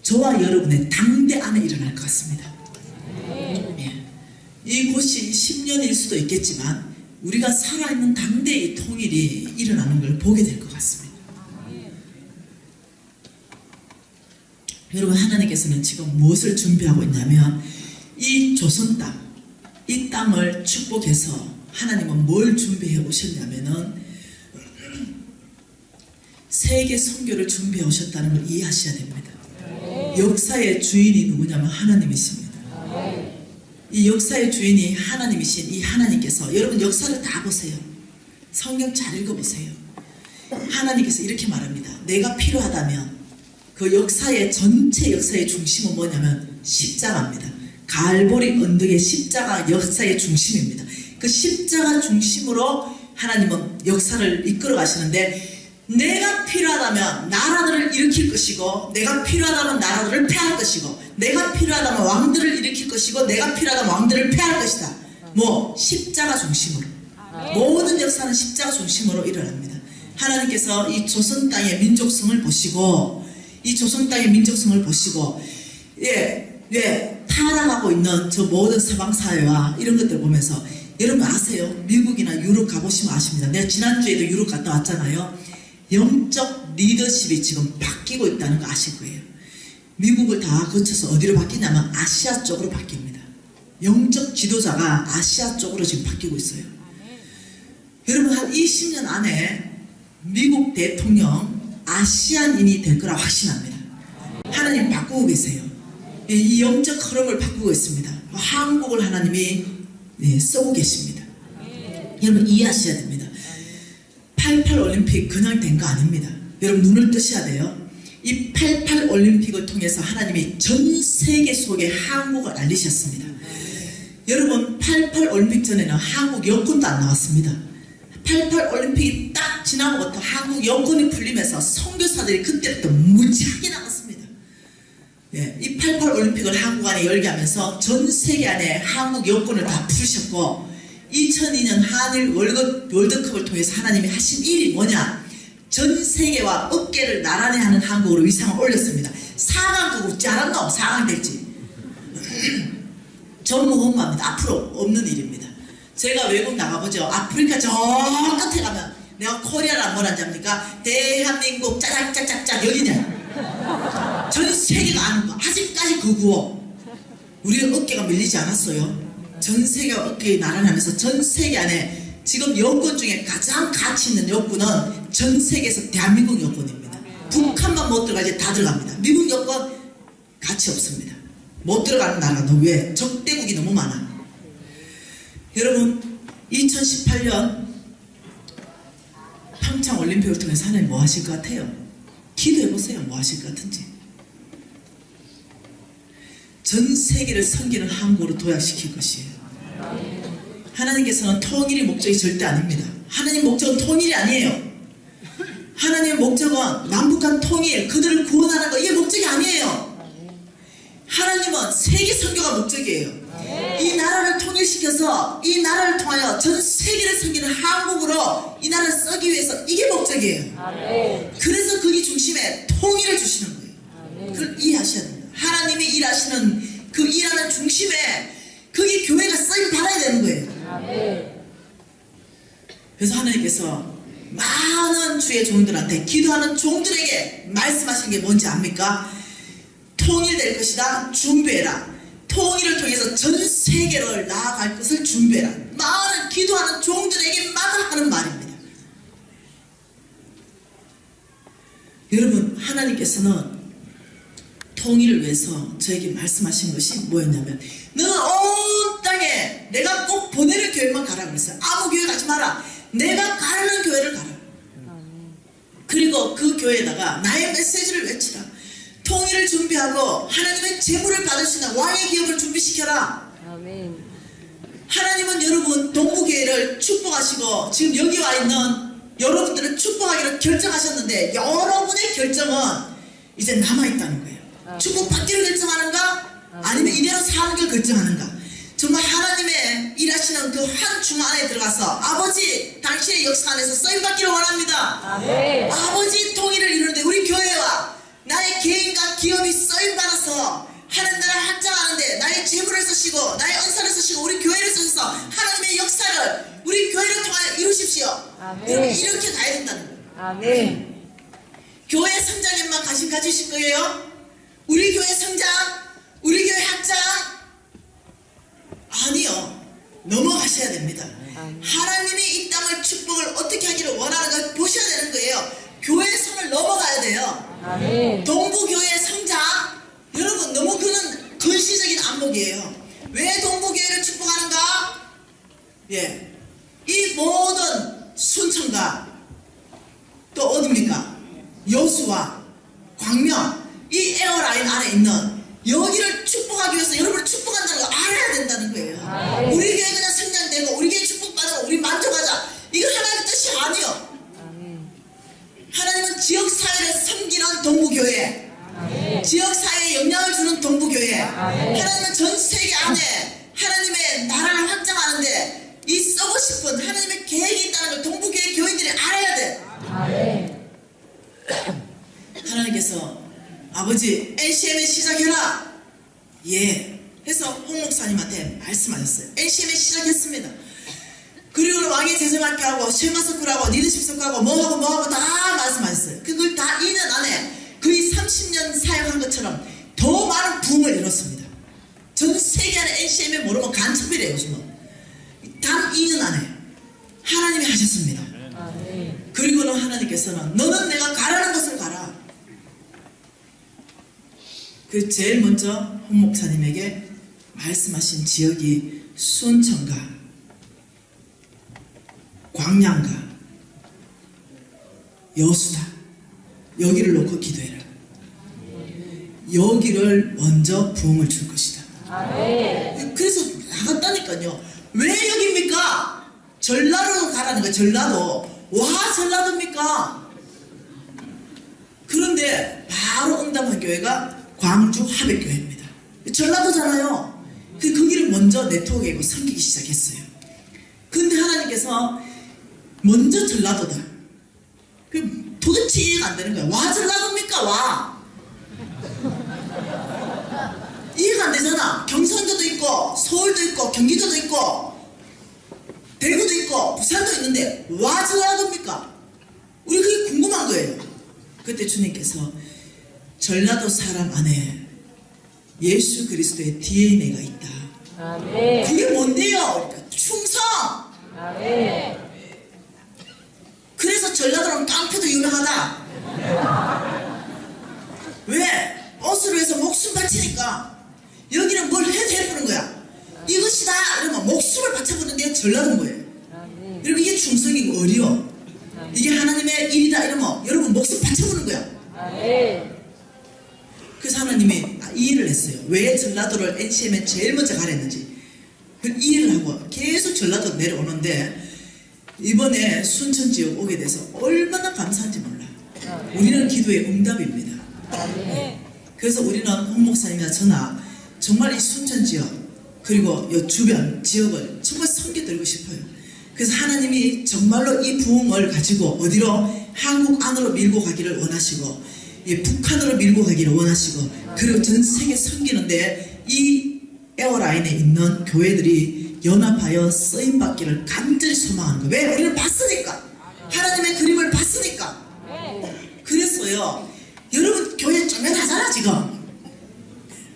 저와 여러분의 당대 안에 일어날 것 같습니다. 예. 이 곧이 10년일 수도 있겠지만 우리가 살아있는 당대의 통일이 일어나는 걸 보게 될 것 같습니다. 여러분, 하나님께서는 지금 무엇을 준비하고 있냐면 이 조선 땅, 이 땅을 축복해서 하나님은 뭘 준비해 오셨냐면은 세계 선교를 준비해 오셨다는 걸 이해하셔야 됩니다. 역사의 주인이 누구냐면 하나님이십니다. 이 역사의 주인이 하나님이신 이 하나님께서, 여러분 역사를 다 보세요. 성경 잘 읽어보세요. 하나님께서 이렇게 말합니다. 내가 필요하다면 그 역사의 전체 역사의 중심은 뭐냐면 십자가입니다. 갈보리 언덕의 십자가 역사의 중심입니다. 그 십자가 중심으로 하나님은 역사를 이끌어 가시는데, 내가 필요하다면 나라들을 일으킬 것이고, 내가 필요하다면 나라들을 패할 것이고, 내가 필요하다면 왕들을 일으킬 것이고, 내가 필요하다면 왕들을 패할 것이다. 뭐 십자가 중심으로. 모든 역사는 십자가 중심으로 일어납니다. 하나님께서 이 조선 땅의 민족성을 보시고, 이 조선 땅의 민족성을 보시고, 타락하고 있는 저 모든 서방 사회와 이런 것들 보면서, 여러분 아세요? 미국이나 유럽 가보시면 아십니다. 내가 지난주에도 유럽 갔다 왔잖아요. 영적 리더십이 지금 바뀌고 있다는 거 아실 거예요. 미국을 다 거쳐서 어디로 바뀌냐면 아시아 쪽으로 바뀝니다. 영적 지도자가 아시아 쪽으로 지금 바뀌고 있어요. 여러분, 한 20년 안에 미국 대통령 아시안인이 될 거라 확신합니다. 하나님 바꾸고 계세요. 이 영적 흐름을 바꾸고 있습니다. 한국을 하나님이 쓰고 계십니다. 여러분 이해하셔야 됩니다. 88 올림픽 그냥 된 거 아닙니다. 여러분 눈을 뜨셔야 돼요. 이 88 올림픽을 통해서 하나님이 전 세계 속에 한국을 알리셨습니다. 여러분 88 올림픽 전에는 한국 여권도 안 나왔습니다. 88 올림픽이 딱 지나고부터 한국 여권이 풀리면서 선교사들이 그때부터 무지하게 나왔습니다. 이 88 올림픽을 한국 안에 열게 하면서 전 세계 안에 한국 여권을 다 풀으셨고, 2002년 한일 월드컵을 통해서 하나님이 하신 일이 뭐냐? 전 세계와 어깨를 나란히 하는 한국으로 위상을 올렸습니다. 4강 그거 잘한다. 4강 될지 전무후무합니다. 앞으로 없는 일입니다. 제가 외국 나가보죠. 아프리카 저 끝에 가면 내가 코리아를 뭐라는지 압니까? 대한민국 짜작짜작짝 여기냐? 전 세계가 아는 거. 아직까지 그 구호. 우리가 어깨가 밀리지 않았어요. 전 세계가 어깨에 나란히 하면서 전 세계 안에 지금 여권 중에 가장 가치 있는 여권은 전 세계에서 대한민국 여권입니다. 북한만 못 들어가지 다 들어갑니다. 미국 여권 가치 없습니다. 못 들어가는 나라는 왜? 적대국이 너무 많아. 여러분 2018년 평창 올림픽을 통해서 하나님 뭐 하실 것 같아요? 기도해보세요. 뭐 하실 것 같은지. 전 세계를 섬기는 한국으로 도약시킬 것이에요. 하나님께서는 통일이 목적이 절대 아닙니다. 하나님 목적은 통일이 아니에요. 하나님의 목적은 남북한 통일, 그들을 구원하는 거, 이게 목적이 아니에요. 하나님은 세계 선교가 목적이에요. 이 나라를 통일시켜서 이 나라를 통하여 전 세계를 섬기는 한국으로 이 나라를 쓰기 위해서 이게 목적이에요. 그래서 거기 중심에 통일을 주시는 거예요. 그걸 이해하셔야 됩니다. 하나님이 일하시는 그 그 일하는 중심에 거기 교회가 쓰임 받아야 되는 거예요. 아멘. 그래서 하나님께서 많은 주의 종들한테, 기도하는 종들에게 말씀하신 게 뭔지 압니까? 통일될 것이다. 준비해라. 통일을 통해서 전 세계를 나아갈 것을 준비해라. 많은 기도하는 종들에게마다 하는 말입니다. 여러분, 하나님께서는 통일을 위해서 저에게 말씀하신 것이 뭐였냐면, 너는 온 땅에 내가 꼭 보내는 교회만 가라 그랬어요. 아무 교회 가지 마라. 내가 가라는 교회를 가라. 그리고 그 교회에다가 나의 메시지를 외치라. 통일을 준비하고 하나님의 제물을 받을 수 있는 왕의 기업을 준비시켜라. 아멘. 하나님은 여러분 동부교회를 축복하시고 지금 여기 와 있는 여러분들을 축복하기로 결정하셨는데, 여러분의 결정은 이제 남아있다는 거예요. 축복받기를 결정하는가? 아니면 이대로 사는 걸 결정하는가? 정말 하나님의 일하시는 그 한 중 안에 들어가서 아버지 당신의 역사 안에서 쓰임받기를 원합니다. 아멘. 아버지 통일을 이루는데 우리 교회와 나의 개인과 기업이 쓰임받아서 하는 나라를 확장하는데 나의 재물을 쓰시고 나의 은사를 쓰시고 우리 교회를 쓰셔서 하나님의 역사를 우리 교회를 통하여 이루십시오. 아멘. 여러분, 이렇게 가야 된다는 거예요. 아멘. 교회 성장에만 관심 가지실 거예요? 우리 교회 성장, 우리 교회 확장? 아니요. 넘어가셔야 됩니다. 하나님이 이 땅을 축복을 어떻게 하기를 원하는가 보셔야 되는 거예요. 교회 선을 넘어가야 돼요. 아멘. 동부교회 성장, 여러분 너무 그는 건시적인 안목이에요. 왜 동부교회를 축복하는가? 예, 이 모든 순천과 또 어딥니까? 여수와 광명, 이 에어라인 안에 있는 여기를 축복하기 위해서 여러분을 축복한다는 걸 알아야 된다는 거예요. 아멘. 우리 교회 그냥 성장되고 우리 교회 축복받고 우리 만족하자, 이거 하나님의 뜻이 아니요. 아멘. 하나님은 지역사회를 섬기는 동부교회, 아멘. 지역사회에 영향을 주는 동부교회, 아멘. 하나님은 전 세계 안에 하나님의 나라를 확장하는데 이 쓰고 싶은 하나님의 계획이 있다는 걸 동부교회 교인들이 알아야 돼. 아멘. 하나님께서 아버지 NCM에 시작해라. 예. 해서 홍 목사님한테 말씀하셨어요. NCM에 시작했습니다. 그리고 왕의 재정학교 하고 쉐마서클하고 리더십 서클하고 뭐하고 다 말씀하셨어요. 그걸 다 2년 안에 거의 30년 사역한 것처럼 더 많은 부흥을 이뤘습니다. 전 세계 안에 NCM에 모르면 간첩이래요. 요즘은 단 2년 안에 하나님이 하셨습니다. 아멘. 그리고는 하나님께서는 너는 내가 가라는 곳을 가라. 그 제일 먼저 홍 목사님에게 말씀하신 지역이 순천과 광양과 여수다. 여기를 놓고 기도해라. 여기를 먼저 부흥을 줄 것이다. 아멘. 그래서 나갔다니까요. 왜 여기입니까? 전라도로 가라는 거예요. 전라도. 와, 전라도입니까? 그런데 바로 응답한 교회가 광주 하백교회입니다. 전라도잖아요. 거기를 먼저 네트워크이고 섬기기 시작했어요. 근데 하나님께서 먼저 전라도다. 도대체 이해가 안 되는 거야. 와, 전라도입니까? 와. 이해가 안 되잖아. 경상도도 있고 서울도 있고 경기도도 있고 대구도 있고 부산도 있는데 와, 전라도입니까? 우리 그게 궁금한 거예요. 그때 주님께서 전라도 사람 안에 예수 그리스도의 DNA가 있다. 아멘. 그게 뭔데요? 그러니까 충성. 아멘. 그래서 전라도는 깡패도 유명하다. 왜? 옷으로 해서 목숨 바치니까. 여기는 뭘 해도 해보는 거야. 이것이다 이러면 목숨을 바쳐보는 게 전라도인 거예요. 아멘. 여러분, 이게 충성이고 어려. 이게 하나님의 일이다 이러면 여러분 목숨 바쳐보는 거야. 아멘. 그래서 하나님이 이해를 했어요. 왜 전라도를 NCM에 제일 먼저 가랬는지. 그 이해를 하고 계속 전라도 내려오는데 이번에 순천 지역 오게 돼서 얼마나 감사한지 몰라. 우리는 기도의 응답입니다. 아멘. 그래서 우리는 홍 목사님이나 저나 정말 이 순천 지역 그리고 이 주변 지역을 정말 섬겨드리고 싶어요. 그래서 하나님이 정말로 이 부흥을 가지고 어디로 한국 안으로 밀고 가기를 원하시고 북한으로 밀고 가기를 원하시고 그리고 전 세계 섬기는데 이 에어라인에 있는 교회들이 연합하여 쓰임받기를 간절히 소망하는 거예요. 왜? 우리는 봤으니까. 하나님의 그림을 봤으니까. 그랬어요. 여러분 교회 쪼면하잖아 지금.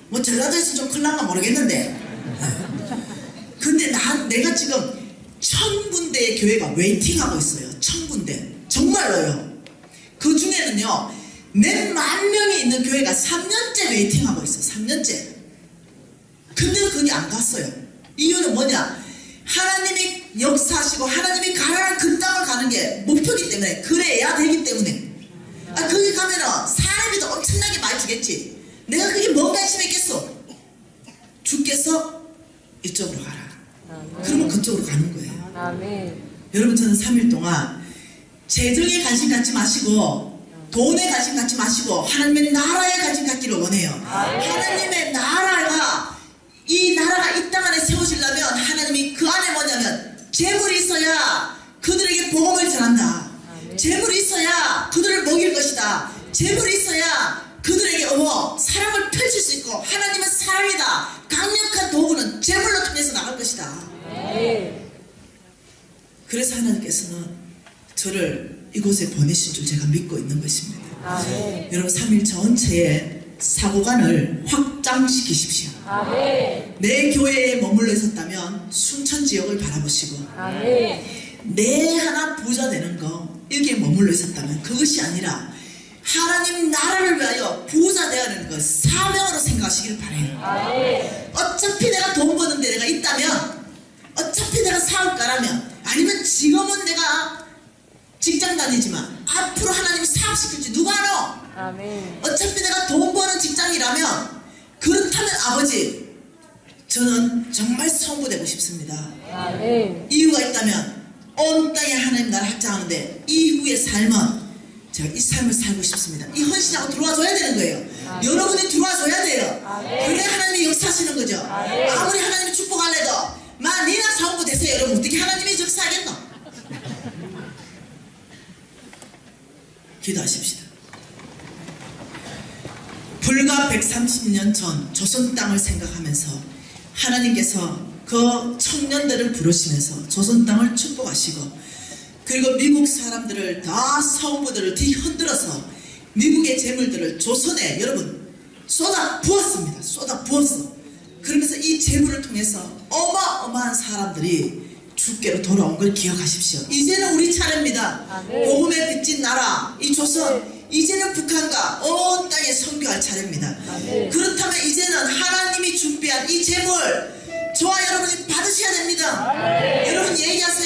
뭐 전라도에서 좀 큰일 난가 모르겠는데. 근데 내가 지금 1000군데의 교회가 웨이팅하고 있어요. 1000군데. 정말로요. 그 중에는요, 몇 만 명이 있는 교회가 3년째 웨이팅하고 있어요. 3년째. 근데 그게 안 갔어요. 이유는 뭐냐? 하나님이 역사하시고 하나님이 가라는 그 땅을 가는 게 목표이기 때문에, 그래야 되기 때문에. 거기 가면은 사람이도 엄청나게 많이 주겠지. 내가 그게 뭔가 관심이 있겠어. 주께서 이쪽으로 가라. 그러면 그쪽으로 가는 거예요. 아멘. 여러분, 저는 3일 동안 재정에 관심 갖지 마시고 돈에 관심 갖지 마시고 하나님의 나라에 관심 갖기를 원해요. 하나님의 나라가, 이 나라가 이 땅 안에 세워지려면 하나님이 그 안에 뭐냐면 재물이 있어야 그들에게 복음을 전한다. 재물이 있어야 그들을 먹일 것이다. 재물이 있어야 그들에게 사랑을 펼칠 수 있고, 하나님은 사랑이다. 강력한 도구는 재물로 통해서 나갈 것이다. 그래서 하나님께서는 저를 이곳에 보내신 줄 제가 믿고 있는 것입니다. 아멘. 여러분, 3일 전체에 사고관을 확장시키십시오. 아멘. 내 교회에 머물러 있었다면 순천 지역을 바라보시고, 아멘. 내 하나 부자 되는 거, 여기에 머물러 있었다면 그것이 아니라 하나님 나라를 위하여 부자 되어야 하는 것, 사명으로 생각하시길 바라요. 아멘. 어차피 내가 돈 버는데 내가 있다면, 어차피 내가 사업가라면, 아니면 지금은 내가 직장 다니지만 앞으로 하나님이 사업시킬지 누가 알아? 아멘. 어차피 내가 돈 버는 직장이라면, 그렇다면 아버지, 저는 정말 성부되고 싶습니다. 아멘. 이유가 있다면 온 땅에 하나님 나라 확장하는데 이후의 삶은 제가 이 삶을 살고 싶습니다. 이 헌신하고 들어와줘야 되는 거예요. 여러분이 들어와줘야 돼요. 그래 하나님이 역사하시는 거죠. 아무리 하나님이 축복할래도 니나 성부 되세요. 여러분, 어떻게 하나님이 역사하겠노? 기도하십시다. 불과 130년 전 조선 땅을 생각하면서 하나님께서 그 청년들을 부르시면서 조선 땅을 축복하시고, 그리고 미국 사람들을 다 성부들을 뒤흔들어서 미국의 재물들을 조선에 여러분 쏟아 부었습니다. 쏟아 부었어. 그러면서 이 재물을 통해서 어마어마한 사람들이 주께로 돌아온 걸 기억하십시오. 이제는 우리 차례입니다. 아멘. 복음에 빚진 나라 이 조선, 이제는 북한과 온 땅에 선교할 차례입니다. 아멘. 그렇다면 이제는 하나님이 준비한 이 재물, 저와 여러분이 받으셔야 됩니다. 여러분 얘기하세요.